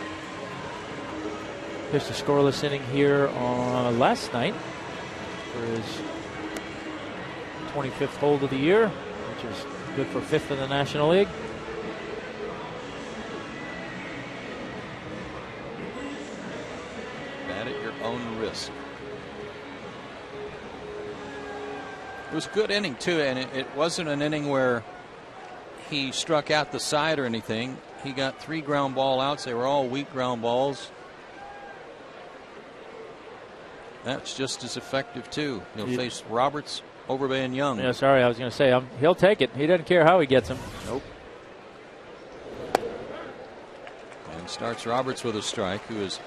Pitched a scoreless inning here on last night for his 25th hold of the year, which is good for 5th in the National League.
Bat at your own risk. It was a good inning, too, and it wasn't an inning where he struck out the side or anything. He got 3 ground ball outs. They were all weak ground balls. That's just as effective, too. He'll face Roberts, Overbay, and Young.
Yeah, sorry, I was going to say, he'll take it. He doesn't care how he gets him.
Nope. And starts Roberts with a strike, who has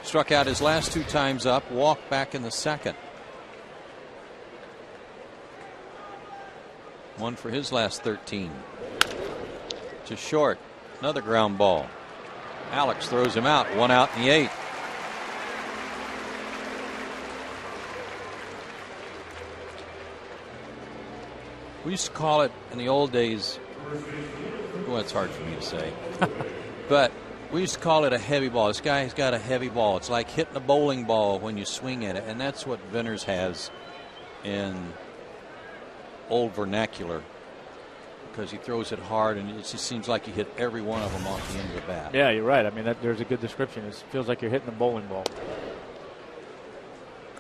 struck out his last 2 times up, walked back in the second. 1 for his last 13. To short. Another ground ball. Alex throws him out. 1 out in the 8th. We used to call it in the old days, well, it's hard for me to say, but we used to call it a heavy ball. This guy's got a heavy ball. It's like hitting a bowling ball when you swing at it, and that's what Venners has in old vernacular, because he throws it hard, and it just seems like you hit every one of them off the end of the bat.
Yeah, you're right. I mean, there's a good description. It feels like you're hitting a bowling ball.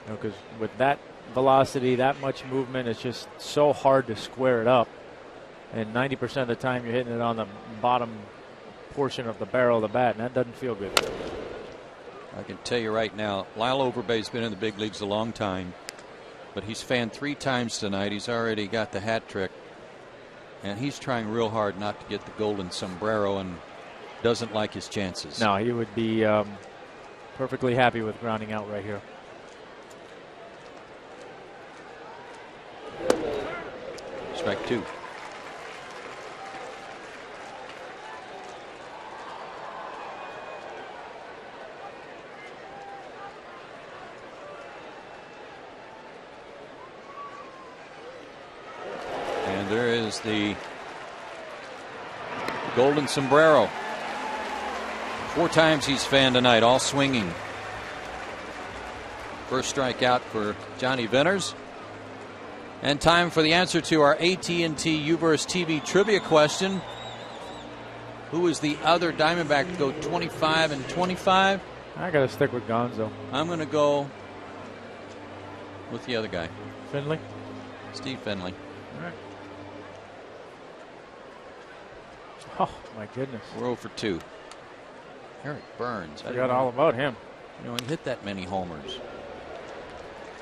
Because with that velocity, that much movement, it's just so hard to square it up. And 90% of the time you're hitting it on the bottom portion of the barrel of the bat, and that doesn't feel good.
I can tell you right now, Lyle Overbay's been in the big leagues a long time, but he's fanned 3 times tonight. He's already got the hat trick, and he's trying real hard not to get the golden sombrero and doesn't like his chances.
No, he would be perfectly happy with grounding out right here.
Strike 2. And there is the golden sombrero. 4 times he's fanned tonight, all swinging. First strikeout for Johnny Venners. And time for the answer to our AT&T Uverse TV trivia question. Who is the other Diamondback to go 25 and 25?
I got to stick with Gonzo.
I'm going to go with the other guy.
Finley?
Steve Finley.
All right. Oh, my goodness.
We're 0 for 2. Eric Burns.
I forgot all about him.
You know, he hit that many homers.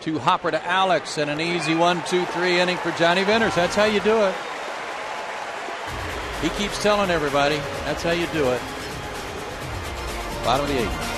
2 hopper to Alex, and an easy 1-2-3 inning for Johnny Venners. That's how you do it. He keeps telling everybody that's how you do it. Bottom of the 8th.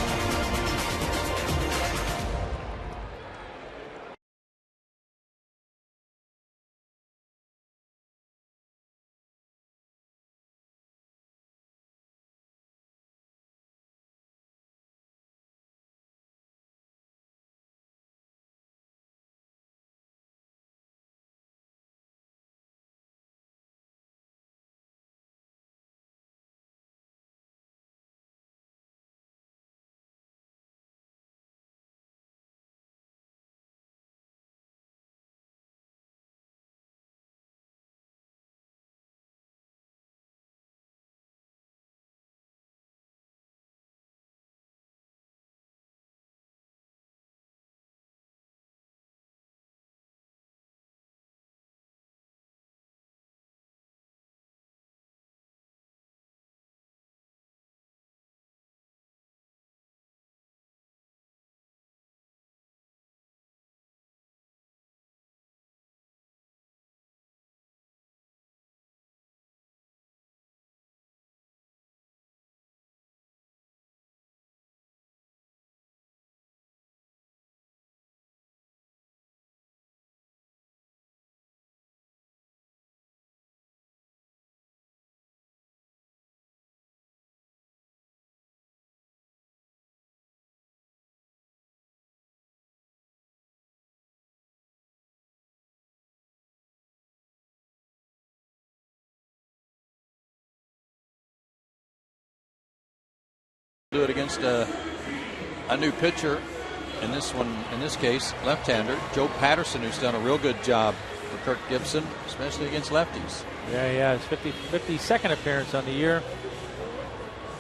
Do it against a new pitcher. In this case, left-hander Joe Patterson, who's done a real good job for Kirk Gibson, especially against lefties.
Yeah, his 52nd appearance on the year.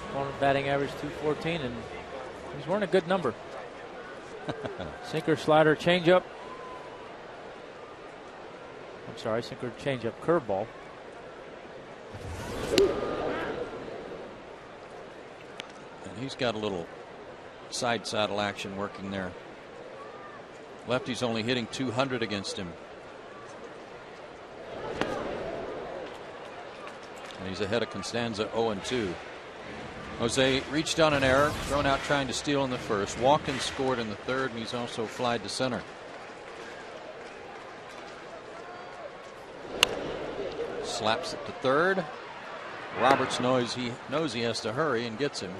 Opponent batting average .214, and he's wearing a good number. Sinker, slider, changeup. I'm sorry, sinker, changeup, curveball.
And he's got a little side saddle action working there. Lefty's only hitting .200 against him. And he's ahead of Constanza 0-2. Jose reached on an error, thrown out trying to steal in the first. Watkins scored in the third, and he's also flied to center. Slaps it to third. Roberts knows he has to hurry and gets him.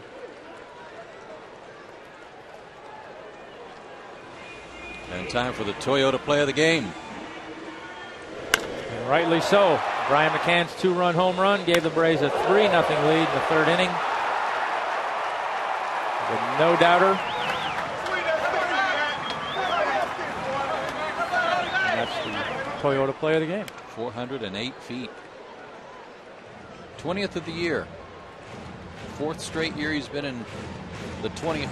And time for the Toyota play of the game.
And rightly so. Brian McCann's 2-run home run gave the Braves a 3-0 lead in the third inning. With no doubter. And that's the Toyota play of the game.
408 feet. 20th of the year. 4th straight year he's been in the 20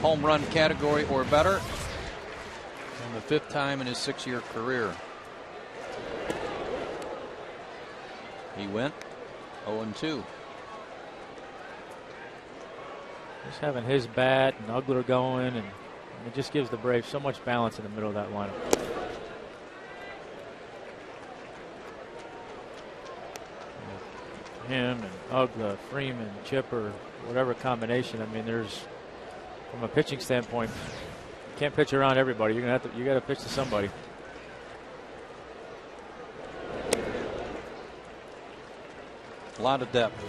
home run category or better. And the 5th time in his 6-year career. He went 0-2.
Just having his bat and Ugler going, and it just gives the Braves so much balance in the middle of that lineup. Him and Ugler, Freeman, Chipper, whatever combination. I mean, there's, from a pitching standpoint, you can't pitch around everybody. You got to pitch to somebody.
A lot of depth.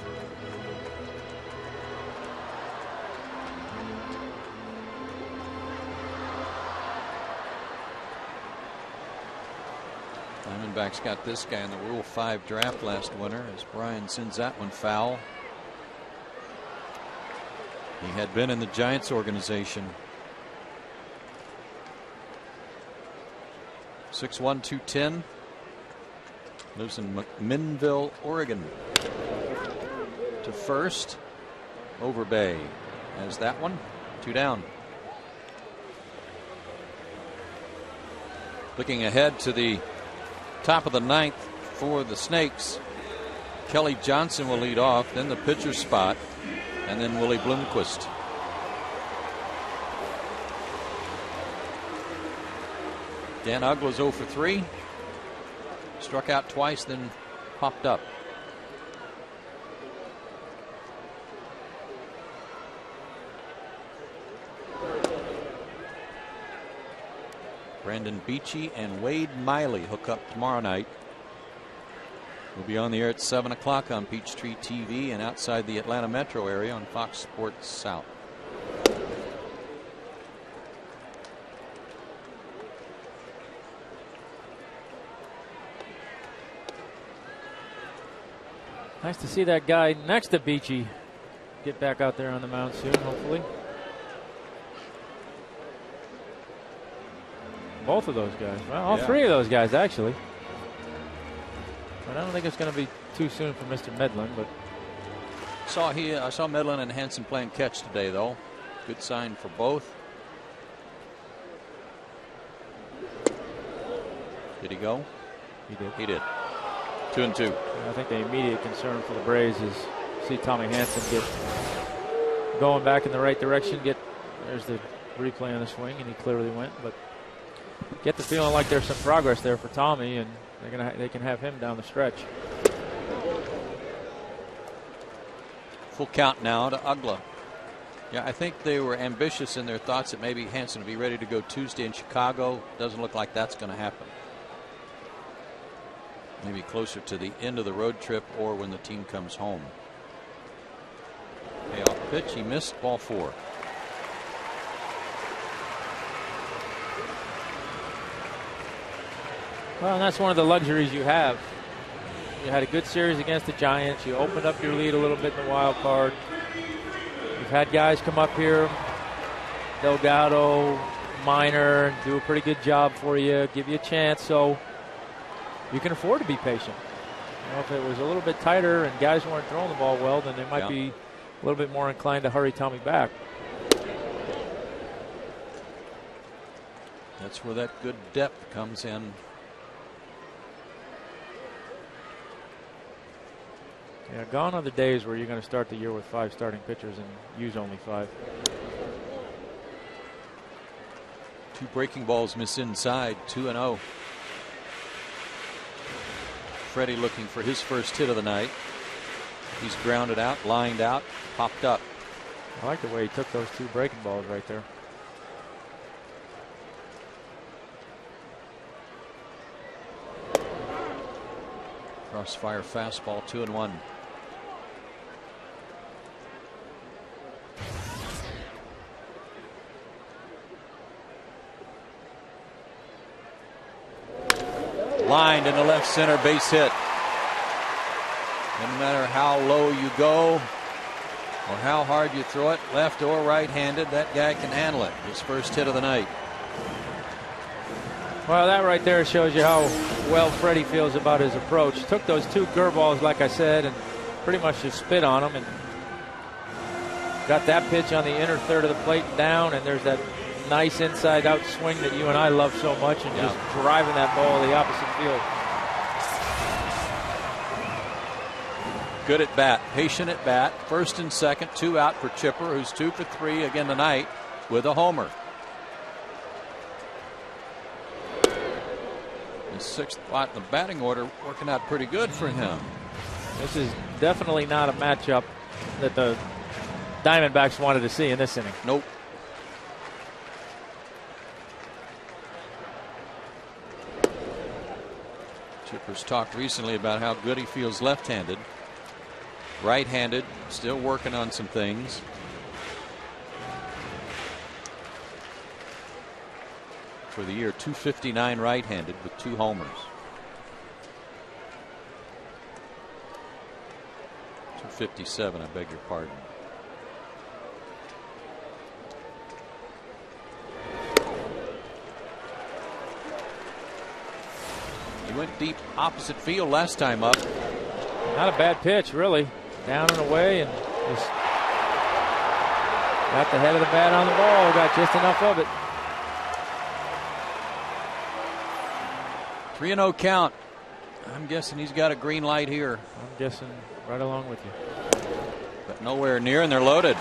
Diamondbacks got this guy in the Rule 5 draft last winter as Brian sends that one foul. He had been in the Giants organization. 6'1", 210. Lives in McMinnville, Oregon. To first. Overbay has that one. 2 down. Looking ahead to the top of the 9th for the Snakes. Kelly Johnson will lead off, then the pitcher spot, and then Willie Bloomquist. Dan Ugla's 0 for 3. Struck out twice, then popped up. Brandon Beachy and Wade Miley hook up tomorrow night. We'll be on the air at 7 o'clock on Peachtree TV and outside the Atlanta metro area on Fox Sports South.
Nice to see that guy next to Beachy get back out there on the mound soon, hopefully. Both of those guys. Well, all three of those guys, actually. But I don't think it's going to be too soon for Mr. Medlin, but
I saw Medlin and Hansen playing catch today, though. Good sign for both. Did he go?
He did.
He did. 2-2.
I think the immediate concern for the Braves is see Tommy Hansen get going back in the right direction. There's the replay on the swing, and he clearly went, but get the feeling like there's some progress there for Tommy, and they can have him down the stretch.
Full count now to Ugla. Yeah, I think they were ambitious in their thoughts that maybe Hansen would be ready to go Tuesday in Chicago. Doesn't look like that's going to happen. Maybe closer to the end of the road trip or when the team comes home. Payoff pitch, he missed, ball 4.
Well, and that's one of the luxuries you have. You had a good series against the Giants. You opened up your lead a little bit in the wild card. If had guys come up here, Delgado, Minor, do a pretty good job for you, give you a chance, so you can afford to be patient. You know, if it was a little bit tighter and guys weren't throwing the ball well, then they might be a little bit more inclined to hurry Tommy back.
That's where that good depth comes in.
Yeah, gone are the days where you're going to start the year with 5 starting pitchers and use only 5.
2 breaking balls miss inside, 2-0. Freddie looking for his first hit of the night. He's grounded out, lined out, popped up.
I like the way he took those 2 breaking balls right there.
Crossfire fastball, 2-1. Lined in the left center, base hit. No matter how low you go or how hard you throw it, left or right-handed, that guy can handle it. His first hit of the night.
Well, that right there shows you how well Freddie feels about his approach. Took those 2 curveballs, like I said, and pretty much just spit on them, and got that pitch on the inner third of the plate and down, and there's that nice inside-out swing that you and I love so much, and just driving that ball to the opposite field.
Good at bat, patient at bat. First and second, 2 out for Chipper, who's 2 for 3 again tonight with a homer. His 6th spot in the batting order working out pretty good for him.
This is definitely not a matchup that the Diamondbacks wanted to see in this inning.
Nope. Chipper's talked recently about how good he feels left-handed. Right-handed, still working on some things. For the year, 259 right-handed with 2 homers. 257, I beg your pardon. He went deep opposite field last time up.
Not a bad pitch, really. Down and away, and just got the head of the bat on the ball, got just enough of it.
3-0 count. I'm guessing he's got a green light here.
I'm guessing right along with you.
But nowhere near, and they're loaded.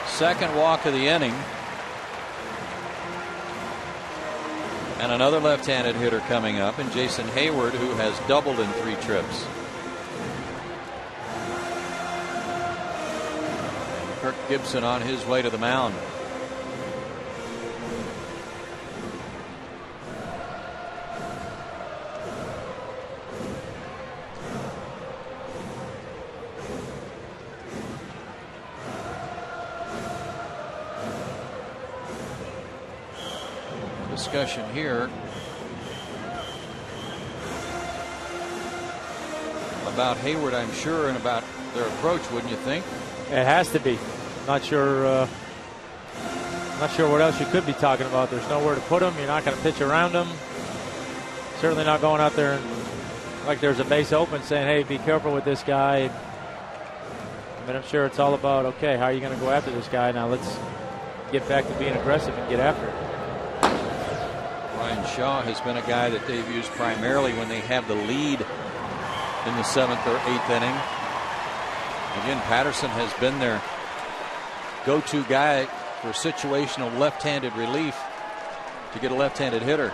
Second walk of the inning. And another left-handed hitter coming up, and Jason Hayward, who has doubled in 3 trips. And Kirk Gibson on his way to the mound. Discussion here about Hayward, I'm sure, and about their approach, wouldn't you think?
It has to be. Not sure what else you could be talking about. There's nowhere to put him. You're not going to pitch around him. Certainly not going out there and like there's a base open saying, hey, be careful with this guy. I mean, I'm sure it's all about, okay, how are you going to go after this guy? Now let's get back to being aggressive and get after it.
Ryan Shaw has been a guy that they've used primarily when they have the lead in the 7th or 8th inning. Again, Patterson has been their go-to guy for situational left-handed relief to get a left-handed hitter.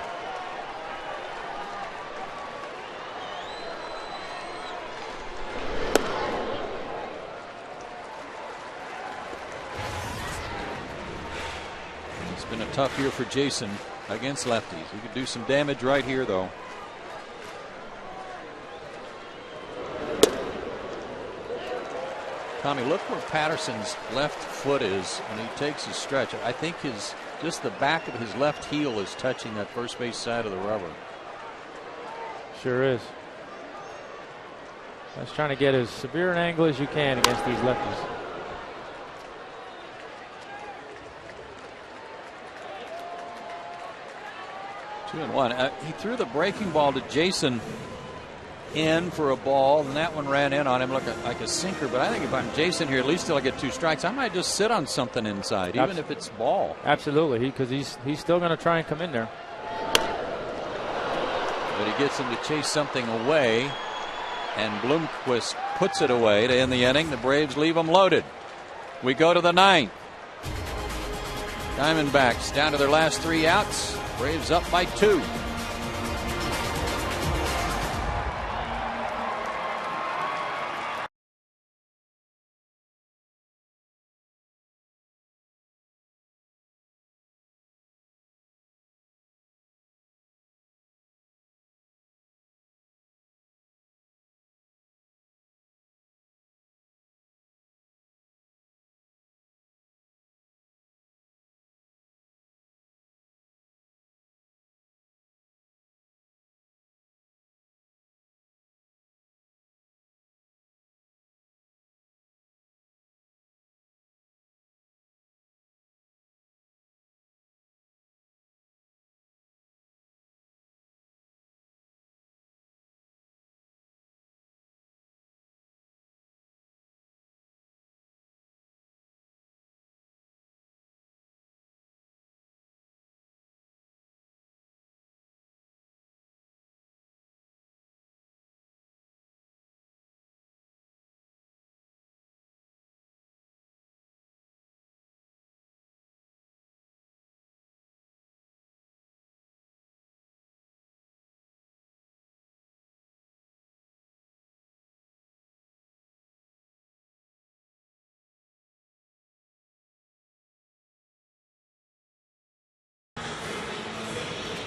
It's been a tough year for Jason against lefties. He could do some damage right here, though. Tommy, look where Patterson's left foot is when he takes his stretch. I think just the back of his left heel is touching that first base side of the rubber.
Sure is. He's trying to get as severe an angle as you can against these lefties.
Two and one. He threw the breaking ball to Jason in for a ball, and that one ran in on him like a sinker. But I think if I'm Jason here, at least till I get 2 strikes, I might just sit on something inside, even if it's ball.
Absolutely, because he's still going to try and come in there.
But he gets him to chase something away, and Bloomquist puts it away to end the inning. The Braves leave them loaded. We go to the 9th. Diamondbacks down to their last 3 outs. Braves up by 2.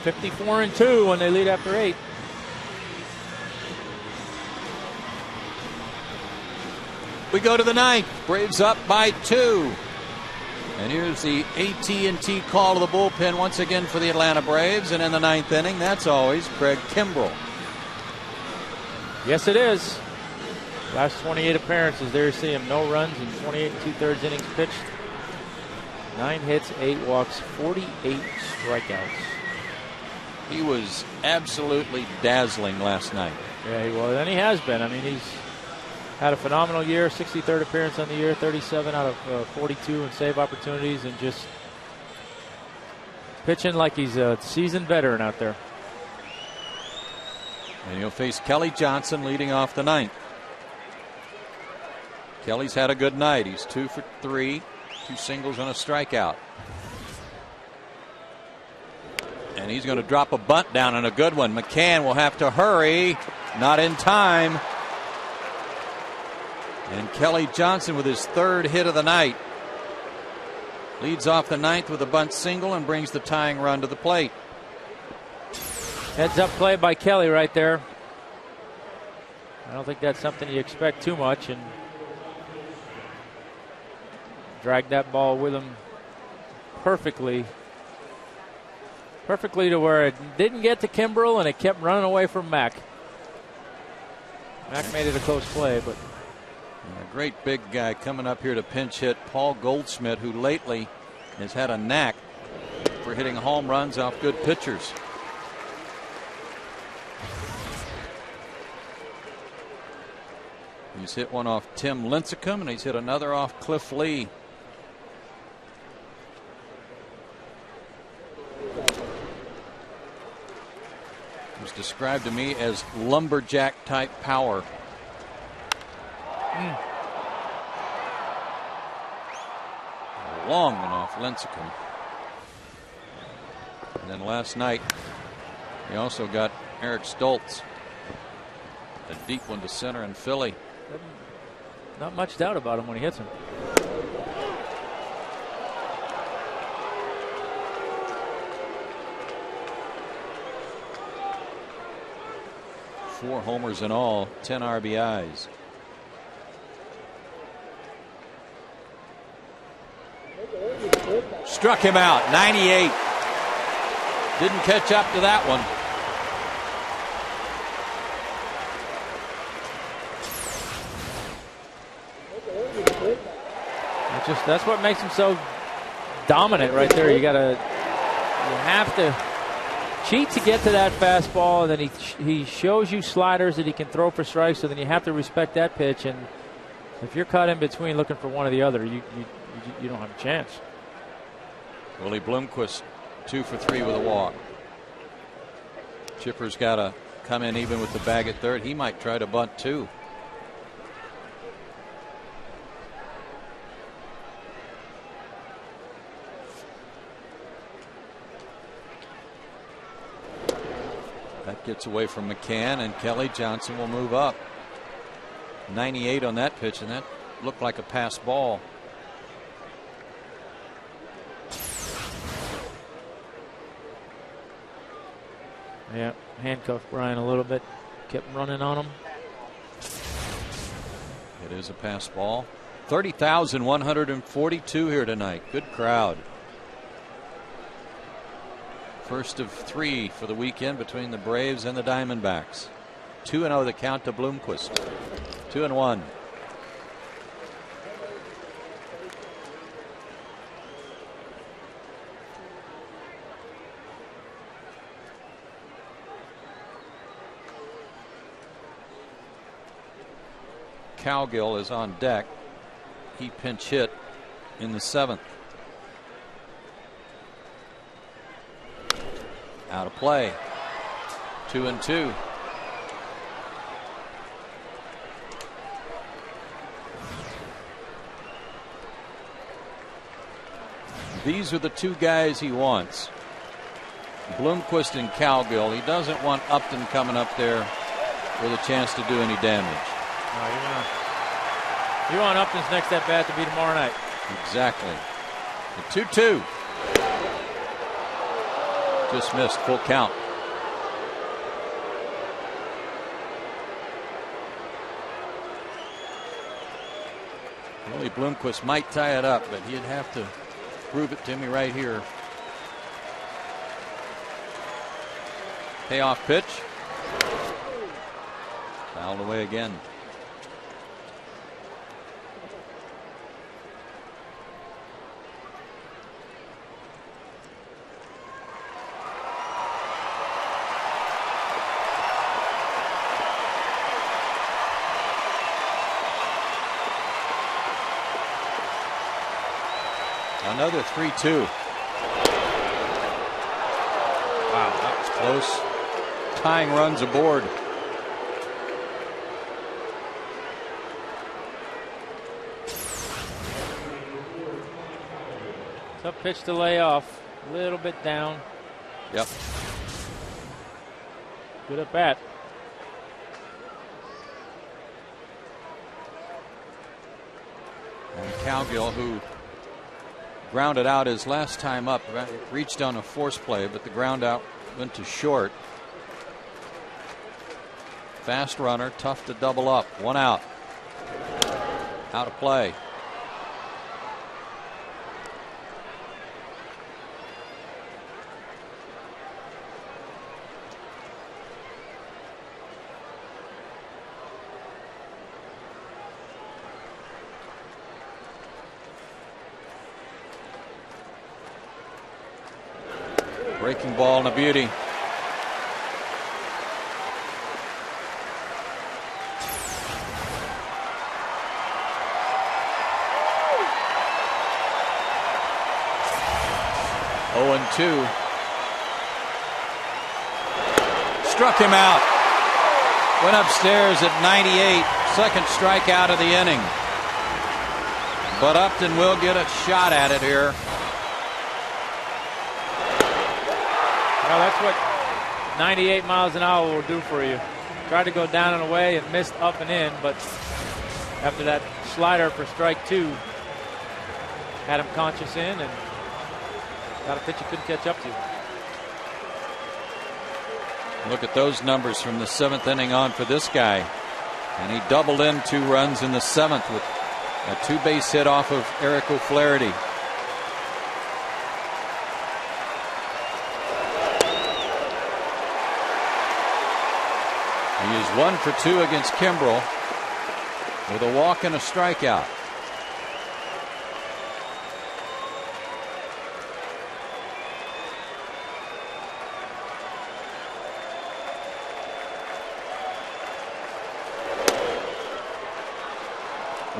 (54-2) when they lead after 8.
We go to the 9th. Braves up by 2. And here's the AT&T call to the bullpen once again for the Atlanta Braves. And in the 9th inning, that's always Craig Kimbrell.
Yes, it is. Last 28 appearances, there you see him. No runs in 28 2/3 innings pitched. 9 hits, 8 walks, 48 strikeouts.
He was absolutely dazzling last night.
Yeah, he was, and he has been. I mean, he's had a phenomenal year, 63rd appearance on the year, 37 out of 42 in save opportunities, and just pitching like he's a seasoned veteran out there.
And he'll face Kelly Johnson leading off the 9th. Kelly's had a good night. He's 2 for 3, 2 singles and a strikeout. And he's going to drop a bunt down and a good one. McCann will have to hurry. Not in time. And Kelly Johnson with his 3rd hit of the night leads off the 9th with a bunt single and brings the tying run to the plate.
Heads up play by Kelly right there. I don't think that's something you expect too much, and dragged that ball with him perfectly to where it didn't get to Kimbrell and it kept running away from Mac. Mac made it a close play, but
a great big guy coming up here to pinch hit Paul Goldschmidt, who lately has had a knack for hitting home runs off good pitchers. He's hit one off Tim Lincecum, and he's hit another off Cliff Lee. It was described to me as lumberjack type power. A long one off Lincecum. And then last night, he also got Eric Stoltz. A deep one to center in Philly.
not much doubt about him when he hits him.
Four homers in all, 10 RBIs. Struck him out, 98. Didn't catch up to that one.
That's what makes him so dominant right there. You have to cheat to get to that fastball, and then he shows you sliders that he can throw for strikes. So then you have to respect that pitch. And if you're caught in between looking for one or the other, you don't have a chance.
Willie Bloomquist 2 for 3 with a walk. Chipper's got to come in even with the bag at third. He might try to bunt too. That gets away from McCann, and Kelly Johnson will move up. 98 on that pitch, and that looked like a pass ball.
Yeah, handcuffed Brian a little bit. Kept running on him.
It is a pass ball. 30,142 here tonight. Good crowd. First of 3 for the weekend between the Braves and the Diamondbacks. 2-0 the count to Bloomquist. 2-1. Cowgill is on deck. He pinch hit in the 7th. Out of play. 2-2. These are the two guys he wants. Bloomquist and Cowgill. He doesn't want Upton coming up there with a chance to do any damage.
No, you want Upton's next at bat to be tomorrow night.
Exactly. The 2-2. Just missed, full count. Willie Bloomquist might tie it up, but he'd have to prove it to me right here. Payoff pitch. Fouled away again. Another 3-2. Wow, that was close. Tying runs aboard.
Tough pitch to lay off. A little bit down.
Yep.
Good at bat.
And Cowgill, who grounded out his last time up, reached on a force play, but the ground out went to short. Fast runner, tough to double up. 1 out. Out of play. Breaking ball and a beauty. Oh, 0-2. Struck him out. Went upstairs at 98. Second strikeout of the inning. But Upton will get a shot at it here.
Well, that's what 98 miles an hour will do for you. Tried to go down and away and missed up and in, but after that slider for strike 2, had him conscious in and got a pitch he couldn't catch up to.
Look at those numbers from the 7th inning on for this guy. And he doubled in 2 runs in the 7th with a 2-base hit off of Eric O'Flaherty. He is 1 for 2 against Kimbrel with a walk and a strikeout.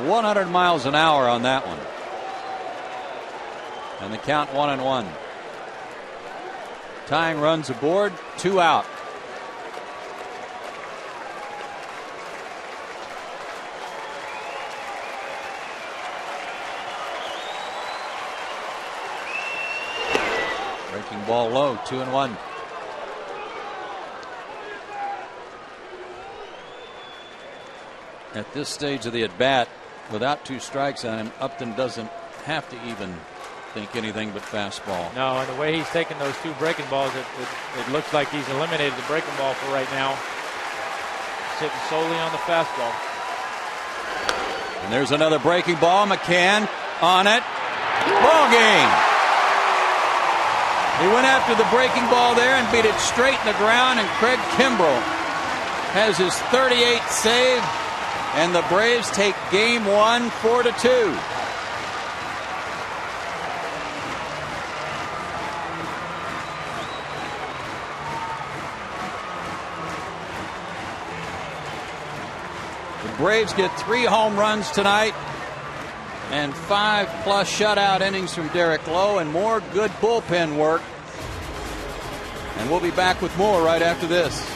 100 miles an hour on that one. And the count 1-1. Tying runs aboard, 2 out. Breaking ball low, 2-1. At this stage of the at-bat, without 2 strikes on him, Upton doesn't have to even think anything but fastball.
No, and the way he's taking those 2 breaking balls, it looks like he's eliminated the breaking ball for right now. Sitting solely on the fastball.
And there's another breaking ball. McCann on it. Ball game. He went after the breaking ball there and beat it straight in the ground, and Craig Kimbrell has his 38th save, and the Braves take game 1 4-2. The Braves get 3 home runs tonight and 5+ shutout innings from Derek Lowe and more good bullpen work. And we'll be back with more right after this.